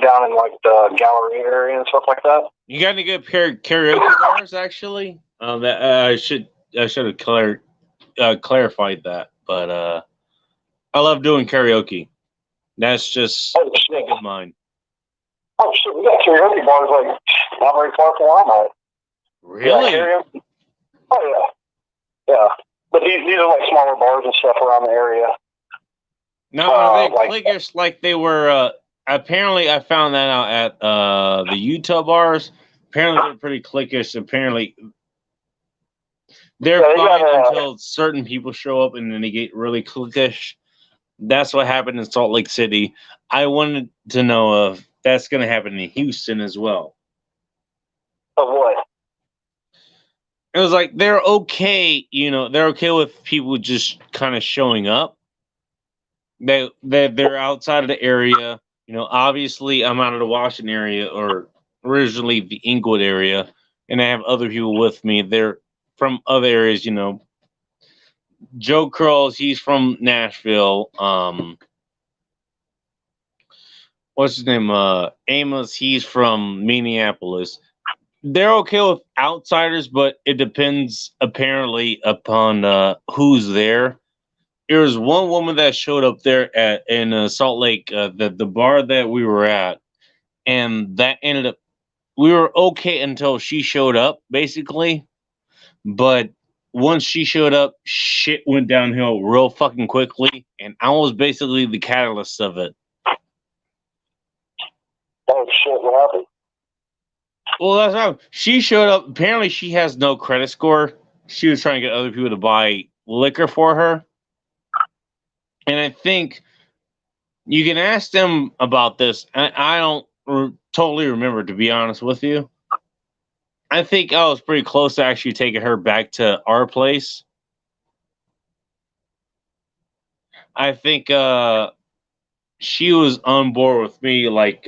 down in like the Galleria area and stuff like that.
You got any good karaoke bars? Actually, that I should have clarified that. But I love doing karaoke. That's just a thing of mine.
Oh shit, we got karaoke bars like not very far from where I'm at.
Really?
Yeah, oh yeah. But these are like smaller bars and stuff around the area.
Now, are they cliquish like they were? Apparently, I found that out at the Utah bars. Apparently, they're pretty cliquish. Apparently, they're fine until certain people show up, and then they get really cliquish. That's what happened in Salt Lake City. I wanted to know if that's going to happen in Houston as well.
Of what?
It was like they're okay, you know, they're okay with people just kind of showing up. They're outside of the area. You know, obviously I'm out of the Washington area, or originally the Inglewood area, and I have other people with me. They're from other areas, Joe Curls, he's from Nashville. What's his name? Amos, he's from Minneapolis. They're okay with outsiders, but it depends apparently upon who's there. There was one woman that showed up there in Salt Lake, the bar that we were at, and that ended up. We were okay until she showed up, basically. But once she showed up, shit went downhill real fucking quickly, and I was basically the catalyst of it.
Oh shit! What happened?
Well, that's how she showed up. Apparently, she has no credit score. She was trying to get other people to buy liquor for her, and I think you can ask them about this. I don't totally remember, to be honest with you. I think I was pretty close to actually taking her back to our place. I think she was on board with me, like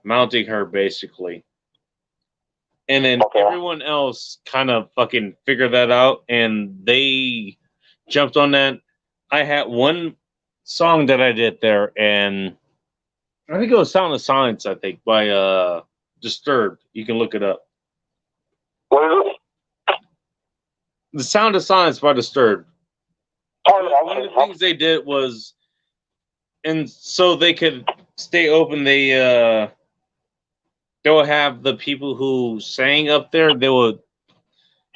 mounting her basically. And then everyone else kind of fucking figured that out and they jumped on that. I had one song that I did there, and I think it was Sound of Silence, I think, by Disturbed. You can look it up.
What is it?
The Sound of Silence by Disturbed. One of the things they did was, and so they could stay open, they will have the people who sang up there, they would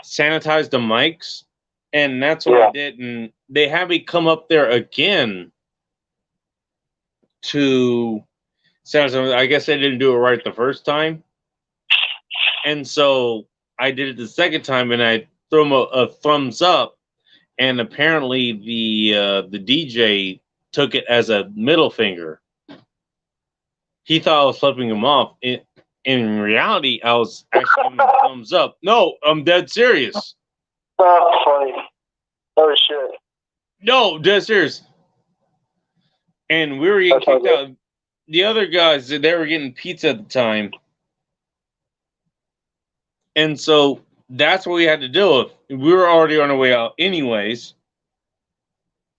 sanitize the mics, and that's what I did. And they had me come up there again to sanitize. I guess I didn't do it right the first time, and so I did it the second time, and I threw him a thumbs up, and apparently the DJ took it as a middle finger. He thought I was flipping him off. In reality, I was actually giving him a thumbs up. No, I'm dead serious.
That's funny. Oh shit.
No, dead serious. And we were getting kicked out. The other guys, they were getting pizza at the time. And so that's what we had to deal with. We were already on our way out anyways.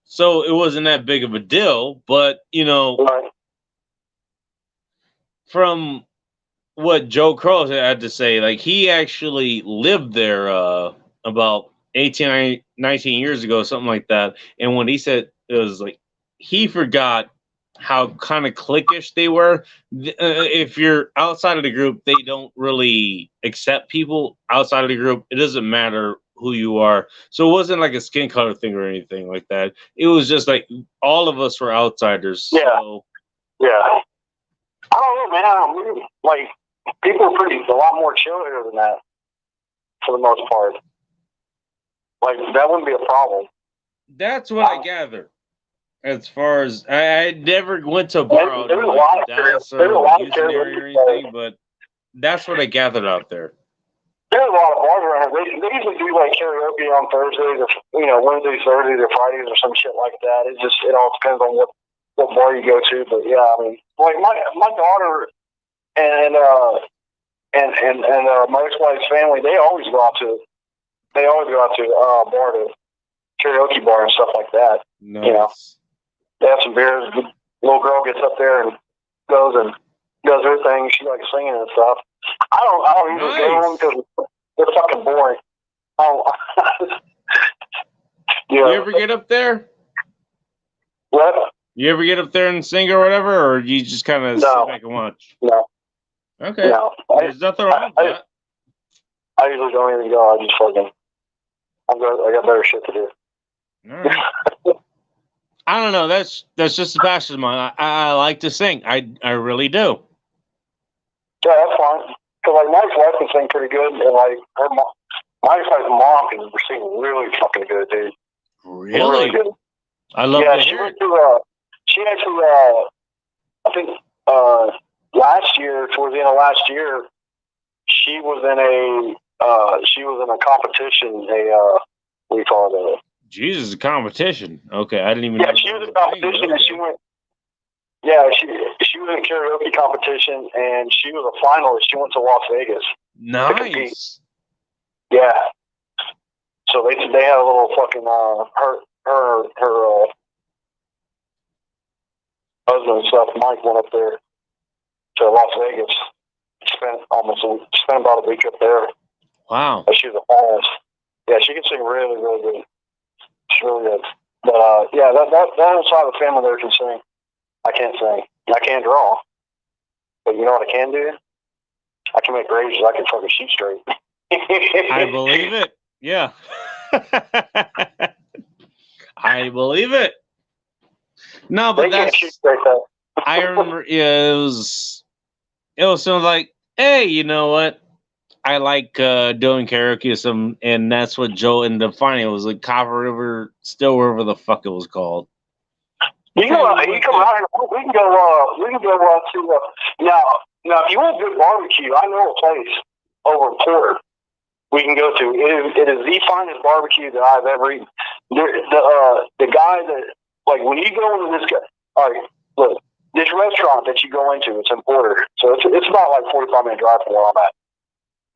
So it wasn't that big of a deal. But, from what Joe Crow had to say, like, he actually lived there about 18, 19 years ago, something like that. And when he said, it was like, he forgot how kind of cliquish they were. If you're outside of the group, they don't really accept people outside of the group. It doesn't matter who you are. So it wasn't like a skin color thing or anything like that. It was just like all of us were outsiders.
Yeah.
So.
Yeah. I don't know, man. Like, people are a lot more chill here than that, for the most part. Like, that wouldn't be a problem.
That's what I gather. As far as I never went to a bar out in like Dallas or Houston area or anything, but that's what I gathered out there.
There's a lot of bars around here. They usually do like karaoke on Thursdays, or Wednesdays, Thursdays, or Fridays, or some shit like that. It all depends on what bar you go to. But yeah, I mean, like my daughter and my ex-wife's family, they always go out to bar, to karaoke bar and stuff like that.
Nice.
They have some beers. The little girl gets up there and goes and does her thing. She likes singing and stuff. I don't usually go to them because they're fucking boring.
You ever get up there?
What?
You ever get up there and sing or whatever, or you just kind of sit back and watch?
No.
Okay.
No.
There's nothing wrong with that.
I usually don't even go. I just fucking. I got better shit to do.
All right. I don't know. That's just a passion of mine. I like to sing. I really do.
Yeah, that's fine. Because like my ex-wife can sing pretty good, and like my ex-wife's mom can sing really fucking good, dude.
Really
good.
I love to hear it.
She actually, I think last year, towards the end of last year, she was in a competition. What do you call it?
Jesus, a competition. Okay, I didn't even.
Yeah, she was in a competition, and she went. Yeah, she was in a karaoke competition, and she was a finalist. She went to Las Vegas.
Nice.
Yeah. they had a little fucking her husband and stuff. Mike went up there to Las Vegas. Spent about a week up there.
Wow.
She was a boss. Yeah, she can sing really, really good. She's really good. But yeah, that whole side of the family there can sing. I can't sing. I can't draw. But you know what I can do? I can make razors. I can fucking shoot straight.
I believe it. Yeah. I believe it. No, but
they can't shoot straight though.
I remember, yeah, it was something like, hey, you know what? I like doing karaoke or something, and that's what Joe ended up finding. It was like Copper River, Still River, the fuck it was called.
You can come out. We can go to now. If you want good barbecue, I know a place over in Porter we can go to. It is the finest barbecue that I've ever eaten. The guy that, like, when you go into this guy, all right, look, this restaurant that you go into, it's in Porter, so it's about like 45-minute drive from where I'm at.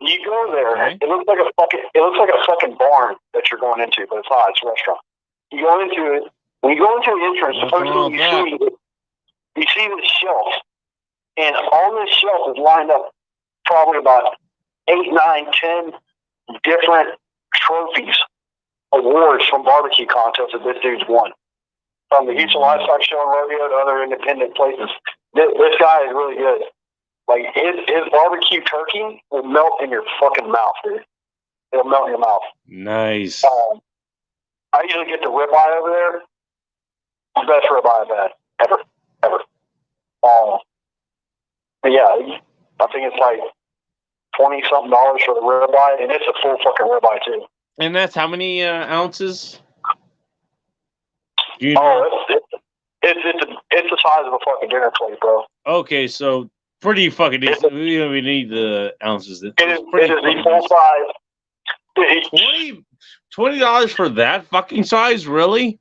You go there, okay. It looks like a fucking barn that you're going into, but it's not. It's a restaurant. You go into it. When you go into the entrance, the first thing you see this shelf, and on this shelf is lined up probably about 8, 9, 10 different trophies, awards from barbecue contests that this dude's won. From the Houston Livestock Show and Rodeo to other independent places. This guy is really good. Like, his barbecue turkey will melt in your fucking mouth, dude. It'll melt in your mouth.
Nice.
I usually get the ribeye over there. The best ribeye I've had. Ever. But yeah, I think it's like $20-something for the ribeye, and it's a full fucking ribeye, too.
And that's how many ounces? You know?
It's the size of a fucking dinner plate, bro.
Okay, so pretty fucking decent. We need the ounces.
It is the full size.
$20 for that fucking size, really?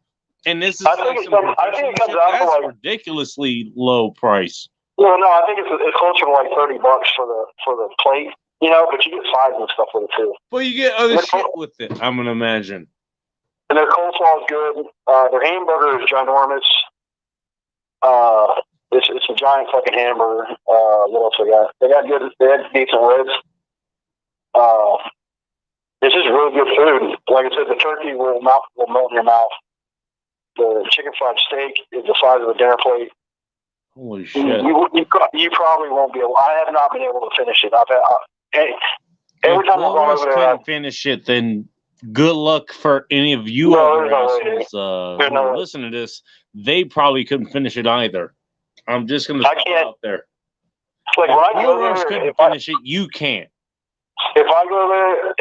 And this is
I think it comes out to like
ridiculously low price.
No, I think it's closer to like $30 for the plate, you know. But you get sides and stuff with it too.
Well, you get other shit with it, I'm gonna imagine.
And their coleslaw is good. Their hamburger is ginormous. It's a giant fucking hamburger. What else they got? They had decent ribs. It's just really good food. Like I said, the turkey will melt in your mouth. The chicken fried steak is the size of a dinner plate.
Holy shit!
You probably won't be able. I have not been able to finish it. Every time I've gone over there,
couldn't finish it. Then good luck for any of you other assholes who listen to this. They probably couldn't finish it either. I'm just gonna throw it out there.
Like when I go
BullRush couldn't finish it. You can't.
If I go there,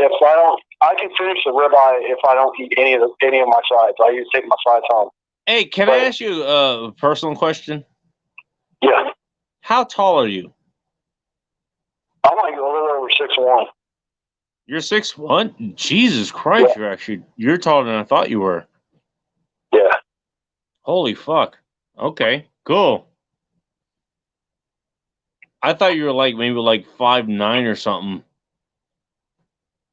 I can finish the ribeye if I don't eat any of my sides. I usually take my sides home.
Hey, can I ask you a personal question?
Yeah.
How tall are you?
I'm like a little over 6'1".
You're 6'1"? Jesus Christ! Yeah. You're taller than I thought you were.
Yeah.
Holy fuck! Okay, cool. I thought you were maybe 5'9" or something.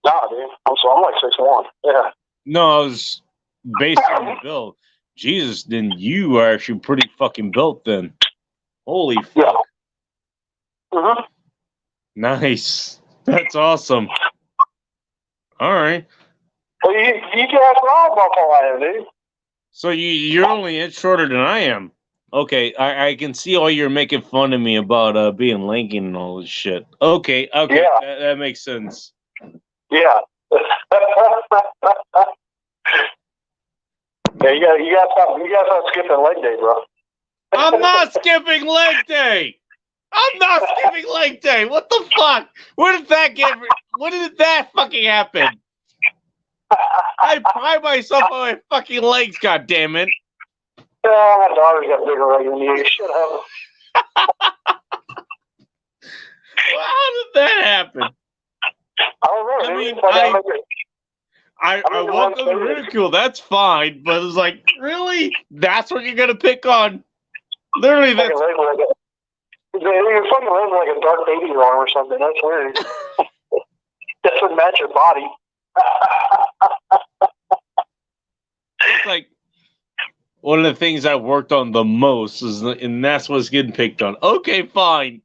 Nah, dude. I'm like 6'1". Yeah.
No, I was based on the build. Jesus, then you are actually pretty fucking built then. Holy fuck.
Yeah. Mm-hmm.
Nice. That's awesome. All right.
Well, you can ask Rob about how I am, dude.
So you're only an inch shorter than I am. Okay, I can see why you're making fun of me about being Lincoln and all this shit. Okay,
yeah.
That makes sense.
Yeah. Yeah, you got to stop skipping leg day, bro.
I'm not skipping leg day. What the fuck? Where did that fucking happen? I pride myself on my fucking legs, goddammit.
Oh, my daughter's got bigger legs than you. Shut up.
How did that happen?
I don't know.
I mean, I welcome the ridicule. That's fine, but it's like, really? That's what you're gonna pick on? Literally, that's.
You're fucking legs like a dark baby arm or something. That's weird. That doesn't match your body.
one of the things I've worked on the most is, and that's what's getting picked on. Okay, fine.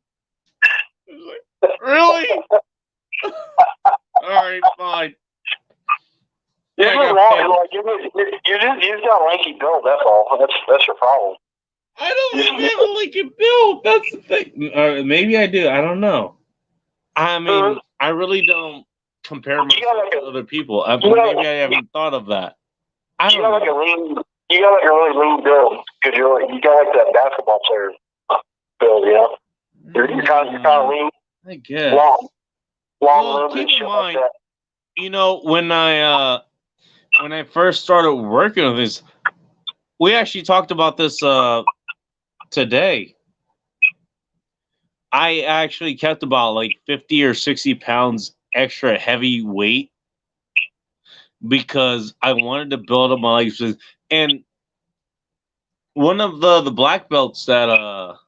Really? All right, fine.
Yeah, you're wrong. Like, you just got a lanky build. That's all. That's your problem.
I don't even have a lanky build. That's the thing. Maybe I do. I don't know. I mean, I really don't compare myself to other people. Maybe I haven't thought of that. I don't know.
You got like a really lean build because you got like that basketball player build. You know, you're kind of lean.
I guess.
Long
well, keep in mind, like you know, when I first started working on this, we actually talked about this today. I actually kept about like 50 or 60 pounds extra heavy weight because I wanted to build up my legs. And one of the black belts that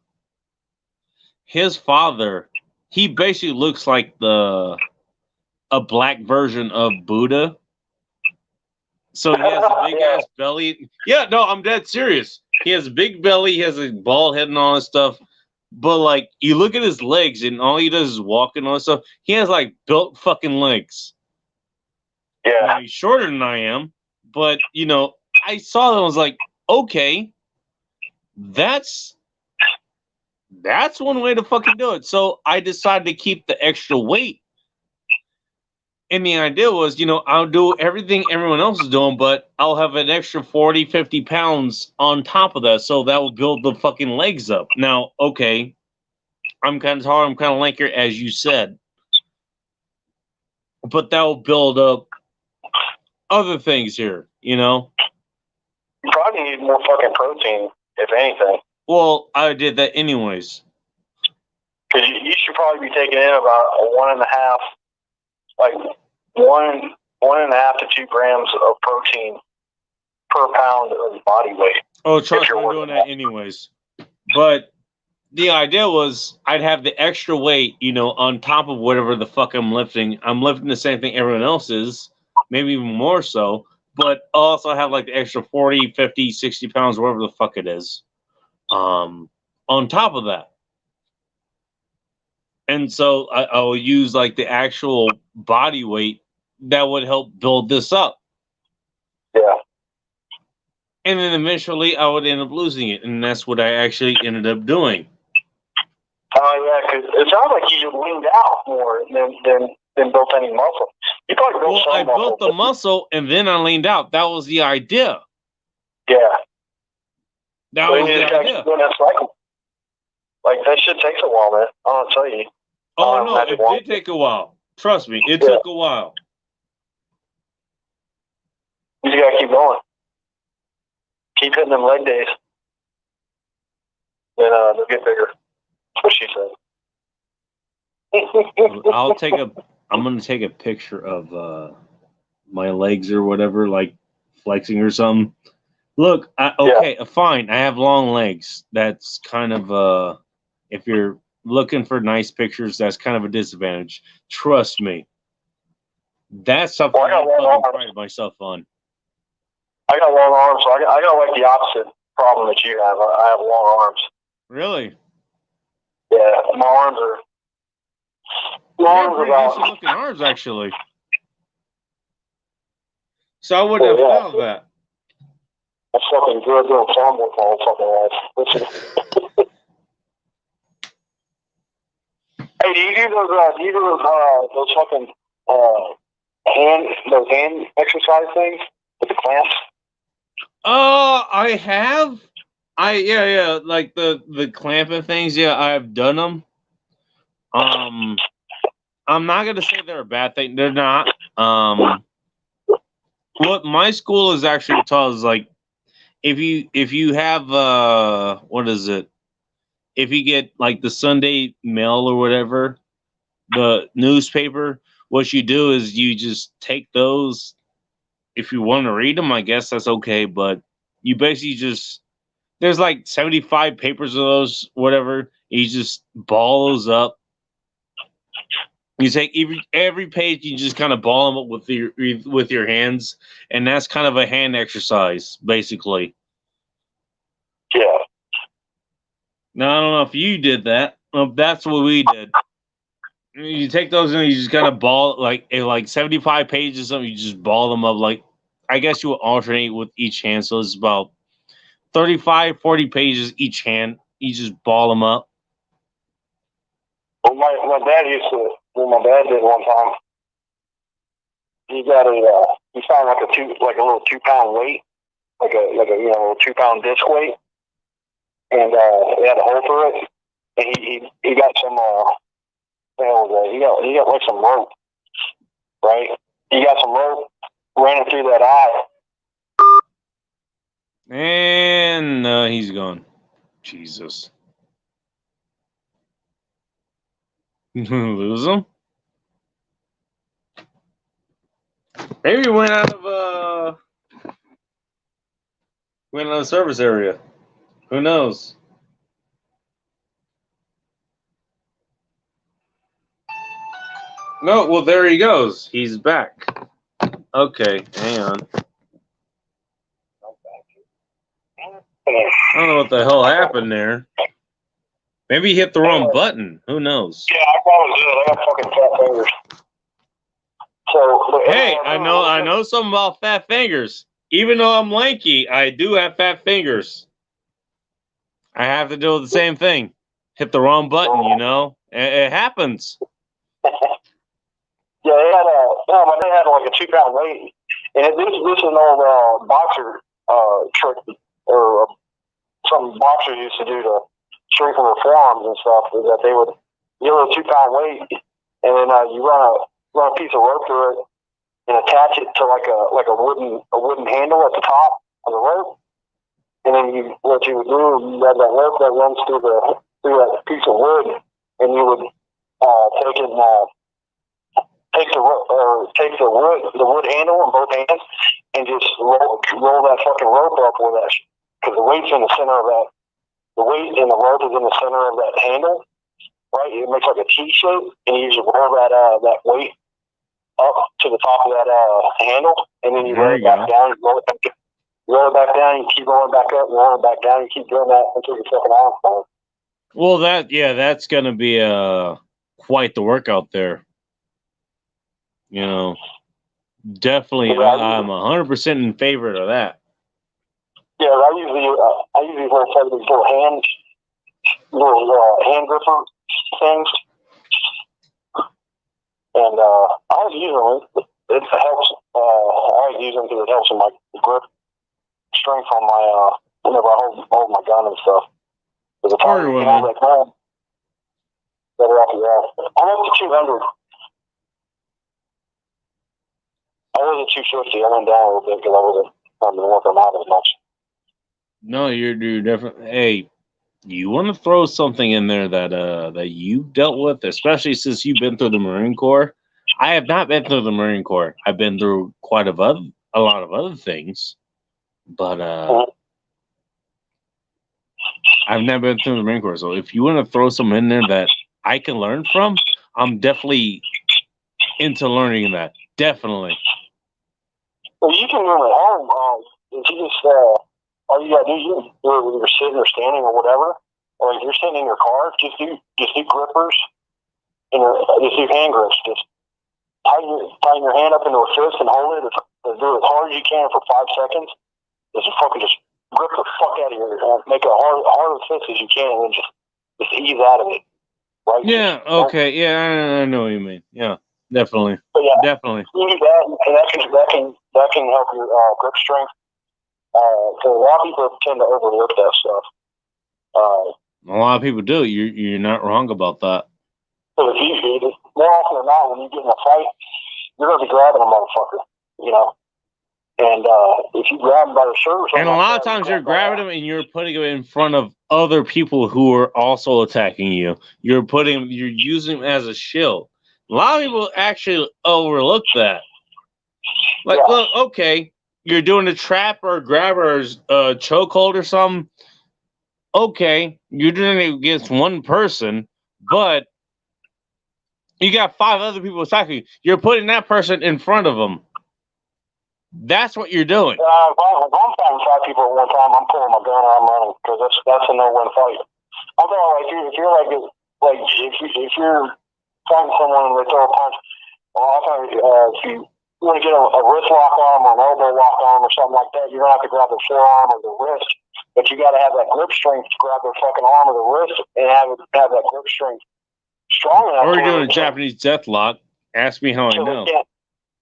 his father, he basically looks like a black version of Buddha. So he has a big ass belly. Yeah, no, I'm dead serious. He has a big belly, he has a bald head and all this stuff. But like you look at his legs and all he does is walk and all this stuff. He has like built fucking legs.
Yeah.
Now, he's shorter than I am, but you know, I saw that and was like, okay, that's one way to fucking do it. So I decided to keep the extra weight. And the idea was, you know, I'll do everything everyone else is doing, but I'll have an extra 40, 50 pounds on top of that. So that will build the fucking legs up. Now, okay, I'm kind of tall, I'm kind of lankier, as you said. But that will build up other things here, you know?
You probably need more fucking protein, if anything.
Well, I did that anyways.
Because you should probably be taking in about one and a half to 2 grams of protein per pound of body weight.
Oh, trust me, I'm doing that anyways. But the idea was I'd have the extra weight, you know, on top of whatever the fuck I'm lifting. I'm lifting the same thing everyone else is, maybe even more so. But I'll also have like the extra 40, 50, 60 pounds, whatever the fuck it is, on top of that. And so I'll use like the actual body weight that would help build this up.
Yeah.
And then eventually I would end up losing it. And that's what I actually ended up doing.
Oh, yeah, because it sounds like you just leaned out more than built any muscle. You probably built some muscle.
I built the muscle and then I leaned out. That was the idea.
Yeah.
That was the idea.
That cycle. Like, that shit takes a while, man. I'll tell you.
Oh, no, it did take a while. Trust me, it took a while.
You just gotta keep going. Keep hitting them leg days. Then they'll get bigger. That's what she said.
I'm gonna take a picture of my legs or whatever, like flexing or something. Look, fine. I have long legs. That's kind of if you're looking for nice pictures, that's kind of a disadvantage. Trust me. That's something I fucking pride myself on.
I got long arms, so I got like the opposite problem that you have. I have long arms.
Really?
Yeah, my arms are long.
Pretty decent looking arms, actually. So I wouldn't have thought that.
That's fucking good doing farm work my whole fucking life. Hey, do you do those fucking hand exercise things with the clamps?
I have. Yeah, like the clamping things. Yeah, I've done them. I'm not gonna say they're a bad thing. They're not. What my school is actually taught is like, if you have what is it? If you get like the Sunday Mail or whatever, the newspaper, what you do is you just take those. If you want to read them, I guess that's okay. But you basically just, there's like 75 papers of those, whatever. You just ball those up. You take every page, you just kind of ball them up with your hands, and that's kind of a hand exercise, basically.
Yeah.
No, I don't know if you did that. Well, that's what we did. You take those and you just kind of ball like 75 pages or something. You just ball them up. Like, I guess you would alternate with each hand. So it's about 35, 40 pages each hand. You just ball them up.
Well, my dad used to. Well, my dad did one time. He got he found like a little 2-pound weight, like a 2-pound disc weight, and it had a hole through it. And he got some he got like some rope, right? He got some rope, ran it through that eye.
And he's gone. Jesus. Lose him? Maybe went out of service area. Who knows? No, well there he goes. He's back. Okay, hang on. I don't know what the hell happened there. Maybe he hit the wrong button. Who knows?
Yeah, I probably did. I got fucking fat fingers. So,
hey, I know something about fat fingers. Even though I'm lanky, I do have fat fingers. I have to do the same thing. Hit the wrong button, you know? It happens.
Yeah, my dad had like a 2-pound weight. And this is an old boxer trick, or something boxers used to do to strengthen their forearms and stuff, is that they would give a 2-pound weight, and then you run a piece of rope through it and attach it to like a wooden handle at the top of the rope. And then what you would do, you have that rope that runs through that piece of wood, and you would take the wood handle in both hands and just roll that fucking rope up with that, because the weight's in the center of that. The weight and the rope is in the center of that handle, right? It makes like a T shape, and you just roll that weight up to the top of that handle, and then you roll it back down. Roll it back down. You keep rolling back up, rolling back down. You keep doing that until your fucking arms fall.
Well, that's gonna be quite the workout there. You know, definitely, I'm 100% in favor of that.
Yeah, I usually wear these little hand gripper things, and I always use them. It helps. I always use them because it helps in my grip strength on my whenever I hold my gun and stuff. There's a part you can hold that gun better off your ass. I'm up to 200. I wasn't 250. I went down a little bit because I haven't been working out as much.
No, you're definitely. Hey, you want to throw something in there that you've dealt with, especially since you've been through the Marine Corps. I have not been through the Marine Corps. I've been through a lot of other things, but I've never been through the Marine Corps. So if you want to throw something in there that I can learn from, I'm definitely into learning that. Definitely.
Well, you can learn at home. If you just all you gotta do, you can do it when you're sitting or standing or whatever. Or if you're sitting in your car, just do grippers and just do hand grips. Just tighten your hand up into a fist and hold it. Do it as hard as you can for 5 seconds. Just grip the fuck out of your make it hard fist as you can, and then just ease out of it. Right?
Yeah. Okay. Yeah, I know what you mean. Yeah, definitely.
But yeah,
definitely.
You do that, and that can help your grip strength. So a lot of people tend to overlook that stuff.
A lot of people do. You're not wrong about that.
So if you more often than not, when you get in a fight, you're gonna be grabbing a motherfucker, you know. And if you grab him by the shirt or something,
and a lot of times you're grabbing him and you're putting him in front of other people who are also attacking you. You're using him as a shield. A lot of people actually overlook that. Like, look, okay, you're doing a trap or a grab or a chokehold or something. Okay, you're doing it against one person, but you got 5 other people attacking you. You're putting that person in front of them. That's what you're doing.
If I'm fighting 5 people at one time, I'm pulling my gun and I'm running because that's a no-win fight. I'm talking like if you're if you're fighting someone and they throw a punch, if you want to get a wrist lock arm or an elbow lock arm or something like that, you're gonna have to grab their forearm or their wrist. But you got to have that grip strength to grab their fucking arm or the wrist and have that grip strength strong enough.
Or you're doing a Japanese death lock. Ask me how I know.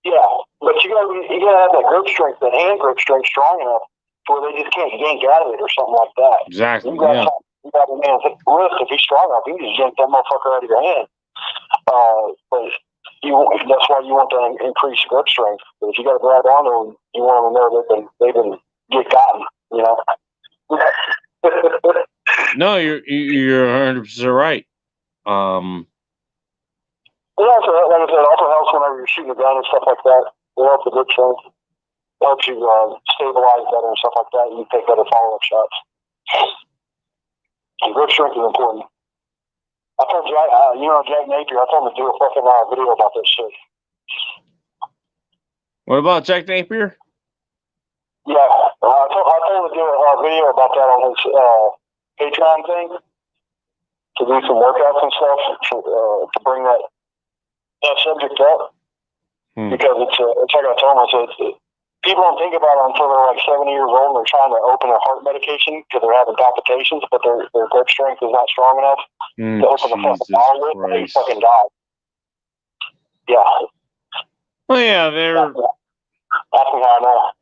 Yeah, but you gotta have that grip strength, that hand grip strength strong enough where they just can't yank out of it or something like that.
Exactly.
You got a man's wrist. If he's strong enough, he can just yank that motherfucker out of your hand. But that's why you want to increase grip strength. But if you got to grab onto them, you want them to know that they've been get gotten. You know.
No, you're 100% right.
It also, like I said, also helps whenever you're shooting a gun and stuff like that. It helps the grip strength. It helps you stabilize better and stuff like that. You take better follow-up shots. And grip strength is important. I told Jack Napier, I told him to do a fucking video about this shit.
What about Jack Napier?
Yeah, I told him to do a video about that on his Patreon thing. To do some workouts and stuff to bring that subject up. Because it's like I told him, I said, people don't think about it until they're like 70 years old and they're trying to open a heart medication because they're having palpitations, but their grip strength is not strong enough to open the fucking bottle with, and they fucking die. Yeah.
Oh yeah, they're.
That's how I know.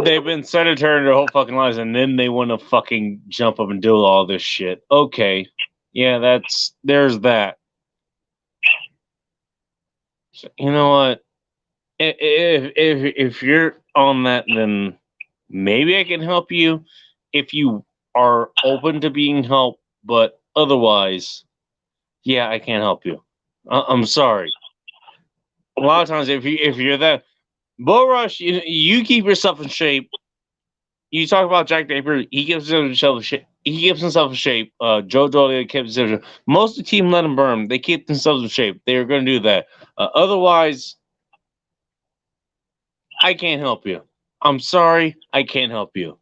They've been sedentary their whole fucking lives, and then they want to fucking jump up and do all this shit. Okay, yeah, there's that. So, you know what? If you're on that, then maybe I can help you if you are open to being helped. But otherwise, yeah, I can't help you. I'm sorry. A lot of times, if you're that BullRush, you keep yourself in shape. You talk about Jack Napier, he keeps himself in shape. Joe Dolly keeps himself in shape. Most of the team let him burn. They keep themselves in shape. They're going to do that. Otherwise, I can't help you. I'm sorry, I can't help you.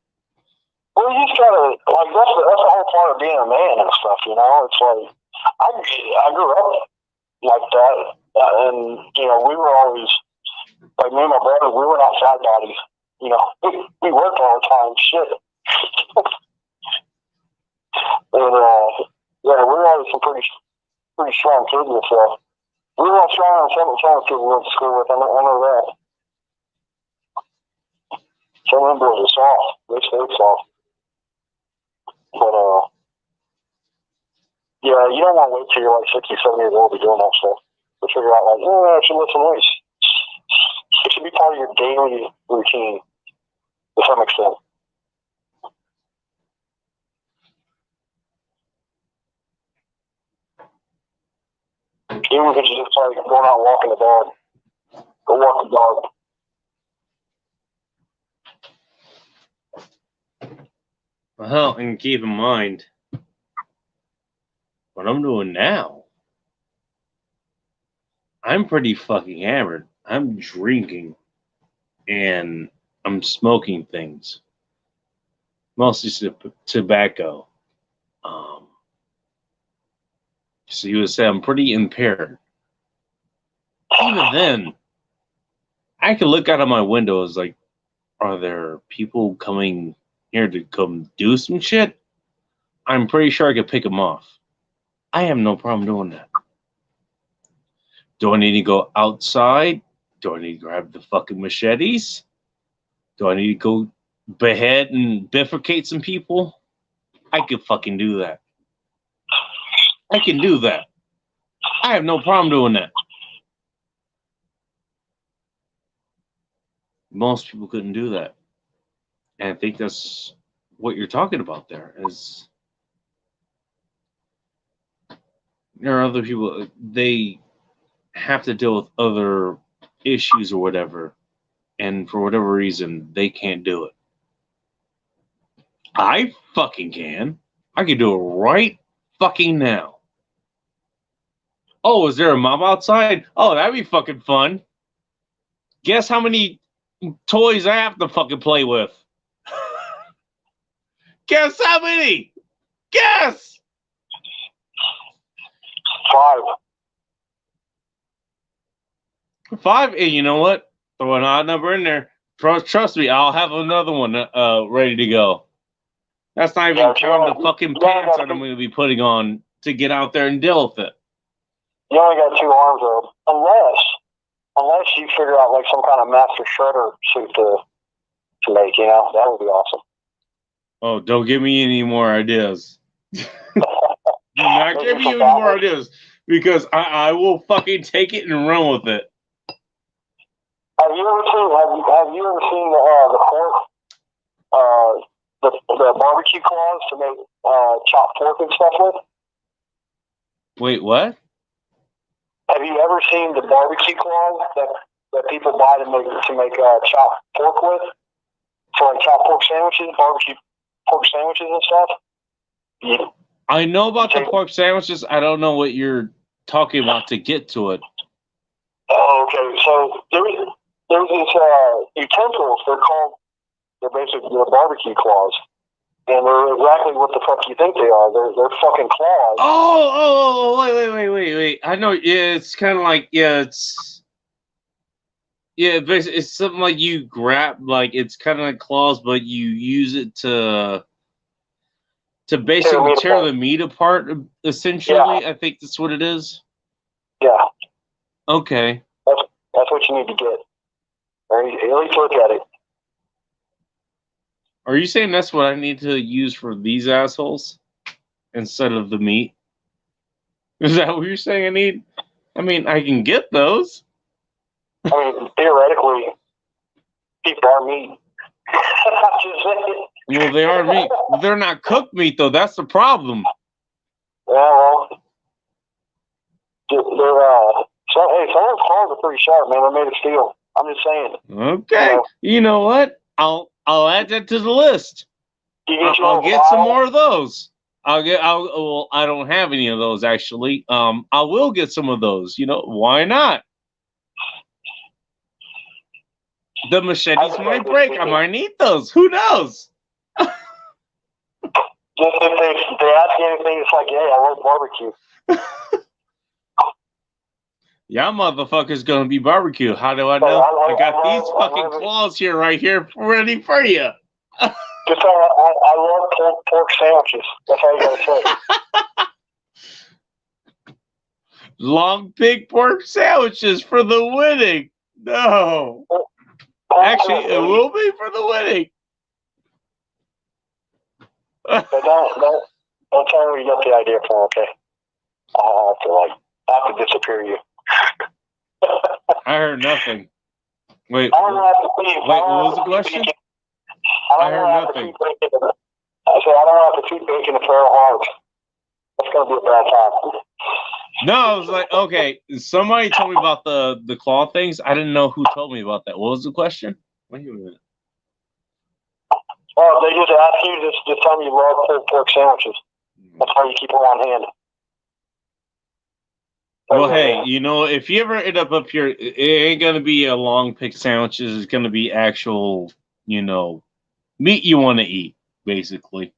Well, you just gotta, like, that's the whole part of being a man and stuff, you know? It's like, I grew up like that, and, you know, we were always, like, me and my brother, we were not fat bodies. You know, we worked all the time, shit. And, yeah, we were always some pretty strong kids and stuff. We were all stronger than some kids we went to school with, I know that. Some of them boys are soft. They stay soft. But, yeah, you don't want to wait till you're like 60, 70 years old to be doing that stuff. To figure out, like, I should lift some weights. It should be part of your daily routine, to some extent. Even if it's just like going out and walking the dog. Go walk the dog.
Well, and keep in mind, what I'm doing now, I'm pretty fucking hammered. I'm drinking, and I'm smoking things. Mostly tobacco. So you would say I'm pretty impaired. Even then, I could look out of my windows like, are there people coming here to come do some shit? I'm pretty sure I could pick them off. I have no problem doing that. Do I need to go outside? Do I need to grab the fucking machetes? Do I need to go behead and bifurcate some people? I could fucking do that. I can do that. I have no problem doing that. Most people couldn't do that. And I think that's what you're talking about there. Is there are other people, they have to deal with other issues or whatever, and for whatever reason, they can't do it. I fucking can. I can do it right fucking now. Oh, is there a mob outside? Oh, that'd be fucking fun. Guess how many toys I have to fucking play with? Guess how many? Guess!
5.
5, and you know what? Throw an odd number in there. Trust me, I'll have another one ready to go. That's not even counting the fucking pants that I'm going to be putting on to get out there and deal with it.
You only got 2 arms, though. Unless you figure out like some kind of master shredder suit to make, you know, that would be awesome.
Oh, don't give me any more ideas. Do not give me any more ideas, because I will fucking take it and run with it.
Have you ever seen the fork, the barbecue claws to make chopped pork and stuff with?
Wait, what?
Have you ever seen the barbecue claws that people buy to make chopped pork with? For like chopped pork sandwiches, barbecue pork sandwiches and stuff? Yeah.
I know about the pork sandwiches. I don't know what you're talking about to get to it.
Oh, okay. So there's these utensils. They're basically barbecue claws. And they're exactly what the fuck you think they are. They're fucking claws.
Oh, wait. I know. Yeah, it's kind of like, it's basically, it's something like you grab, like, it's kind of like claws, but you use it to basically tear the meat apart, essentially. Yeah. I think that's what it is.
Yeah.
Okay.
That's what you need to get. Or at least look at it.
Are you saying that's what I need to use for these assholes instead of the meat? Is that what you're saying I need? I mean, I can get those.
I mean, theoretically, people are meat.
Well, they are meat. They're not cooked meat, though. That's the problem.
Yeah, well, hey, some of those claws are pretty sharp, man. They're made of steel. I'm just saying.
Okay. You know what? I'll add that to the list. I'll get some more of those. Well, I don't have any of those, actually. I will get some of those. You know, why not? The machetes might break. I might need those. Who knows?
Just if they ask you anything, it's like, hey, I love barbecue.
Yeah, motherfucker's gonna be barbecue. How do I know? I got these fucking claws here, right here, ready for you.
Just I love pork sandwiches. That's all you gotta say.
Long pig pork sandwiches for the winning. No. Actually, it will be for the winning.
But don't tell me where you got the idea from, okay? I have to disappear you.
I heard nothing. Wait, what was the question? I heard nothing.
I said, I don't have to keep baking a pair of hearts. That's going to be a bad time.
No, I was like, okay, somebody told me about the claw things. I didn't know who told me about that. What was the question? Wait a minute.
Oh, they just ask you to tell me you love pulled pork sandwiches. That's how you keep them on hand.
Well, hey, you know, if you ever end up here, it ain't going to be a long pig sandwiches. It's going to be actual, you know, meat you want to eat, basically.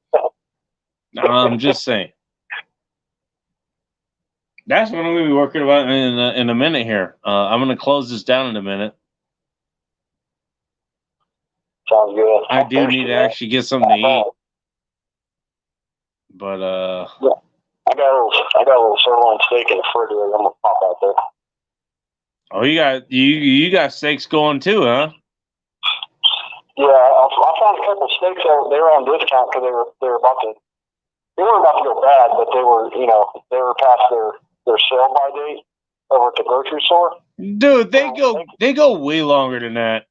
I'm just saying. That's what I'm going to be working about in a minute here. I'm going to close this down in a minute.
Sounds good.
I do need to actually get something to eat. But,
yeah. I got a little sirloin steak in the refrigerator. I'm gonna pop out there.
Oh, you got steaks going too, huh?
Yeah, I found a couple of steaks that they were on discount because they were about to go bad, but they were past their sell by date over at the grocery store.
Dude, they go way longer than that.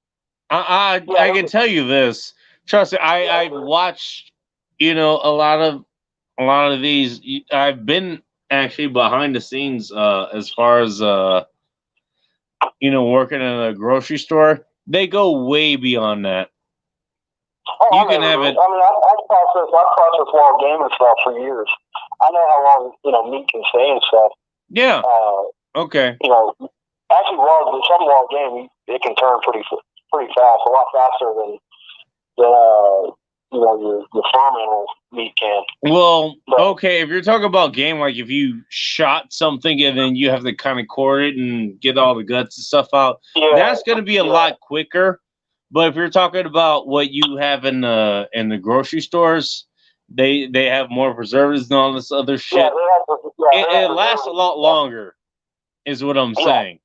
I can tell you this. Trust me, I've watched, you know, a lot of these. I've been actually behind the scenes as far as you know, working in a grocery store. They go way beyond that.
Oh, you can have it. I mean, I've processed wild game and stuff for years. I know how long, you know, meat can stay and stuff.
Yeah. Okay.
You know, actually, some wild game, it can turn pretty fast, a lot faster than your farm animal meat can.
Well, okay, if you're talking about game, like if you shot something and then you have to kind of core it and get all the guts and stuff out, that's going to be a lot quicker. But if you're talking about what you have in the grocery stores, they have more preservatives and all this other shit. It lasts a lot longer, is what I'm saying.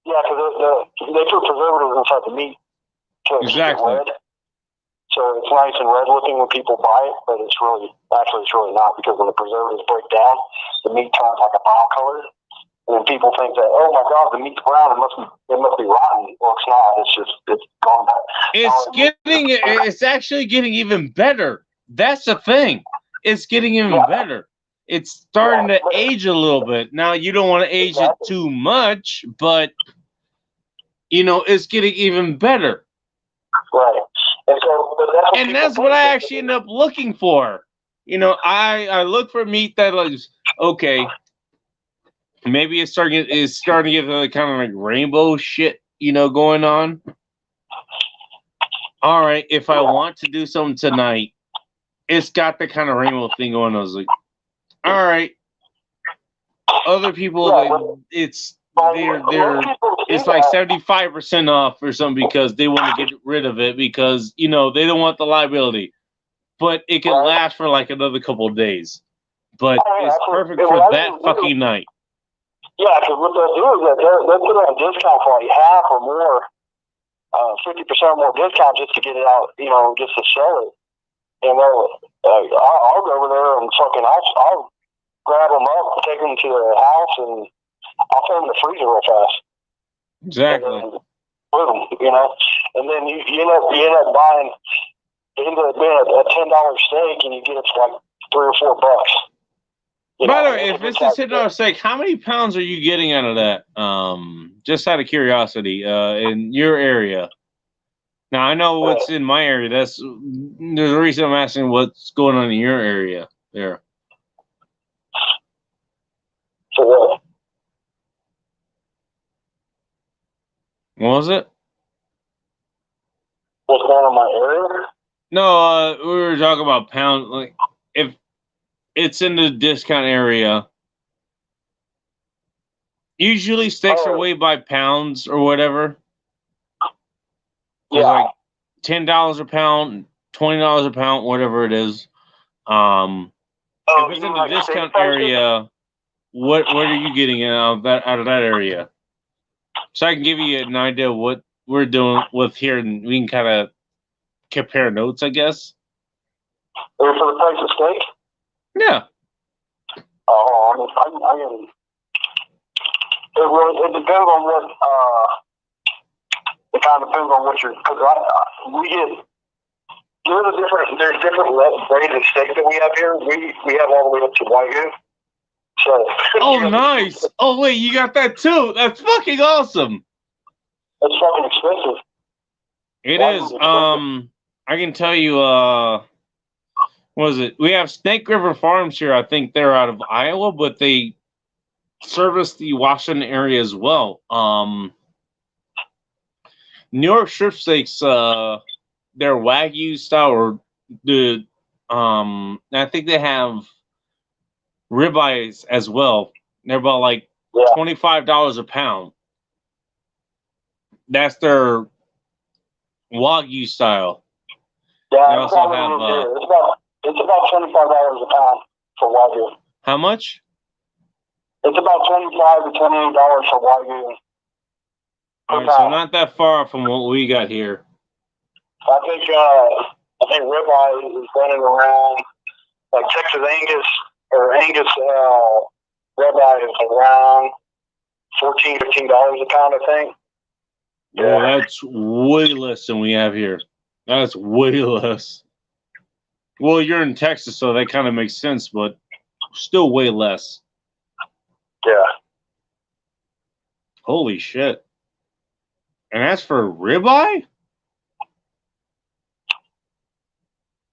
Yeah, because they put preservatives inside the meat to keep it red. So it's nice and red looking when people buy it, but it's really not, because when the preservatives break down, the meat turns like a brown color. And then people think that, oh my God, the meat's brown, it must be rotten. Well, it's not. It's gone back.
It's actually getting even better. That's the thing. It's getting even better. It's starting to age a little bit. Now, you don't want to age it too much, but it's getting even better.
Right.
And that's what I actually end up looking for. I look for meat that looks okay. Maybe it's starting to get kind of like rainbow shit, going on. All right, if I want to do something tonight, it's got the kind of rainbow thing going on. I was like, all right. Other people, it's like 75% off or something because they want to get rid of it because they don't want the liability. But it can last for like another couple of days. But it's perfect for that fucking night.
Yeah, because what they'll do is that they'll put it on discount for like half or more, 50% or more discount just to get it out, just to sell it. And I'll go over there and I'll grab them up, take them to the house, and I'll throw them in the freezer real fast.
Exactly.
And then, and then you end up buying, it ends up being a $10 steak, and you get it for like $3 or $4.
By the way, if it's a $10 steak, how many pounds are you getting out of that? Just out of curiosity, in your area. Now I know what's in my area. There's a reason I'm asking what's going on in your area there.
For what?
What was it?
What's going on in my area?
No, we were talking about pounds. Like, if it's in the discount area, usually steaks are weighed by pounds or whatever. It's like $10 a pound, $20 a pound, whatever it is. If it's in the discount area, what are you getting out of that area? So I can give you an idea of what we're doing with here, and we can kind of compare notes, I guess.
For the price of steak?
Yeah.
It depends on what. It kind of depends on what you're. Because there's different grades of steak that we have here. We have all the way up to Wagyu. So.
Oh, nice. Oh, wait, you got that too. That's fucking awesome.
It's fucking expensive.
It is. I can tell you. What was it? We have Snake River Farms here. I think they're out of Iowa, but they service the Washington area as well. New York strip steaks, they're Wagyu style, or I think they have ribeyes as well. They're about like $25 a pound. That's their Wagyu style.
Yeah,
they also have.
It's about $25 a pound for Wagyu.
How much?
It's about $25 to $28 for Wagyu.
All right, so not that far from what we got here.
I think ribeye is running around, like Texas Angus or Angus ribeye is around $14, $15 a pound, I think.
Yeah, that's way less than we have here. That's way less. Well, you're in Texas, so that kind of makes sense, but still way less.
Yeah.
Holy shit. And that's for ribeye?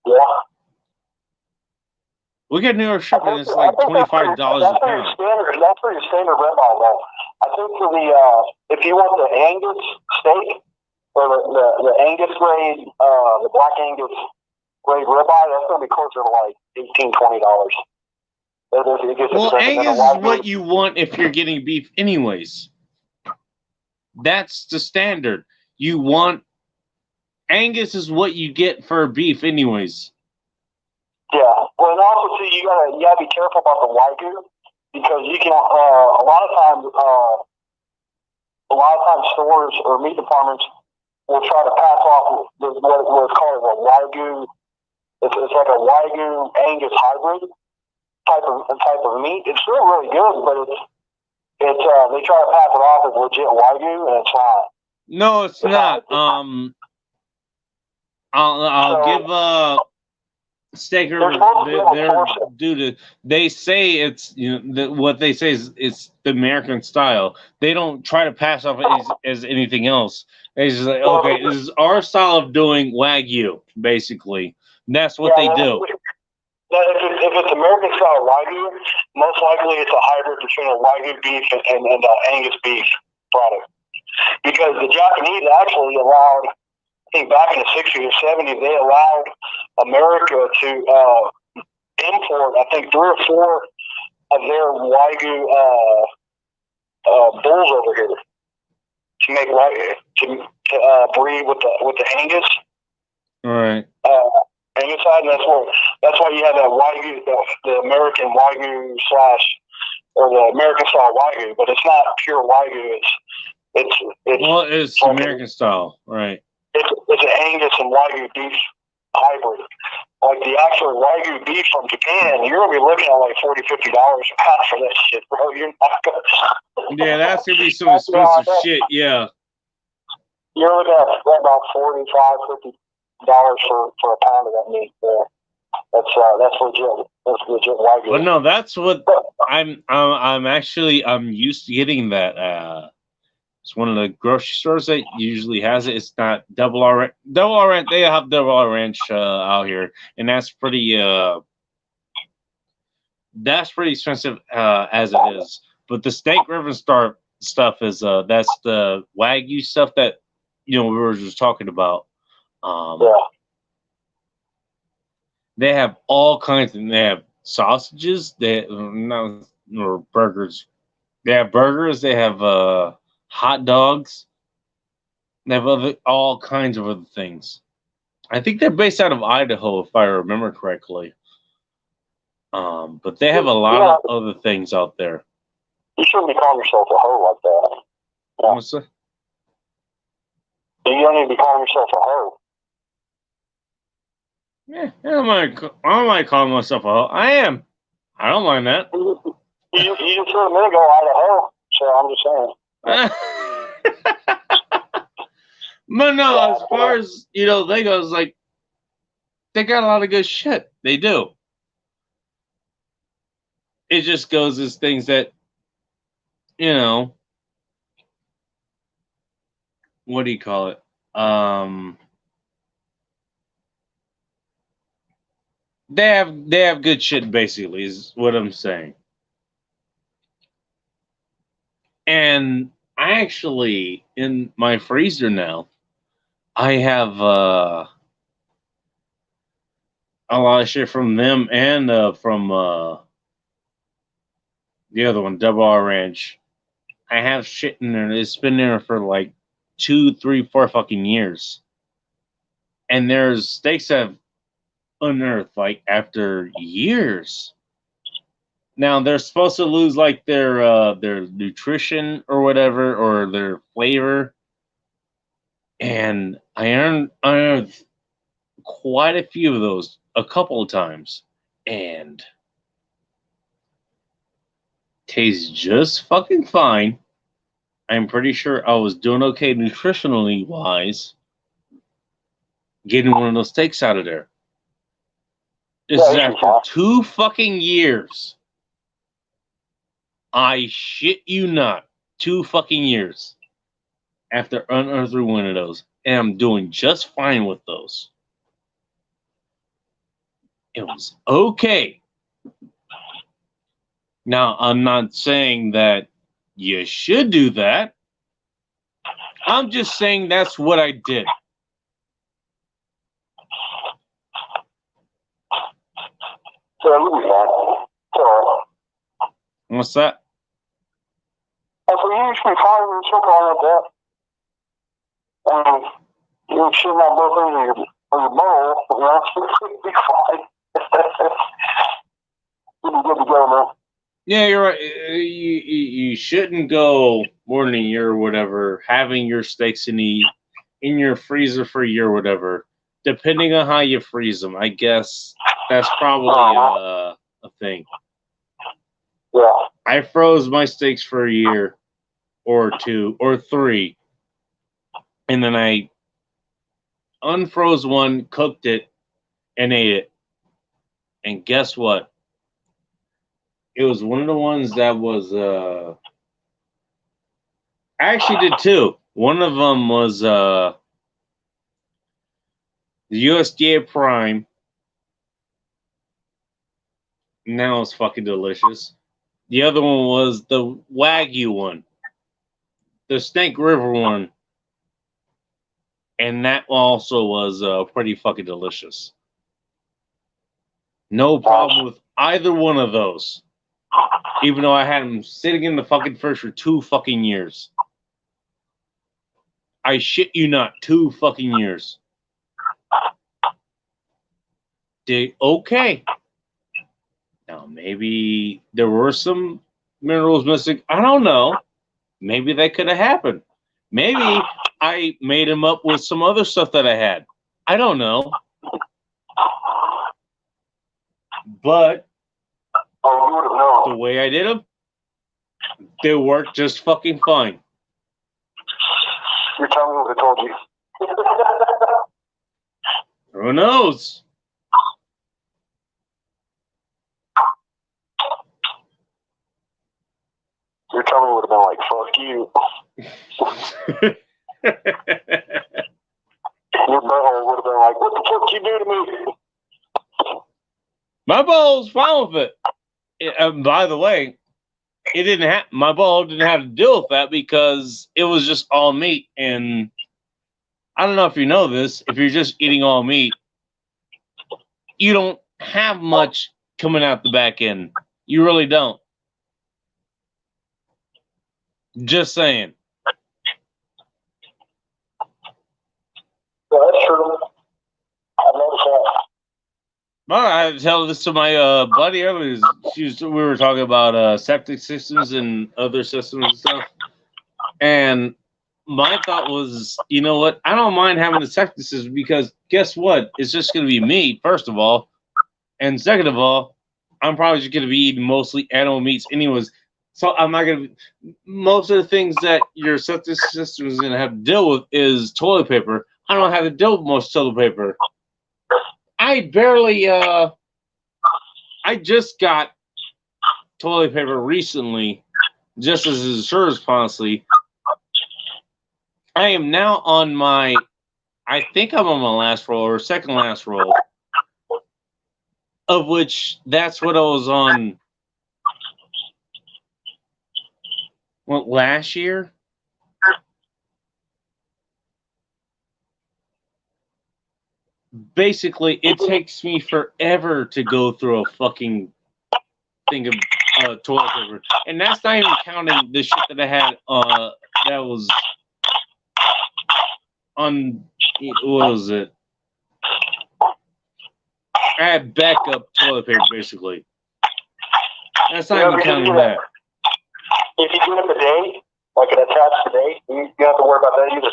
Yeah.
We get New York strip, and it's like $25 a pound.
That's pretty standard ribeye though. I think for the if you want the Angus steak or the Angus grade, the black Angus grade ribeye, that's gonna be closer to like $18-20.
Well, Angus is what you want if you're getting beef, anyways. That's the standard. You want Angus is what you get for beef, anyways.
Yeah. Well, and also too, you gotta be careful about the Wagyu because you can a lot of times stores or meat departments will try to pass off what's called a Wagyu. It's like a Wagyu Angus hybrid type of meat. It's still really good, but it's they try to pass it off as legit Wagyu, and it's not.
No, it's not. I'll give Steak River their due to. They say it's what they say is it's the American style. They don't try to pass off as anything else. They just like, okay, this is our style of doing Wagyu, basically. And that's what they do.
If it's American style Wagyu, most likely it's a hybrid between a Wagyu beef and Angus beef product. Because the Japanese actually allowed, I think back in the 60s or 70s, they allowed America to import, I think, 3 or 4 of their Wagyu bulls over here to make to breed with the Angus.
All right.
Angus side, and that's why you have that Wagyu, the American Wagyu or the American style Wagyu, but it's not pure Wagyu.
It's American style, right?
It's an Angus and Wagyu beef hybrid. Like the actual Wagyu beef from Japan, you're gonna be looking at like $40-50 a pound for that shit, bro. You're not gonna.
Yeah, that's gonna be some expensive shit. Yeah.
You're looking at about $45-50 for a pound of that meat. Yeah. That's legit. That's legit Wagyu.
But no, that's what I'm used to getting that. It's one of the grocery stores that usually has it. It's not double R ranch. They have double R ranch out here, and that's pretty expensive as it is. But the Steak River Star stuff is that's the Wagyu stuff that we were just talking about.
Yeah.
They have all kinds of. They have sausages. Or burgers. They have burgers. They have hot dogs. They have all kinds of other things. I think they're based out of Idaho, if I remember correctly. But they have a lot of other things out there.
You shouldn't be calling yourself a hoe like that. Yeah.
What's that?
You don't need to be calling yourself a hoe.
Yeah, I don't mind calling myself a hoe. I am. I don't mind that.
You just said a minute ago Idaho, so I'm just saying.
But no, as far as they go, it's like they got a lot of good shit. They do. It just goes as things that what do you call it? They have good shit, basically, is what I'm saying. And I actually, in my freezer now, I have a lot of shit from them and from the other one, Double R Ranch. I have shit in there. It's been there for like 2, 3, 4 fucking years. And there's steaks that have unearthed like after years. Now they're supposed to lose like their nutrition or whatever, or their flavor. And I unearthed quite a few of those a couple of times, and tastes just fucking fine. I'm pretty sure I was doing okay nutritionally wise, getting one of those steaks out of there. This is after 2 fucking years. I shit you not. 2 fucking years after unearthing one of those. And I'm doing just fine with those. It was okay. Now, I'm not saying that you should do that. I'm just saying that's what I did.
So you'll be fine. So,
What's that?
I said, you should be fine with something like that. And you should not both in your bowl, you know, you'll be fine. You'll be good to go, man.
Yeah, you're right. You shouldn't go more than a year or whatever, having your steaks in your freezer for a year or whatever. Depending on how you freeze them, I guess that's probably a thing.
Yeah.
I froze my steaks for a year or 2 or 3, and then I unfroze one, cooked it, and ate it. And guess what? It was one of the ones that was I actually did 2. One of them was the USDA Prime. Now it's fucking delicious. The other one was the Wagyu one, the Snake River one, and that also was pretty fucking delicious. No problem with either one of those, even though I had them sitting in the fucking fridge for 2 fucking years. I shit you not, 2 fucking years. Okay. Now, maybe there were some minerals missing. I don't know. Maybe that could have happened. Maybe I made them up with some other stuff that I had. I don't know. But the way I did them, they worked just fucking fine.
You're telling me what I told you.
Who knows?
You're telling me would have been like, fuck you. Your butthole would have been like, what the fuck you do to me?
My ball's fine with it. By the way, it didn't have my ball didn't have to deal with that because it was just all meat. And I don't know if you know this. If you're just eating all meat, you don't have much coming out the back end. You really don't. Just saying.
Yeah, that's true. I noticed that.
Well, I had to tell this to my buddy earlier. We were talking about septic systems and other systems and stuff. And my thought was, you know what? I don't mind having the septic system because guess what? It's just going to be meat, first of all. And second of all, I'm probably just going to be eating mostly animal meats anyways. So I'm not going to. Most of the things that your septic system is going to have to deal with is toilet paper. I don't have to deal with most toilet paper. I barely. I just got toilet paper recently, just as an insurance policy. I am now on my. I think I'm on my last roll or second last roll, of which that's what I was on. What, last year? Basically, it takes me forever to go through a fucking thing of toilet paper, and that's not even counting the shit that I had. That was on. What was it? I had backup toilet paper, basically. That's not even counting that.
If you do it a day, like an attached day, you don't have to worry about that either.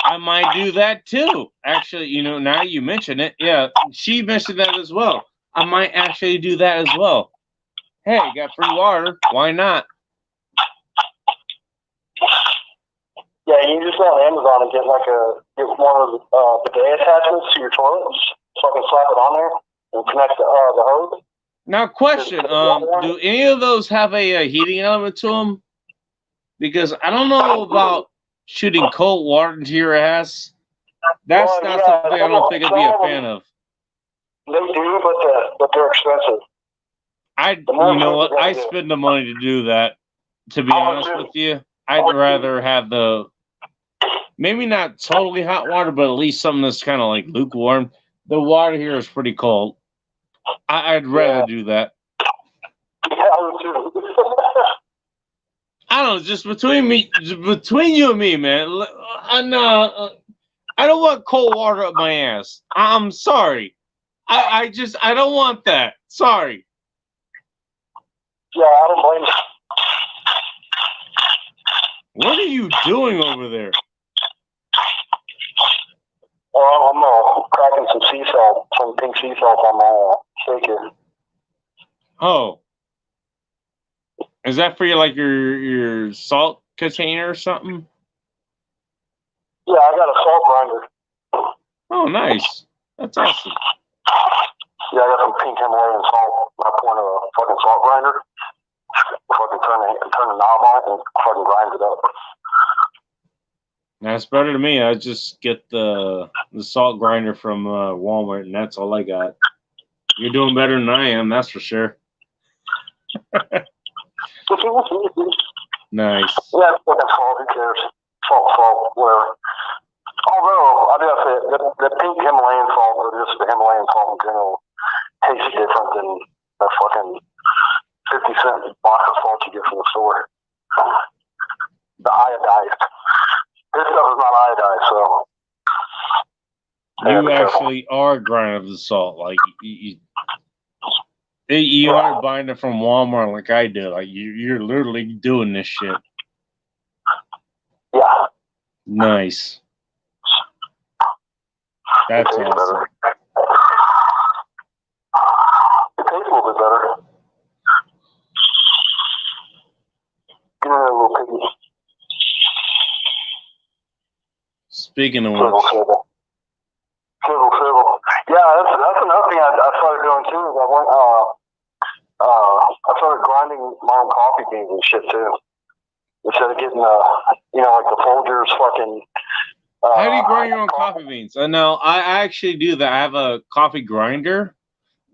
I might do that too. Actually, now you mention it. Yeah, she mentioned that as well. I might actually do that as well. Hey, got free water. Why not?
Yeah, you just go on Amazon and get one of the bidet attachments to your toilet, so I can slap it on there and connect the hose.
Now, question: do any of those have a heating element to them? Because I don't know about shooting cold water into your ass. That's not something I don't think I'd be a fan of.
They do, but they're expensive.
You know what? I spend the money to do that. To be honest with you, I'd rather have maybe not totally hot water, but at least something that's kind of like lukewarm. The water here is pretty cold. I'd rather do that.
Yeah, I would too.
I don't know, just between you and me, man. No, I don't want cold water up my ass. I'm sorry. I don't want that. Sorry.
Yeah, I don't blame you.
What are you doing over there?
Well, I'm cracking some sea salt, some pink sea salt on my steak here.
Oh. Is that for your salt container or something?
Yeah, I got a salt grinder.
Oh, nice. That's awesome.
Yeah, I got some pink Himalayan salt. I pour in a fucking salt grinder. Fucking turn the knob on and fucking grind it up.
That's better to me. I just get the salt grinder from Walmart, and that's all I got. You're doing better than I am, that's for sure. Nice.
Yeah, fucking salt. Who cares? Salt, whatever. Although, I do have to say, the pink Himalayan salt, or just the Himalayan salt in general, tastes different than the fucking 50-cent box of salt you get from the store. The iodized. This stuff is not iodized, so.
You actually are grinding the salt. Like, you aren't buying it from Walmart like I do. Like, you're literally doing this shit.
Yeah.
Nice. That's awesome.
Better. It tastes a little bit better. Give me a little piggy.
Speaking of
which. Civil. Yeah, that's another thing I started doing too. Is I started grinding my own coffee beans and shit too. Instead of getting like the Folgers fucking.
How do you grind your own coffee beans? No, I actually do that. I have a coffee grinder.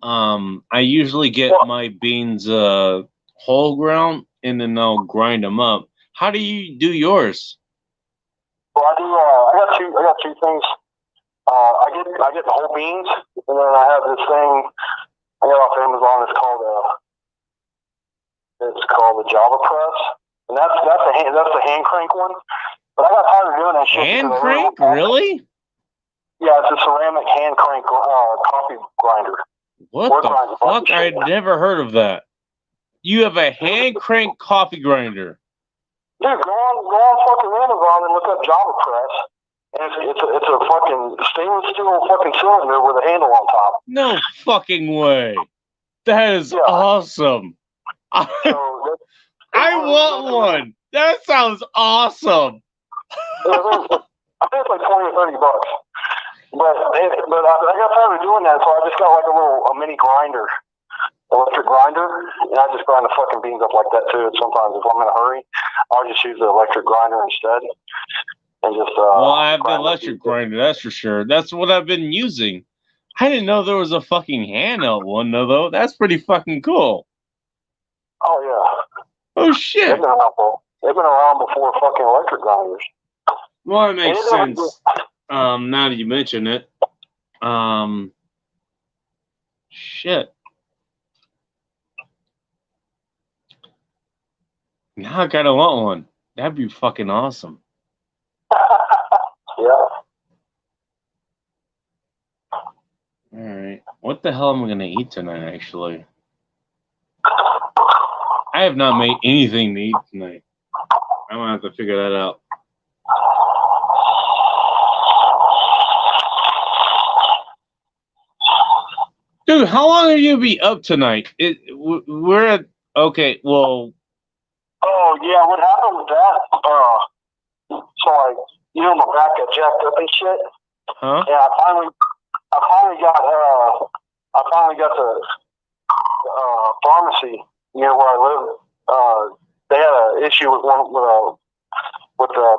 I usually get my beans whole ground, and then I'll grind them up. How do you do yours?
Well, I do. I got two things. I get the whole beans, and then I have this thing I got off Amazon. It's called the Java Press, and that's the hand crank one. But I got tired of doing that shit.
Hand crank? Really?
Yeah, it's a ceramic hand crank coffee grinder.
What the fuck? I had never heard of that. You have a hand crank coffee grinder.
Dude, go on fucking Amazon and look up Java Press. And it's a fucking stainless steel fucking cylinder with a handle on top.
No fucking way. That is awesome. I want one. That sounds awesome.
I think it's like $20 or $30. But I got tired of doing that, so I just got like a mini grinder, electric grinder, and I just grind the fucking beans up like that too. Sometimes if I'm in a hurry, I'll just use the electric grinder instead. And just
well, I have the electric grinder, that's for sure. That's what I've been using. I didn't know there was a fucking handheld one though. That's pretty fucking cool.
Oh yeah.
Oh shit.
They've been around before fucking electric grinders.
Well, it makes sense. Now that you mention it. Shit. Now I kinda want one. That'd be fucking awesome.
Yeah.
Alright. What the hell am I gonna eat tonight, actually? I have not made anything to eat tonight. I'm gonna have to figure that out. Dude, how long are you be up tonight? We're at okay. Well.
Oh yeah, what happened with that? So my back got jacked up and shit.
Huh?
Yeah, I finally got the pharmacy near where I live. They had an issue with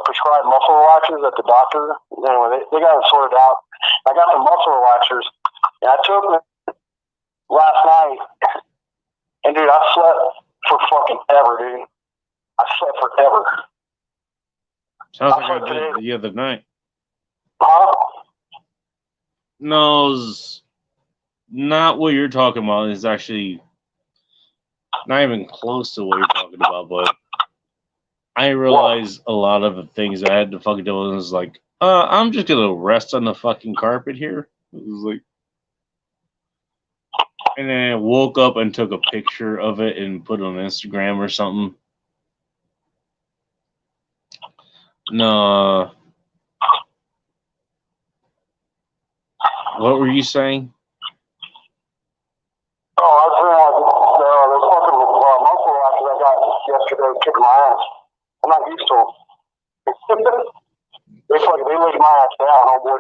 prescribed muscle relaxers at the doctor. Anyway, they got it sorted out. I got the muscle relaxers, and I took them last night, and dude, fucking ever, dude. I slept forever.
Sounds like I did the other night.
Huh?
No, it's not what you're talking about. It's actually not even close to what you're talking about, but I realized a lot of the things I had to fucking do was like, I'm just gonna rest on the fucking carpet here. It was like, and then I woke up and took a picture of it and put it on Instagram or something. No. What were you saying?
Oh, I was saying, there's fucking muscle after I got yesterday kicking my ass. I'm not used to them. they laid my ass down, homeboy.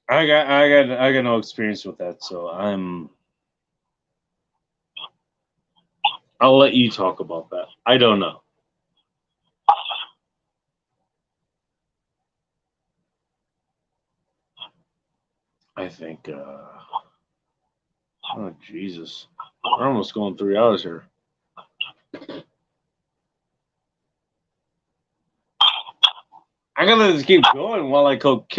I got no experience with that, so I'll let you talk about that. I don't know. I think oh Jesus. We're almost going 3 hours here. I gotta just keep going while I cook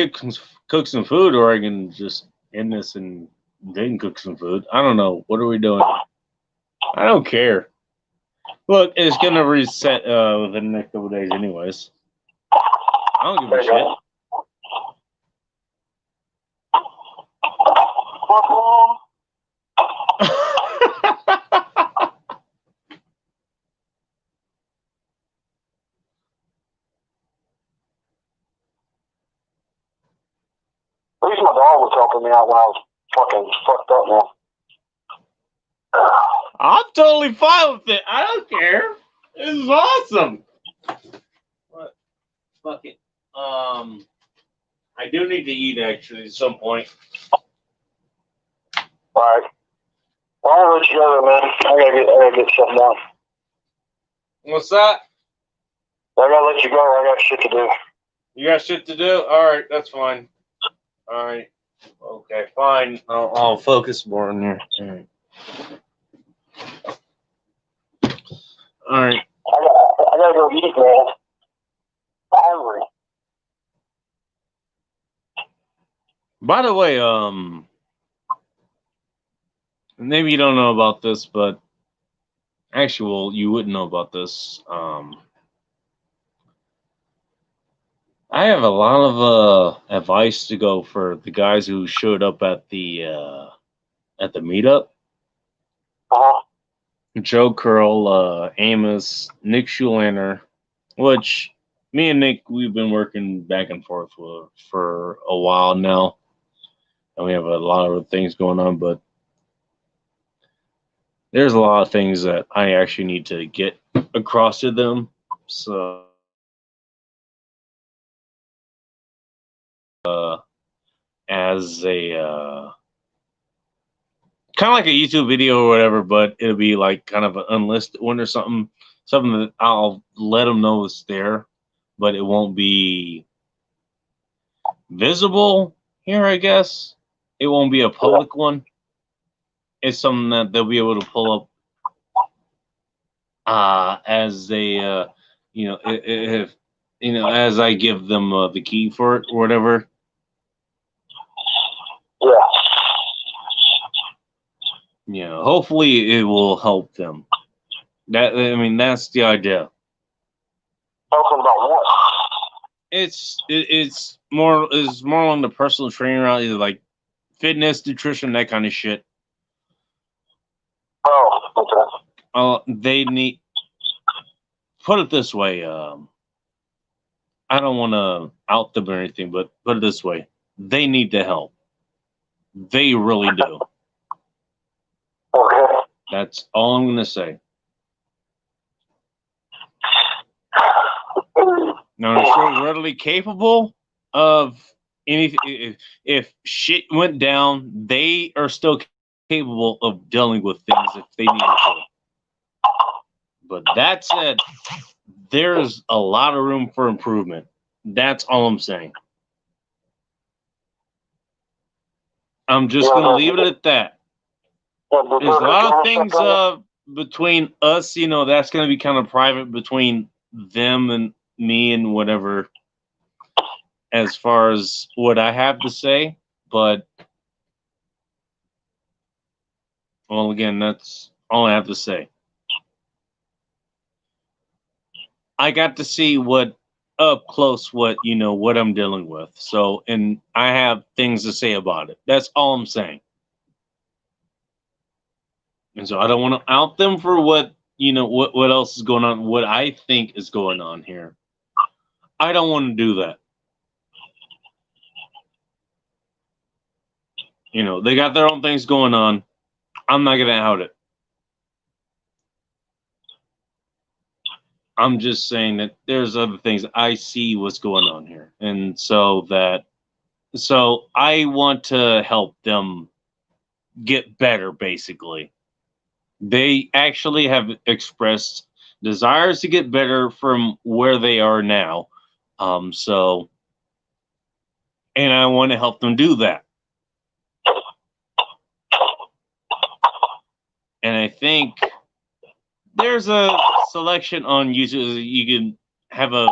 some food, or I can just end this and then cook some food. I don't know. What are we doing? I don't care. Look, it's gonna reset within the next couple days, anyways. I don't give a shit.
At least my dog was helping me out when I was fucking fucked up, man.
I'm totally fine with it. I don't care. This is awesome. What? Fuck it. I do need to eat actually at some point.
Alright. Well, I'll let you go, man. I gotta get something done.
What's that?
I gotta let you go. I got shit to do.
You got shit to do? Alright, that's fine. Alright. Okay, fine. I'll focus more on here. Alright.
I gotta go eat, man. I'm hungry.
By the way, maybe you don't know about this, but actually, well, you wouldn't know about this. I have a lot of advice to go for the guys who showed up at the meetup.
Uh-huh.
Joe Curl, Amos, Nick Schulander, which me and Nick, we've been working back and forth for a while now. And we have a lot of things going on, but there's a lot of things that I actually need to get across to them. So, as a kind of like a YouTube video or whatever, but it'll be like kind of an unlisted one or something that I'll let them know it's there, but it won't be visible here, I guess. It won't be a public one. It's something that they'll be able to pull up as they, if as I give them the key for it or whatever.
Yeah.
Hopefully it will help them. That's the idea.
Talking about what?
It's more on the personal training route, either like fitness, nutrition, that kind of shit.
Oh, okay.
They need, put it this way, I don't want to out them or anything, but put it this way, they need the help. They really do.
Okay.
That's all I'm gonna say. Now, they're still readily capable of anything. If shit went down, they are still capable of dealing with things if they need to. But that said, there's a lot of room for improvement. That's all I'm saying. I'm just going to leave it at that. There's a lot of things between us, you know, that's going to be kind of private between them and me and whatever, as far as what I have to say. But, well, again, that's all I have to say. I got to see what up close what, you know, what I'm dealing with. So, and I have things to say about it. That's all I'm saying. And so I don't want to out them for what, you know, what else is going on, what I think is going on here. I don't want to do that. You know, they got their own things going on. I'm not going to out it. I'm just saying that there's other things. I see what's going on here. And so I want to help them get better, basically. They actually have expressed desires to get better from where they are now. And I want to help them do that. And I think there's a selection on YouTube. You can have a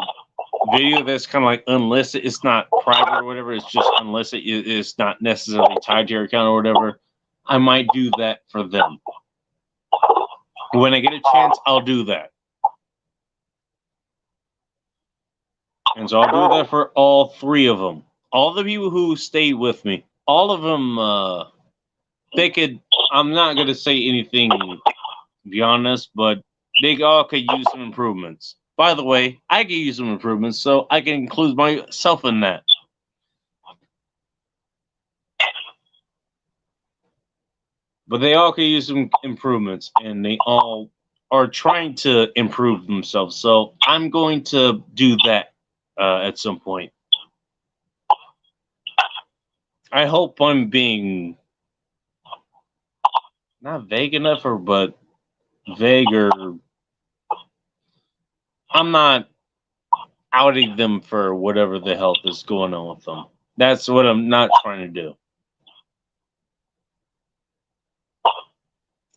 video that's kind of like unlisted. It's not private or whatever. It's just unlisted. It's not necessarily tied to your account or whatever. I might do that for them. When I get a chance, I'll do that. And so I'll do that for all three of them. All the people who stayed with me. All of them, they could, I'm not going to say anything beyond this, but they all could use some improvements. By the way, I could use some improvements, so I can include myself in that. But they all could use some improvements, and they all are trying to improve themselves. So I'm going to do that at some point. I hope I'm being not vague enough, but vague, or I'm not outing them for whatever the hell is going on with them. That's what I'm not trying to do.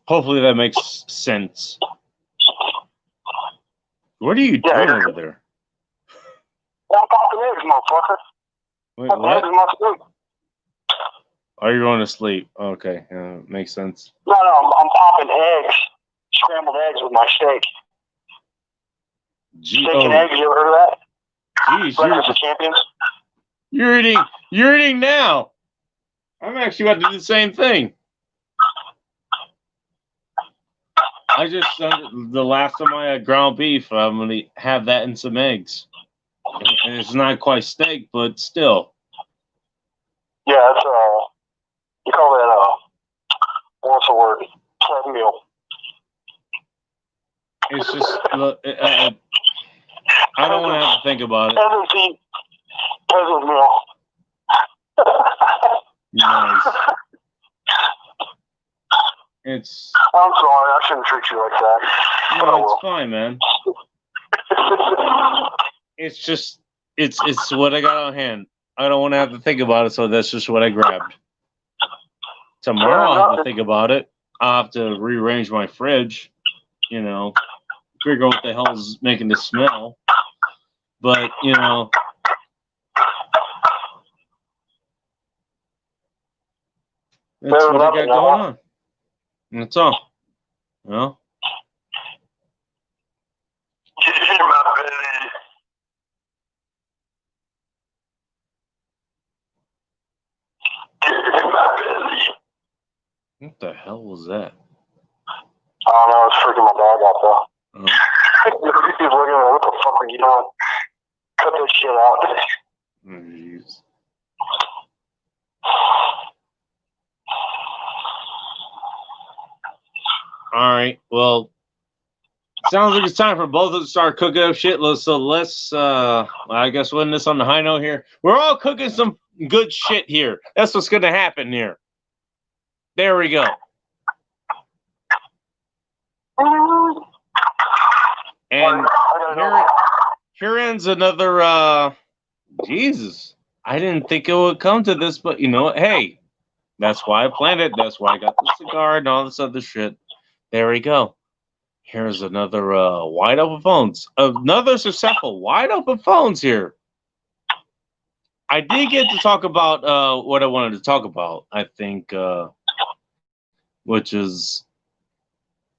Hopefully that makes sense. What are you doing over there?
I'm popping eggs, motherfucker.
Wait, what? Are you going to sleep? Okay, makes sense.
No, I'm popping eggs, scrambled eggs with my steak. Steak and eggs, you ever heard of that?
Jeez,
Breakfast of Champions.
You're eating now. I'm actually about to do the same thing. I just the last time I had ground beef, I'm gonna have that and some eggs. And it's not quite steak, but still.
Yeah, it's you call that what's the word? Pleb meal.
It's just I don't want to have to think about it.
Peasant meal.
Nice. It's.
I'm sorry, I shouldn't treat you like that.
No, it's fine, man. It's just, it's what I got on hand. I don't want to have to think about it, so that's just what I grabbed. Tomorrow I'll have to think about it. I'll have to rearrange my fridge, you know, figure out what the hell is making the smell. But, you know, that's what I got going on. And that's all. You know? What the hell was that?
I don't know, it's freaking my dog out though. He's looking at me, what the fuck are you doing? Cut that shit out.
Oh, jeez. All right, well, sounds like it's time for both of us to start cooking up shit. So let's, I guess we'll end this on the high note here. We're all cooking some good shit here. That's what's going to happen here. There we go. And here ends another, Jesus. I didn't think it would come to this, but you know what? Hey, That's why I planned it. That's why I got the cigar and all this other shit. There we go. Here's another wide open phones. Another successful wide open phones here. I did get to talk about what I wanted to talk about, I think, which is,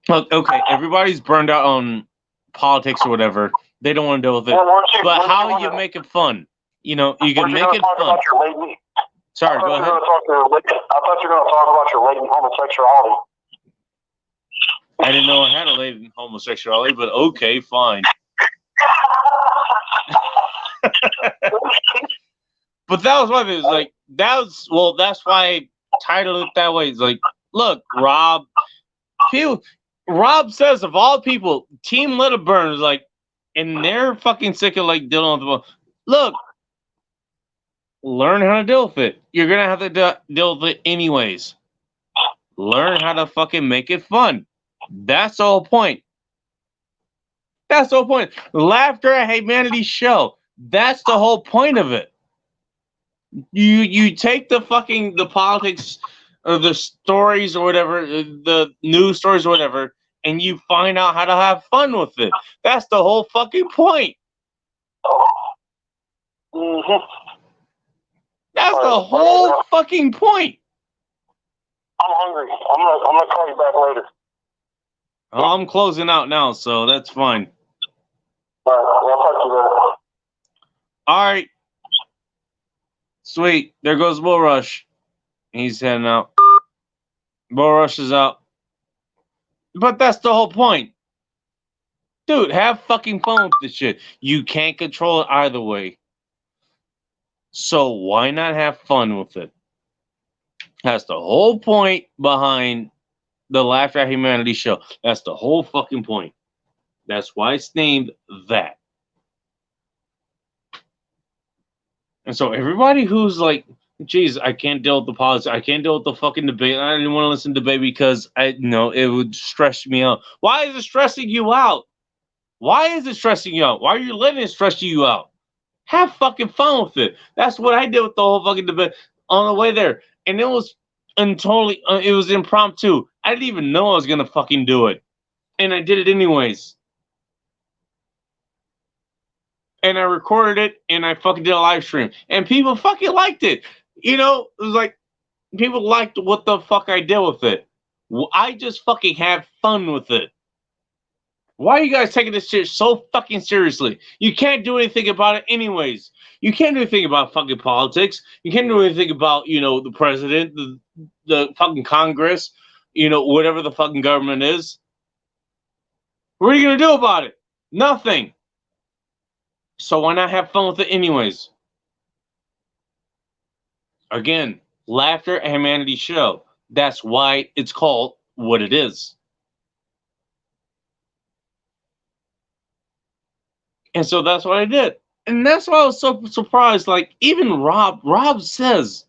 okay, everybody's burned out on politics or whatever. They don't want to deal with it. But how you make it fun? You know, you can make it fun. Sorry, go ahead.
I thought you were going to talk about your latent homosexuality.
I didn't know I had a latent homosexuality, but okay, fine. But that was my thing. Like, that's why I titled it that way. It's like, look, Rob says of all people, Team Let It Burn is like, and they're fucking sick of like dealing with the look. Learn how to deal with it. You're gonna have to deal with it anyways. Learn how to fucking make it fun. That's the whole point. That's the whole point. Laughter at Humanity show. That's the whole point of it. You take the politics or the stories or whatever, the news stories or whatever, and you find out how to have fun with it. That's the whole fucking point.
Mm-hmm.
That's the whole fucking point.
I'm hungry. I'm gonna call you back later.
Oh, I'm closing out now, so that's fine.
All right, well, I'll talk to you later.
All right. Sweet. There goes BullRush. He's heading out. BullRush is out. But that's the whole point. Dude, have fucking fun with this shit. You can't control it either way. So why not have fun with it? That's the whole point behind the Laughter at Humanity show. That's the whole fucking point. That's why it's named that. And so everybody who's like, geez, I can't deal with the politics. I can't deal with the fucking debate. I didn't want to listen to debate because I know it would stress me out. Why is it stressing you out? Why is it stressing you out? Why are you letting it stress you out? Have fucking fun with it. That's what I did with the whole fucking debate on the way there. And it was it was impromptu. I didn't even know I was going to fucking do it. And I did it anyways. And I recorded it and I fucking did a live stream. And people fucking liked it. You know, it was like, people liked what the fuck I did with it. I just fucking have fun with it. Why are you guys taking this shit so fucking seriously? You can't do anything about it anyways. You can't do anything about fucking politics. You can't do anything about, you know, the president, the fucking Congress, you know, whatever the fucking government is. What are you going to do about it? Nothing. So why not have fun with it anyways? Again, Laughter at Humanity show. That's why it's called what it is. And so that's what I did. And that's why I was so surprised. Like, even Rob says,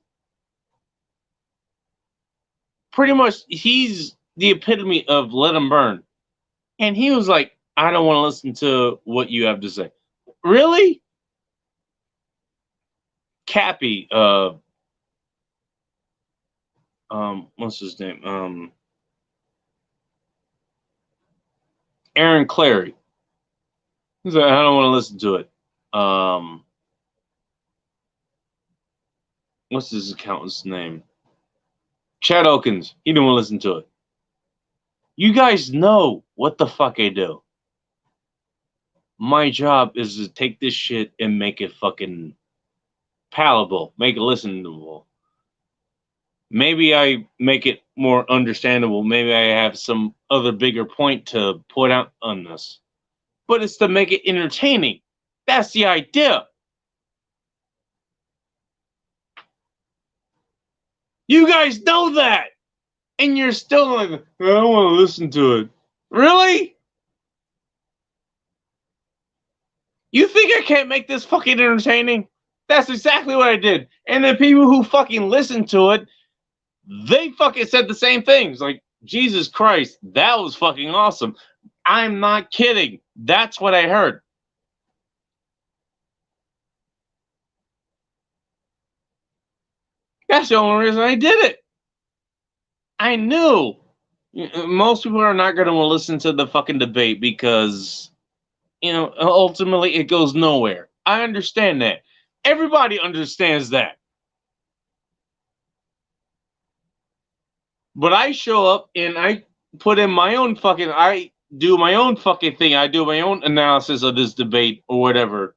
pretty much, he's the epitome of let him burn. And he was like, I don't want to listen to what you have to say. Really? Cappy, what's his name? Aaron Clary. He's like, I don't want to listen to it. What's his accountant's name? Chad Oakins. He didn't want to listen to it. You guys know what the fuck I do. My job is to take this shit and make it fucking palatable, make it listenable. Maybe I make it more understandable. Maybe I have some other bigger point to put out on this. But it's to make it entertaining. That's the idea. You guys know that. And you're still like, I don't want to listen to it. Really? You think I can't make this fucking entertaining? That's exactly what I did. And the people who fucking listened to it, they fucking said the same things. Like, Jesus Christ, that was fucking awesome. I'm not kidding. That's what I heard. That's the only reason I did it. I knew most people are not going to listen to the fucking debate because, ultimately it goes nowhere. I understand that. Everybody understands that. But I show up and I put in my own I do my own fucking thing. I do my own analysis of this debate or whatever.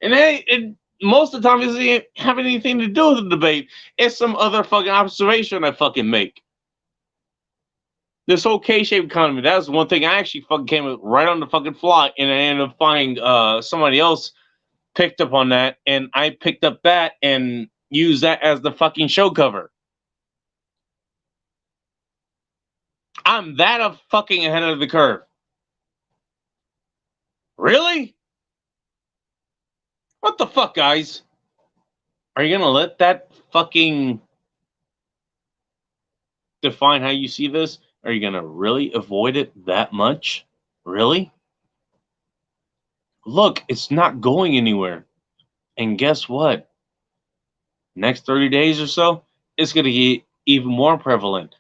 And most of the time it doesn't have anything to do with the debate. It's some other fucking observation I fucking make. This whole K-shaped economy, that was one thing I actually fucking came with right on the fucking fly, and I ended up finding somebody else picked up on that, and I picked up that and used that as the fucking show cover. I'm that fucking ahead of the curve. Really? What the fuck, guys? Are you gonna let that fucking define how you see this? Are you gonna really avoid it that much? Really? Look, it's not going anywhere. And guess what? Next 30 days or so, it's gonna get even more prevalent.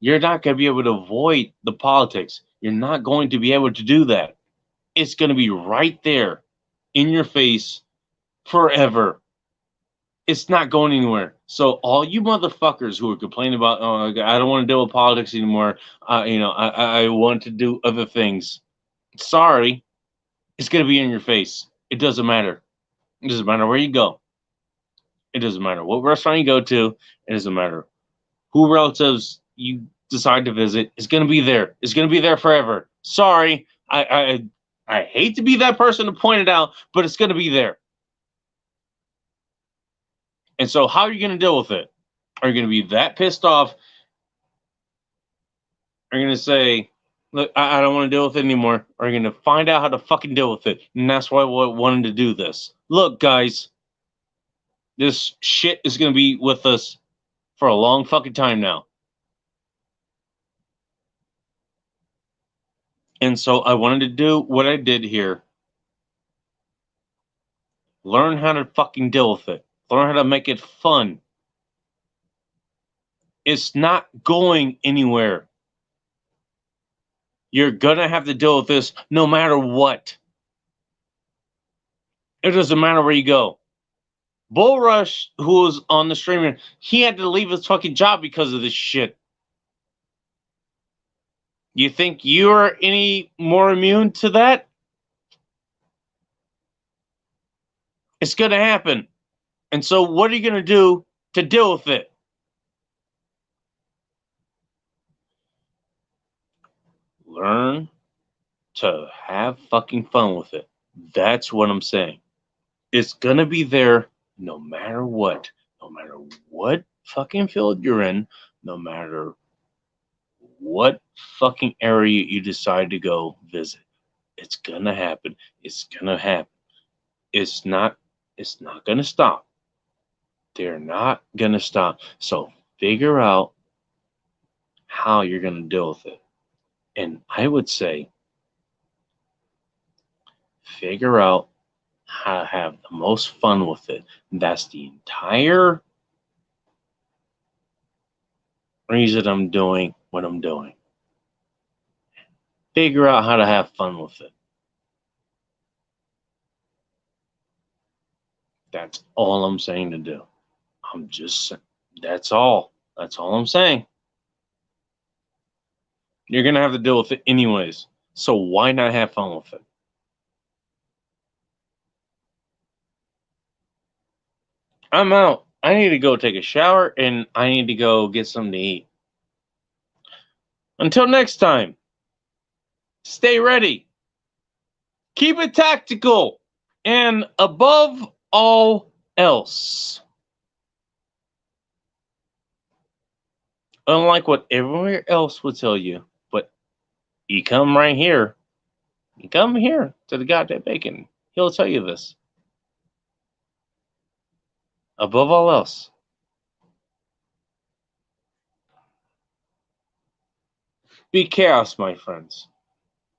You're not gonna be able to avoid the politics. You're not going to be able to do that. It's gonna be right there in your face forever. It's not going anywhere. So all you motherfuckers who are complaining about, oh, I don't want to deal with politics anymore. I want to do other things. Sorry, it's gonna be in your face. It doesn't matter. It doesn't matter where you go. It doesn't matter what restaurant you go to. It doesn't matter who relatives you decide to visit. It's gonna be there. It's gonna be there forever. Sorry, I hate to be that person to point it out, but it's gonna be there. And so how are you going to deal with it? Are you going to be that pissed off? Are you going to say, look, I don't want to deal with it anymore? Or are you going to find out how to fucking deal with it? And that's why I wanted to do this. Look, guys, this shit is going to be with us for a long fucking time now. And so I wanted to do what I did here. Learn how to fucking deal with it. Learn how to make it fun. It's not going anywhere. You're gonna have to deal with this no matter what. It doesn't matter where you go. BullRush, who was on the streamer, he had to leave his fucking job because of this shit. You think you're any more immune to that? It's gonna happen. And so what are you gonna do to deal with it? Learn to have fucking fun with it. That's what I'm saying. It's gonna be there no matter what. No matter what fucking field you're in, no matter what fucking area you decide to go visit. It's gonna happen. It's gonna happen. It's not gonna stop. They're not gonna stop. So figure out how you're gonna deal with it. And I would say figure out how to have the most fun with it. That's the entire reason I'm doing what I'm doing. Figure out how to have fun with it. That's all I'm saying to do. That's all. That's all I'm saying. You're going to have to deal with it anyways. So why not have fun with it? I'm out. I need to go take a shower and I need to go get something to eat. Until next time, stay ready. Keep it tactical. And above all else, unlike what everywhere else would tell you, but you come right here, you come here to the goddamn bacon, he'll tell you this. Above all else, be chaos, my friends.